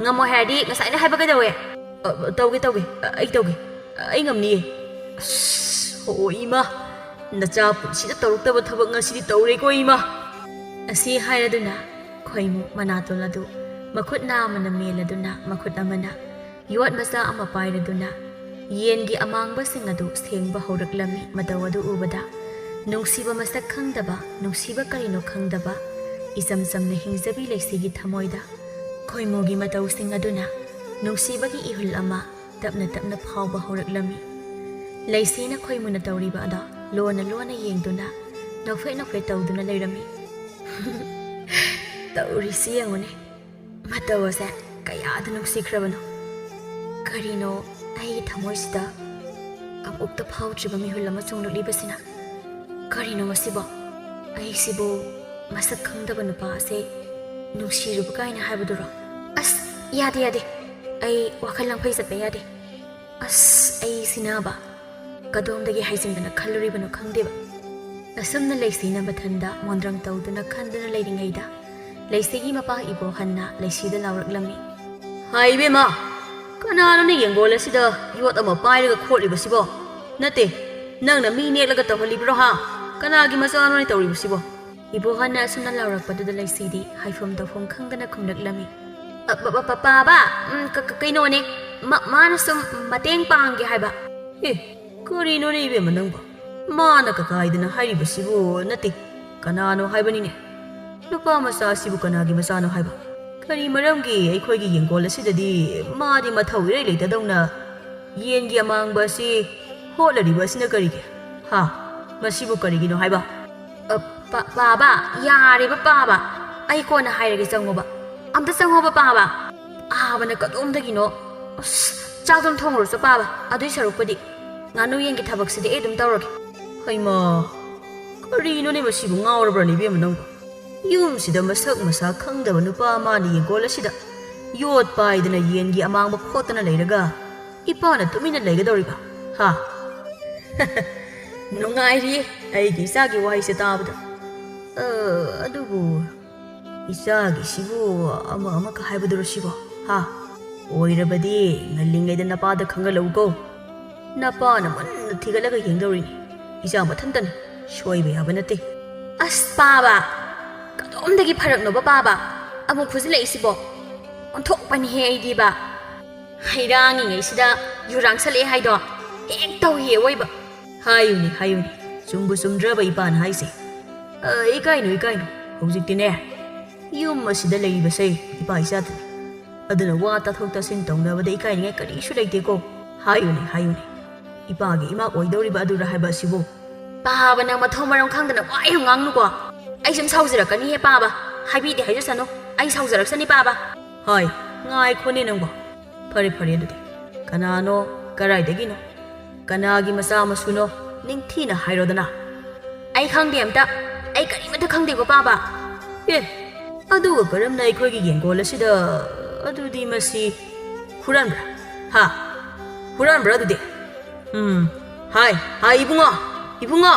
ꯉꯝꯃꯣꯏ ꯍꯥꯏꯔꯗꯤ ꯉꯁꯥꯏꯅ ꯍꯥꯏꯕ ꯀꯩꯗꯧꯋꯦ? ꯇꯧꯒꯦ. ꯑꯩ ꯇꯧꯒꯦ. ꯑꯩ ꯉꯝꯅꯤꯌꯦ. ꯍꯣ ꯏꯃꯥ. ꯅꯆꯥ ꯄꯨꯟꯁꯤꯗ ꯇꯧꯔꯛꯇꯕ ꯊꯕꯛ ꯉꯁꯤꯗꯤ ꯇꯧꯔꯦꯀꯣ ꯏꯃꯥ. ꯑꯁꯤ ꯍꯥꯏꯔꯗꯨꯅ ꯈꯣꯏꯃꯨ ꯃꯅꯥꯇꯣꯟ ꯑꯗꯨ ꯃꯈꯨꯠ ꯑꯃꯅ ꯃꯦꯜꯂꯗꯨꯅ ꯃꯈꯨꯠ ꯑꯃꯅ ꯌꯣꯠ ꯃꯆꯥ ꯑꯃ ꯄꯥꯏꯔꯗꯨꯅ ꯌꯦꯟꯒꯤ ꯑꯃꯥꯡꯕꯁꯤꯡ ꯑꯗꯨ ꯁꯦꯡꯕ ꯍꯧꯔꯛꯂꯝꯃꯤ. ꯃꯇꯧ ꯑꯗꯨ ꯎꯕꯗ ꯅꯨꯡꯁꯤꯕ ꯃꯁꯛ ꯈꯪꯗꯕ, ꯅꯨꯡꯁꯤꯕ ꯀꯔꯤꯅꯣ ꯈꯪꯗꯕ ꯏꯆꯝ ꯆꯝꯅ ꯍꯤꯡꯖꯕꯤ ꯂꯩꯁꯤꯒꯤ ꯊꯃꯣꯏꯗ ꯈꯣꯏꯃꯨꯒꯤ ꯃꯇꯧꯁꯤꯡ ꯑꯗꯨꯅ ꯅꯨꯡꯁꯤꯕꯒꯤ ꯏꯍꯨꯜ ꯑꯃ ꯇꯞꯅ ꯇꯞꯅ ꯐꯥꯎꯕ ꯍꯧꯔꯛꯂꯝꯃꯤ. ꯂꯩꯁꯤꯅ ꯈꯣꯏꯃꯨꯅ ꯇꯧꯔꯤꯕ ꯑꯗꯣ ꯂꯣꯟꯅ ꯂꯣꯟꯅ ꯌꯦꯡꯗꯨꯅ ꯅꯣꯛꯐꯦꯠ ꯇꯧꯗꯨꯅ ꯂꯩꯔꯝꯃꯤ. ꯇꯧꯔꯤꯁꯤ ꯌꯦꯡꯉꯨꯅꯦ. ꯃꯇꯧ ꯑꯁꯦ ꯀꯌꯥꯗ ꯅꯨꯡꯁꯤꯈ꯭ꯔꯕꯅꯣ. ꯀꯔꯤꯅꯣ ꯑꯩꯒꯤ ꯊꯃꯣꯏꯁꯤꯗ ꯑꯃꯨꯛꯇ ꯐꯥꯎꯗ꯭ꯔꯤꯕ ꯃꯤꯍꯨꯜ ꯑꯃ ꯆꯣꯡꯂꯛꯂꯤꯕꯁꯤꯅ? ꯀꯔꯤꯅꯣ ꯃꯁꯤꯕꯣ? ꯑꯩꯁꯤꯕꯨ ꯃꯁꯛ ꯈꯪꯗꯕ ꯅꯨꯄꯥ ꯑꯁꯦ ꯅꯨꯡꯁꯤꯔꯨꯕ ꯀꯥꯏꯅ ꯍꯥꯏꯕꯗꯨꯔꯣ? ꯌꯥꯗꯦ. ꯑꯩ ꯋꯥꯈꯜ ꯂꯪꯐꯩ ꯆꯠꯄ ꯌꯥꯗꯦ. ꯑꯩ ꯁꯤꯅꯕ ꯀꯗꯣꯝꯗꯒꯤ ꯍꯩꯖꯤꯟꯗꯅ ꯈꯜꯂꯨꯔꯤꯕꯅꯣ ꯈꯪꯗꯦꯕ. ꯑꯁꯨꯝꯅ ꯂꯩꯁꯤꯅ ꯃꯊꯟꯗ ꯃꯣꯟꯗ꯭ꯔꯪ ꯇꯧꯗꯨꯅ ꯈꯟꯗꯨꯅ ꯂꯩꯔꯤꯉꯩꯗ ꯂꯩꯁꯤꯒꯤ ꯃꯄꯥ ꯏꯕꯣꯍꯟꯅ ꯂꯩꯁꯤꯗ ꯂꯥꯎꯔꯛꯂꯝꯃꯤ. ꯍꯥꯏ ꯏꯕꯦꯝꯃ, ꯀꯅꯥꯅꯣꯅꯦ ꯌꯦꯡꯒꯣꯜ ꯑꯁꯤꯗ ꯌꯣꯠ ꯑꯃ ꯄꯥꯏꯔꯒ ꯈꯣꯠꯂꯤꯕꯁꯤꯕꯣ? ꯅꯠꯇꯦ, ꯅꯪꯅ ꯃꯤ ꯅꯦꯛꯂꯒ ꯇꯧꯍꯜꯂꯤꯕ꯭ꯔꯣ ꯍꯥ? ꯀꯅꯥꯒꯤ ꯃꯆꯥꯅꯣꯅꯦ ꯇꯧꯔꯤꯕꯁꯤꯕꯣ? ꯏꯕꯣꯍꯟꯅ ꯑꯁꯨꯝꯅ ꯂꯥꯎꯔꯛꯄꯗꯨꯗ ꯂꯩꯁꯤꯗꯤ ꯍꯥꯏꯐꯝ ꯇꯧꯐꯝ ꯈꯪꯗꯅ ꯈꯨꯝꯂꯛꯂꯝꯃꯤ. ꯄꯥꯕꯥ, ꯀꯩꯅꯣꯅꯦ, ꯃꯥꯅ ꯁꯨꯝ ꯃꯇꯦꯡ ꯄꯥꯡꯒꯦ ꯍꯥꯏꯕ. ꯀꯔꯤꯅꯣꯅꯦ ꯏꯕꯦꯝꯃ ꯅꯪꯕ? ꯃꯥꯅ ꯀꯀꯥꯏꯗꯅ ꯍꯥꯏꯔꯤꯕꯁꯤꯕꯨ ꯅꯠꯇꯦ, ꯀꯅꯥꯅꯣ ꯍꯥꯏꯕꯅꯤꯅꯦ. ꯅꯨꯄꯥ ꯃꯆꯥꯁꯤꯕꯨ ꯀꯅꯥꯒꯤ ꯃꯆꯥꯅꯣ ꯍꯥꯏꯕ? ꯀꯔꯤ ꯃꯔꯝꯒꯤ ꯑꯩꯈꯣꯏꯒꯤ ꯌꯦꯡꯒꯣꯜ ꯑꯁꯤꯗꯗꯤ ꯃꯥꯗꯤ ꯃꯊꯧ ꯏꯔꯩ ꯂꯩꯇꯗꯧꯅ ꯌꯦꯟꯒꯤ ꯑꯃꯥꯡꯕ ꯑꯁꯤ ꯍꯣꯠꯂꯔꯤꯕ ꯑꯁꯤꯅ ꯀꯔꯤꯒꯤ? ꯍꯥ? ꯃꯁꯤꯕꯨ ꯀꯔꯤꯒꯤꯅꯣ ꯍꯥꯏꯕ? ꯄꯥꯕꯥ, ꯌꯥꯔꯦꯕ ꯄꯥꯕꯥ. ꯑꯩ ꯀꯣꯟꯅ ꯍꯥꯏꯔꯒꯦ, ꯆꯪꯉꯣꯕ. ꯑꯝꯇ ꯆꯪꯉꯣꯕ ꯄꯥꯕꯥ. ꯄꯥꯕꯅ ꯀꯗꯣꯝꯗꯒꯤꯅꯣ? ꯆꯥꯛꯇꯣ ꯊꯣꯡꯉꯨꯔꯣꯆꯣ ꯄꯥꯕꯥ. ꯑꯗꯨꯏ ꯁꯔꯨꯛꯄꯨꯗꯤ ꯉꯥꯅꯨ ꯌꯦꯟꯒꯤ ꯊꯕꯛꯁꯤꯗꯤ ꯑꯩ ꯑꯗꯨꯝ ꯇꯧꯔꯒꯦ. ꯍꯩꯃꯥ, ꯀꯔꯤꯅꯣꯅꯦ ꯃꯁꯤꯕꯨ ꯉꯥꯎꯔꯕ꯭ꯔꯅꯦ ꯏꯕꯦꯝꯃ ꯅꯪꯕꯨ? ꯌꯨꯝꯁꯤꯗ ꯃꯁꯛ ꯃꯁꯥ ꯈꯪꯗꯕ ꯅꯨꯄꯥ ꯑꯃꯅ ꯌꯦꯡꯒꯣꯜ ꯑꯁꯤꯗ ꯌꯣꯠ ꯄꯥꯏꯗꯅ ꯌꯦꯟꯒꯤ ꯑꯃꯥꯡꯕ ꯈꯣꯠꯇꯅ ꯂꯩꯔꯒ ꯏꯄꯥꯅ ꯇꯨꯃꯤꯟꯅ ꯂꯩꯒꯗꯧꯔꯤꯕ? ꯍꯥ? ꯅꯨꯡꯉꯥꯏꯔꯤꯌꯦ ꯑꯩꯒꯤ ꯏꯆꯥꯒꯤ ꯋꯥꯍꯩꯁꯦ ꯇꯥꯕꯗ. ꯑꯗꯨꯕꯨ ꯏꯆꯥꯒꯤꯁꯤꯕꯨ ꯑꯃꯛꯀ ꯍꯥꯏꯕꯗꯨꯔꯣ ꯁꯤꯕꯣ? ꯍꯥ? ꯑꯣꯏꯔꯕꯗꯤ ꯉꯜꯂꯤꯉꯩꯗ ꯅꯄꯥꯗ ꯈꯪꯍꯜꯂꯧꯀꯣ. ꯅꯄꯥꯅ ꯃꯨꯟꯅ ꯊꯤꯒꯠꯂꯒ ꯌꯦꯡꯗꯧꯔꯤꯅꯤ. ꯏꯆꯥ ꯃꯊꯟꯇꯅꯤ, ꯁꯣꯏꯕ ꯌꯥꯕ ꯅꯠꯇꯦ. ꯄꯥꯕꯥ, ꯀꯗꯣꯝꯗꯒꯤ ꯐꯔꯛꯅꯣꯕ ꯄꯥꯕꯥ? ꯑꯃꯨꯛ ꯐꯨꯖꯤꯜꯂꯛꯏꯁꯤꯕꯣ? ꯑꯣꯟꯊꯣꯛꯄꯅꯤꯍꯦ ꯑꯩꯗꯤꯕ. ꯍꯩꯔꯥꯡꯉꯤꯉꯩꯁꯤꯗ ꯌꯨꯔꯥꯡꯁꯜꯂꯛꯑꯦ ꯍꯥꯏꯗꯣ ꯍꯦꯛ ꯇꯧꯍꯦ ꯑꯋꯣꯏꯕ. ꯍꯥꯏꯌꯨꯅꯦ, ꯆꯨꯝꯕꯨ ꯆꯨꯝꯗ꯭ꯔꯕ ꯏꯄꯥꯅ ꯍꯥꯏꯁꯦ. ꯏꯀꯥꯏꯅꯨ. ꯍꯧꯖꯤꯛꯇꯤꯅꯦ, ꯌꯨꯝ ꯑꯁꯤꯗ ꯂꯩꯔꯤꯕꯁꯦ ꯏꯄꯥ ꯏꯆꯥꯗꯅꯤ. ꯑꯗꯨꯅ ꯋꯥ ꯇꯥꯊꯣꯛ ꯇꯥꯁꯤꯟ ꯇꯧꯅꯕꯗ ꯏꯀꯥꯏꯅꯤꯡꯉꯥꯏ ꯀꯔꯤꯁꯨ ꯂꯩꯇꯦꯀꯣ. ꯍꯥꯏꯌꯨꯅꯦ, ꯏꯄꯥꯒꯤ ꯏꯃꯥ ꯑꯣꯏꯗꯧꯔꯤꯕ ꯑꯗꯨꯔ ꯍꯥꯏꯕ ꯑꯁꯤꯕꯨ? ꯄꯥꯕ, ꯅꯪ ꯃꯊꯧ ꯃꯔꯝ ꯈꯪꯗꯅ ꯋꯥ ꯌꯥꯝ ꯉꯥꯡꯅꯨꯀꯣ. ꯑꯩ ꯁꯨꯝ ꯁꯥꯎꯖꯔꯛꯀꯅꯤꯍꯦ ꯄꯥꯕ. ꯍꯥꯏꯕꯤꯗꯦ ꯍꯥꯏꯖꯁꯅꯨ. ꯑꯩ ꯁꯥꯎꯖꯔꯛꯁꯅꯤ ꯄꯥꯕ. ꯍꯥꯏ, ꯉꯥꯏꯈꯣꯅꯦ ꯅꯪꯕꯣ. ꯐꯔꯦ ꯑꯗꯨꯗꯤ Kanano, karaidagino. Kanagi masama suno, ningtina hairodana. ꯑꯩ ꯈꯪꯗꯦ ꯑꯝꯇ ꯑꯩ ꯀꯔꯤꯃꯠꯇ ꯈꯪꯗꯦꯀꯣ ꯄꯥꯕ ꯑꯗꯨꯒ ꯀꯔꯝꯅ ꯑꯩꯈꯣꯏꯒꯤ ꯌꯦꯡꯒꯣꯜ ꯑꯁꯤꯗ ꯑꯗꯨꯗꯤ ꯃꯁꯤ ꯍꯨꯔꯥꯟꯕ꯭ꯔꯥ? ꯍꯥ? ꯍꯨꯔꯥꯟꯕ꯭ꯔꯥ ꯑꯗꯨꯗꯤ? ꯍꯥꯏ ꯏꯕꯨꯡꯉꯣ!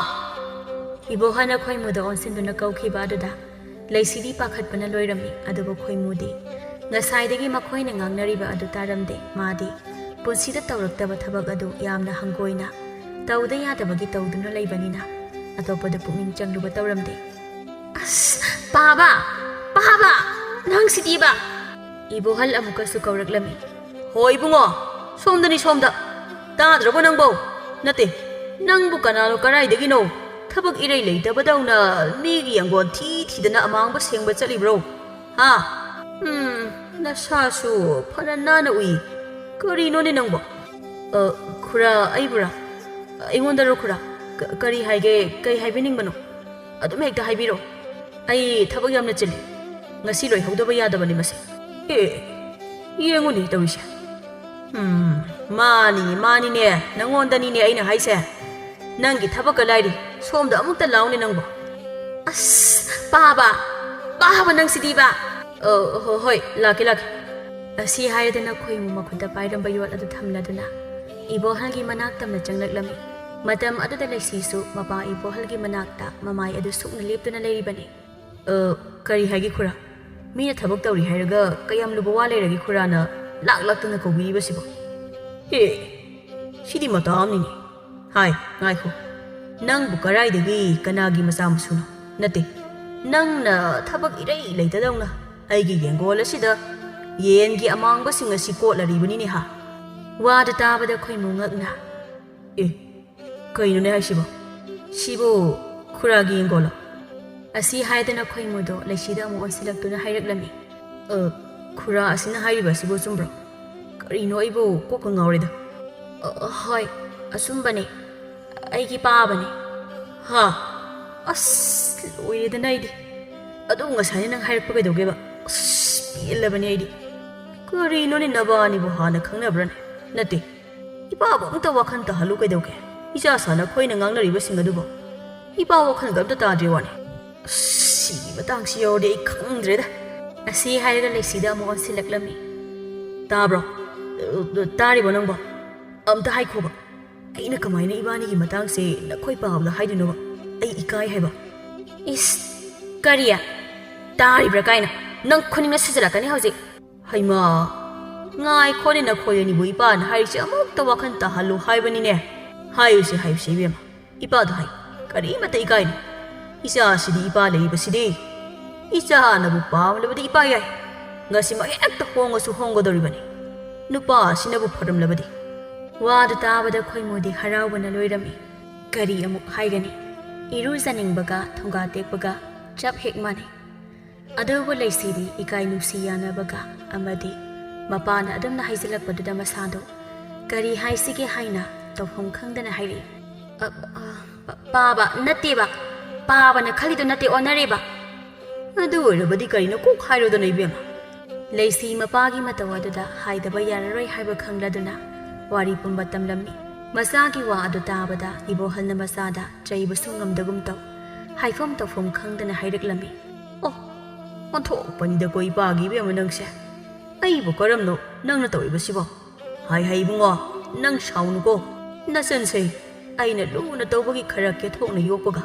ꯏꯕꯣꯍꯜꯅ ꯈꯣꯏꯃꯨꯗ ꯑꯣꯟꯁꯤꯟꯗꯨꯅ ꯀꯧꯈꯤꯕ ꯑꯗꯨꯗ ꯂꯩꯁꯤꯗꯤ ꯄꯥꯈꯠꯄꯅ ꯂꯣꯏꯔꯝꯃꯤ ꯑꯗꯨꯕꯨ ꯈꯣꯏꯃꯨꯗꯤ ꯉꯁꯥꯏꯗꯒꯤ ꯃꯈꯣꯏꯅ ꯉꯥꯡꯅꯔꯤꯕ ꯑꯗꯨ ꯇꯥꯔꯝꯗꯦ ꯃꯥꯗꯤ ꯄꯨꯟꯁꯤꯗ ꯇꯧꯔꯛꯇꯕ ꯊꯕꯛ ꯑꯗꯨ ꯌꯥꯝꯅ ꯍꯪꯒꯣꯏꯅ ꯇꯧꯗ ꯌꯥꯗꯕꯒꯤ ꯇꯧꯗꯨꯅ ꯂꯩꯕꯅꯤꯅ ꯑꯇꯣꯞꯄꯗ ꯄꯨꯛꯅꯤꯡ ꯆꯪꯂꯨꯕ ꯇꯧꯔꯝꯗꯦ ꯑꯁ ꯄꯥꯕ ꯅꯪ ꯁꯤꯗꯤꯕ 이보할 아무것도 그ꯧꯔꯛꯂꯝꯃꯤ ꯍꯣꯏ 이bungo ꯁꯣꯝꯗꯅꯤ ꯁꯣꯝꯗ ꯇꯥꯗ꯭ꯔꯕꯣ ꯅꯪꯕꯣ ꯅꯠꯇꯦ ꯅꯪꯕꯨ ꯀꯅꯥꯅꯣ ꯀꯔꯥꯏꯗꯒꯤꯅꯣ ꯊꯕꯛ ꯏꯔꯩ ꯂꯩꯇꯕꯗꯧꯅ ꯃꯤꯒꯤ ꯌꯥꯡꯒꯣꯟ ꯊꯤꯗꯅ ꯑꯃꯥꯡꯕ ꯁꯦꯡꯕ ꯆꯠꯂꯤꯕ꯭ꯔꯣ ꯍꯥ ꯅꯁꯥꯁꯨ ꯐꯅ ꯅꯥꯟꯅ ꯎꯏ ꯀꯔꯤꯅꯣꯅꯦ ꯅꯪꯕꯣ ꯈꯨꯔꯥ ꯑꯩꯕꯨꯔꯥ ꯑꯩꯉꯣꯟꯗꯔꯣ ꯈꯨꯔꯥ ꯀꯔꯤ ꯍꯥꯏꯒꯦ ꯀꯩ ꯍꯥꯏꯕꯤꯅꯤꯡꯕꯅꯣ ꯑꯗꯨꯝ ꯍꯦꯛꯇ ꯍꯥꯏꯕꯤꯔꯣ ꯑꯩ ꯊꯕꯛ ꯌꯥꯝꯅ ꯆꯤꯜꯂꯤ ngasi ꯂꯣꯏꯍꯧꯗꯕ ꯌꯥꯗꯕꯅꯤ ꯃꯁꯤ ꯌꯦꯡꯉꯨꯅꯦ ꯇꯧꯔꯤꯁꯦ ꯃꯥꯅꯤꯅꯦ ꯅꯪꯉꯣꯟꯗꯅꯤꯅꯦ ꯑꯩꯅ ꯍꯥꯏꯁꯦ ꯅꯪꯒꯤ ꯊꯕꯛꯀ ꯂꯥꯏꯔꯤ ꯁꯣꯝꯗ ꯑꯃꯨꯛꯇ ꯂꯥꯎꯅꯦ ꯅꯪꯕꯣ ꯑꯁ ꯄꯥꯕ ꯅꯪ ꯁꯤꯗꯤꯕ ꯍꯣꯏ ꯂꯥꯛꯀꯦ ꯑꯁꯤ ꯍꯥꯏꯔꯗꯅ ꯈꯣꯏꯃꯨ ꯃꯈꯨꯠꯇ ꯄꯥꯏꯔꯝꯕ ꯌꯣꯠ ꯑꯗꯨ ꯊꯝꯂꯗꯨꯅ ꯏꯕꯣꯍꯜꯒꯤ ꯃꯅꯥꯛ ꯇꯝꯅ ꯆꯪꯂꯛꯂꯝꯃꯤ ꯃꯇꯝ ꯑꯗꯨꯗ ꯂꯩꯁꯤꯁꯨ ꯃꯄꯥ 이보ꯍꯜꯒꯤ ꯃꯅꯥꯛꯇ ꯃꯃꯥꯏ ꯑꯗꯨ ꯁꯨꯛꯅ ꯂꯦꯞꯇꯨꯅ ꯂꯩꯔꯤꯕꯅꯤ ꯀꯔꯤ ꯍꯥꯏꯒꯦ ꯈꯨꯔꯥ ꯃꯤꯅ ꯊꯕꯛ ꯇꯧꯔꯤ ꯍꯥꯏꯔꯒ ꯀꯌꯥꯝ ꯂꯨꯕ ꯋꯥ ꯂꯩꯔꯒꯦ ꯈꯨꯔꯥꯅ ꯂꯥꯛꯇꯅ ꯀꯧꯕꯤꯔꯤꯕꯁꯤꯕꯣ ꯁꯤꯗꯤ ꯃꯇꯥ ꯑꯃꯅꯤꯅꯦ ꯍꯥꯏ ꯉꯥꯏꯈꯣ ꯅꯪꯕꯨ ꯀꯔꯥꯏꯗꯒꯤ ꯀꯅꯥꯒꯤ ꯃꯆꯥ ꯃꯁꯨꯅꯣ ꯅꯠꯇꯦ ꯅꯪꯅ ꯊꯕꯛ ꯏꯔꯩ ꯂꯩꯇꯗꯧꯅ ꯑꯩꯒꯤ ꯌꯦꯡꯒꯣꯜ ꯑꯁꯤꯗ ꯌꯦꯟꯒꯤ ꯑꯃꯥꯡꯕꯁꯤꯡ ꯑꯁꯤ ꯀꯣꯠꯂꯔꯤꯕꯅꯤꯅꯦ ꯍꯥ ꯋꯥꯗꯨ ꯇꯥꯕꯗ ꯈꯣꯏꯃꯨ ꯉꯛꯅ ꯀꯩꯅꯣꯅꯦ ꯍꯥꯏꯁꯤꯕꯣ ꯁꯤꯕꯨ ꯈꯨꯔꯥꯒꯤ ꯌꯦꯡꯒꯣꯜꯂꯣ ꯑꯁꯤ ꯍꯥꯏꯗꯅ ꯈꯣꯏꯃꯨꯗꯣ ꯂꯩꯁꯤꯗ ꯑꯃꯨꯛ ꯑꯣꯟꯁꯤꯜꯂꯛꯇꯨꯅ ꯍꯥꯏꯔꯛꯂꯝꯃꯤ ꯈꯨꯔꯥ ꯑꯁꯤꯅ ꯍꯥꯏꯔꯤꯕ ꯑꯁꯤꯕꯨ ꯆꯨꯝꯕ꯭ꯔꯣ ꯀꯔꯤꯅꯣ ꯑꯩꯕꯨ ꯀꯣꯛꯀ ꯉꯥꯎꯔꯦꯗ ꯍꯣꯏ ꯑꯆꯨꯝꯕꯅꯤ ꯑꯩꯒꯤ ꯄꯥꯕꯅꯤ ꯍꯥ ꯑꯁ ꯂꯣꯏꯔꯦꯗꯅ ꯑꯩꯗꯤ ꯑꯗꯨ ꯉꯁꯥꯏꯅ ꯅꯪ ꯍꯥꯏꯔꯛꯄ ꯀꯩꯗꯧꯒꯦꯕ ꯑꯁ ꯄꯦꯜꯂꯕꯅꯤ ꯑꯩꯗꯤ ꯀꯔꯤꯅꯣꯅꯦ ꯅꯕꯥꯅꯤꯕꯨ ꯍꯥꯟꯅ ꯈꯪꯅꯕ꯭ꯔꯅꯦ ꯅꯠꯇꯦ ꯏꯄꯥꯕꯨ ꯑꯝꯇ ꯋꯥꯈꯜ ꯇꯥꯍꯜꯂꯨ ꯀꯩꯗꯧꯒꯦ ꯏꯆꯥ ꯁꯥꯅ ꯑꯩꯈꯣꯏꯅ ꯉꯥꯡꯅꯔꯤꯕꯁꯤꯡ ꯑꯗꯨꯕꯨ ꯏꯄꯥ ꯋꯥꯈꯜꯒ ꯑꯝꯇ ꯇꯥꯗ꯭ꯔꯤ ꯋꯥꯅꯤ ꯁꯤꯒꯤ ꯃꯇꯥꯡꯁꯤ ꯌꯧꯔꯗꯤ ꯑꯩ ꯈꯪꯗ꯭ꯔꯦꯗ ꯑꯁꯤ ꯍꯥꯏꯔꯒ ꯂꯩꯁꯤꯗ ꯑꯃꯨꯛ ꯑꯣꯟꯁꯤꯜꯂꯛꯂꯝꯃꯤ ꯇꯥꯕ꯭ꯔꯣ ꯇꯥꯔꯤꯕꯣ ꯅꯪꯕꯣ ꯑꯝꯇ ꯍꯥꯏꯈꯣꯕ ꯑꯩꯅ ꯀꯃꯥꯏꯅ ꯏꯕꯥꯅꯤꯒꯤ ꯃꯇꯥꯡꯁꯦ ꯅꯈꯣꯏ ꯄꯥꯕꯗ ꯍꯥꯏꯗꯣꯏꯅꯣꯕ ꯑꯩ ꯏꯀꯥꯏ ꯍꯥꯏꯕ ꯏꯁ ꯀꯔꯤꯌꯥ ꯇꯥꯔꯤꯕ꯭ꯔꯥ ꯀꯥꯏꯅ ꯅꯪ ꯈꯨꯅꯤꯡꯅ ꯁꯤꯖꯤꯜꯂꯛꯀꯅꯤ ꯍꯧꯖꯤꯛ ꯍꯩꯃꯥ ꯉꯥꯏꯈꯣꯅꯦ ꯅꯈꯣꯏ ꯑꯅꯤꯕꯨ ꯏꯄꯥꯅ ꯍꯥꯏꯔꯤꯁꯦ ꯑꯃꯨꯛꯇ ꯋꯥꯈꯜ ꯇꯥꯍꯜꯂꯨ ꯍꯥꯏꯕꯅꯤꯅꯦ ꯍꯥꯏꯌꯨꯁꯦ ꯏꯕꯦꯝꯃ ꯏꯄꯥꯗ ꯍꯥꯏ ꯀꯔꯤꯃꯠꯇ ꯏꯀꯥꯏꯅꯤ ꯏꯆꯥꯁꯤꯗꯤ ꯏꯄꯥ ꯂꯩꯔꯤꯕꯁꯤꯗꯤ ꯏꯆꯥꯅꯕꯨ ꯄꯥꯝꯂꯕꯗꯤ ꯏꯄꯥ ꯌꯥꯏ ꯉꯁꯤꯃꯛ ꯍꯦꯛꯇ ꯍꯣꯡꯉꯁꯨ ꯍꯣꯡꯒꯗꯧꯔꯤꯕꯅꯤ ꯅꯨꯄꯥꯁꯤꯅꯕꯨ ꯐꯔꯝꯂꯕꯗꯤ ꯋꯥꯗꯨ ꯇꯥꯕꯗ ꯈꯣꯏꯃꯨꯗꯤ ꯍꯔꯥꯎꯕꯅ ꯂꯣꯏꯔꯝꯃꯤ ꯀꯔꯤ ꯑꯃꯨꯛ ꯍꯥꯏꯒꯅꯤ ꯏꯔꯨꯖꯅꯤꯡꯕꯒ ꯊꯣꯡꯒꯥ ꯇꯦꯛꯄꯒ ꯆꯞ ꯍꯦꯛ ꯃꯥꯟꯅꯩ ꯑꯗꯨꯕꯨ ꯂꯩꯁꯤꯗꯤ ꯏꯀꯥꯏ ꯅꯨꯡꯁꯤ ꯌꯥꯅꯕꯒ ꯑꯃꯗꯤ ꯃꯄꯥꯅ ꯑꯗꯨꯝꯅ ꯍꯥꯏꯖꯤꯜꯂꯛꯄꯗꯨꯗ ꯃꯁꯥꯗꯣ ꯀꯔꯤ ꯍꯥꯏꯁꯤꯒꯦ ꯍꯥꯏꯅ ꯇꯧꯐꯝ ꯈꯪꯗꯅ ꯍꯥꯏꯔꯛꯏ ꯄꯥꯕ ꯅꯠꯇꯦꯕ ꯄꯥꯕꯅ ꯈꯜꯂꯤꯗꯣ ꯅꯠꯇꯦ ꯑꯣꯟꯅꯔꯦꯕ ꯑꯗꯨ ꯑꯣꯏꯔꯕꯗꯤ ꯀꯔꯤꯅꯣ ꯀꯣꯛ ꯍꯥꯏꯔꯣꯗꯅ ꯏꯕꯦꯝꯃ ꯂꯩꯁꯤ ꯃꯄꯥꯒꯤ ꯃꯇꯧ ꯑꯗꯨꯗ ꯍꯥꯏꯗꯕ ꯌꯥꯔꯔꯣꯏ ꯍꯥꯏꯕ ꯈꯪꯂꯗꯨꯅ ꯋꯥꯔꯤ ꯄꯨꯝꯕ ꯇꯝꯂꯝꯃꯤ ꯃꯆꯥꯒꯤ ꯋꯥ ꯑꯗꯨ ꯇꯥꯕꯗ ꯏꯕꯣꯍꯜꯅ ꯃꯆꯥꯗ ꯆꯩꯕꯁꯨ ꯉꯝꯗꯒꯨꯝ ꯇꯧ ꯍꯥꯏꯐꯝ ꯇꯧꯐꯝ ꯈꯪꯗꯅ ꯍꯥꯏꯔꯛꯂꯝꯃꯤ ꯑꯣꯟꯊꯣꯛꯄꯅꯤꯗꯀꯣ ꯏꯄꯥꯒꯤ ꯏꯕꯦꯝꯃ ꯅꯪꯁꯦ ꯑꯩꯕꯨ ꯀꯔꯝꯅꯣ ꯅꯪꯅ ꯇꯧꯔꯤꯕꯁꯤꯕꯣ ꯍꯥꯏ ꯏꯕꯨꯡꯉꯣ ꯅꯪ ꯁꯥꯎꯅꯨꯀꯣ ꯅꯆꯟꯁꯦ ꯑꯩꯅ ꯂꯨꯅ ꯇꯧꯕꯒꯤ ꯈꯔ ꯀꯦꯊꯣꯛꯅ ꯌꯣꯛꯄꯒ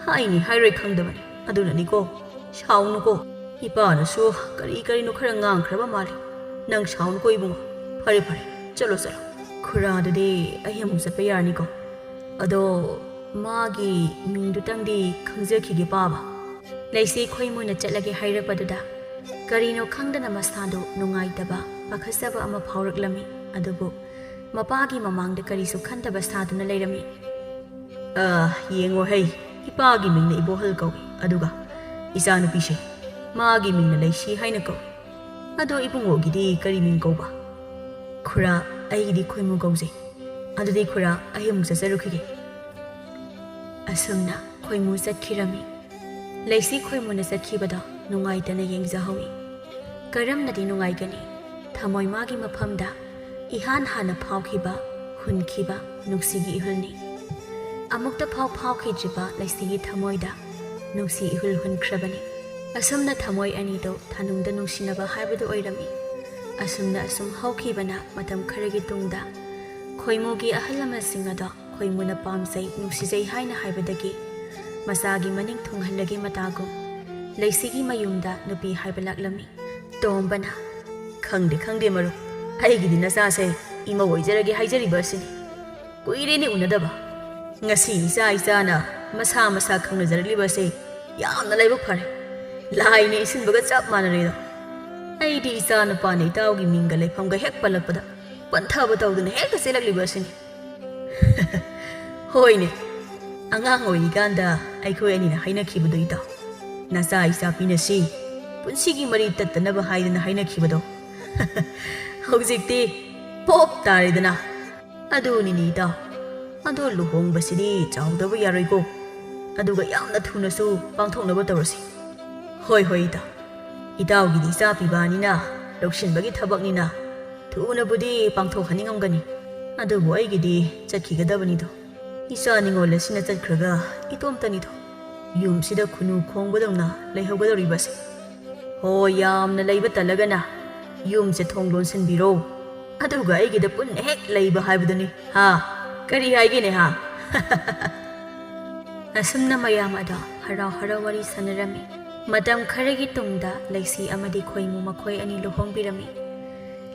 ꯍꯥꯏꯅꯤ ꯍꯥꯏꯔꯣꯏ ꯈꯪꯗꯕꯅꯤ ꯑꯗꯨꯅꯅꯤꯀꯣ ꯁꯥꯎꯅꯨꯀꯣ ꯏꯄꯥꯅꯁꯨ ꯀꯔꯤꯅꯣ ꯈꯔ ꯉꯥꯡꯈ꯭ꯔꯕ ꯃꯥꯜꯂꯤ ꯅꯪ ꯁꯥꯎꯅꯨꯀꯣ ꯏꯕꯨꯡꯉꯣ ꯐꯔꯦ ꯆꯠꯂꯣ ꯈꯨꯔꯥꯗꯨꯗꯤ ꯑꯩ ꯑꯃꯨꯛ ꯆꯠꯄ ꯌꯥꯔꯅꯤꯀꯣ ꯑꯗꯣ ꯃꯥꯒꯤ ꯃꯤꯡꯗꯨꯇꯪꯗꯤ ꯈꯪꯖꯈꯤꯒꯦ ꯄꯥꯕ ꯂꯩꯁꯤ ꯈꯣꯏꯃꯨꯅ ꯆꯠꯂꯒꯦ ꯍꯥꯏꯔꯛꯄꯗꯨꯗ ꯀꯔꯤꯅꯣ ꯈꯪꯗꯅ ꯃꯁꯥꯗꯣ ꯅꯨꯡꯉꯥꯏꯇꯕ ꯄꯥꯈꯠꯆꯕ ꯑꯃ ꯐꯥꯎꯔꯛꯂꯝꯃꯤ ꯑꯗꯨꯕꯨ ꯃꯄꯥꯒꯤ ꯃꯃꯥꯡꯗ ꯀꯔꯤꯁꯨ ꯈꯟꯗꯕ ꯁꯥꯗꯨꯅ ꯂꯩꯔꯝꯃꯤ ꯌꯦꯡꯉꯣ ꯍꯩ ꯏꯄꯥꯒꯤ ꯃꯤꯡꯅ 이보ꯍꯜ ꯀꯧꯏ ꯑꯗꯨꯒ ꯏꯆꯥꯅꯨꯄꯤꯁꯦ ꯃꯥꯒꯤ ꯃꯤꯡꯅ ꯂꯩꯁꯤ ꯍꯥꯏꯅ ꯀꯧꯏ ꯑꯗꯣ ꯏꯕꯨꯡꯉꯣꯒꯤꯗꯤ ꯀꯔꯤ ꯃꯤꯡ ꯀꯧꯕ ꯈꯨꯔꯥ ꯑꯩꯒꯤꯗꯤ ꯈꯣꯏꯃꯨ ꯀꯧꯖꯩ ꯑꯗꯨꯗꯤ ꯈꯨꯔꯥ ꯑꯩ ꯑꯃꯨꯛ ꯆꯠꯆꯔꯨꯈꯤꯒꯦ ꯑꯁꯨꯝꯅ ꯈꯣꯏꯃꯨ ꯆꯠꯈꯤꯔꯝꯃꯤ ꯂꯩꯁꯤ ꯈꯣꯏꯃꯨꯅ ꯆꯠꯈꯤꯕꯗꯣ ꯅꯨꯡꯉꯥꯏꯇꯅ ꯌꯦꯡꯖꯍꯧꯏ ꯀꯔꯝꯅꯗꯤ ꯅꯨꯡꯉꯥꯏꯒꯅꯤ ꯊꯃꯣꯏ ꯃꯥꯒꯤ ꯃꯐꯝꯗ ihan hana phawkhiba hunkhiba nungsigi ihulni amukta phawkhidriba laisigi thamoida nungsi ihul hunkrabani asumna thamoi ani do thanungda nungsinaba haibadu oirami asumna asum hawkhibana matam kharagi tungda khoimugi ahalama singada khoimuna pamsai nungsijai haina haibadagi masagi maning thunghalagi matago laisigi mayumda nupi haibalak-lami tombana khangde maru aigidi nasase ima oijarage haijariba kuireni unadaba ngasi isa masa khangnajaragliba se yamna laibak phare laine isinbaga chap manareda aidi isa na pane tawgi minga leifamga hek palakpada panthaba tawduna hek selagliba sini hoine angang oiganda aikhoi ani na haina khibado ita nasa isa pinasi punsigi mari tattanaba haidana haina khibado hojikti pop taridana aduni ni ita ado luhongbasidi chawdaba yaroiko aduga yamna thunasu pangthoknaba tawrasi hoi ita itawgidi isa pibanina lokshinbagi thabaknina thunabudi pangthokhaningamgani adubu aigidi chakhigadabani do isa ningol asina chakkhraga itomtani do yumsida khunu khongbadawna leihawgadoribase ho yamna leiba talagana yumse thonglon sinbiro aduga aigida punna hek leiba haibadani ha kari haigene ha asumna mayam ada harau wari sanarami matam kharagi tungda laisi amadi khoimu makhoi ani luhongbirami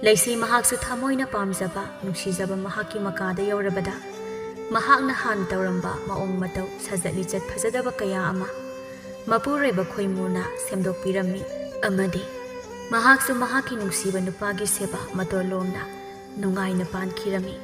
laisi mahaksu thamoina pamjaba nuksijaba mahaki makada yaurabada mahakna han tawramba maong matau sajali chat phajadaba kaya ama mapuraiba khoimuna semdokpirami amadi mahaksu mahaki nungsiba nupagi seba matolomna nungaina pankhirami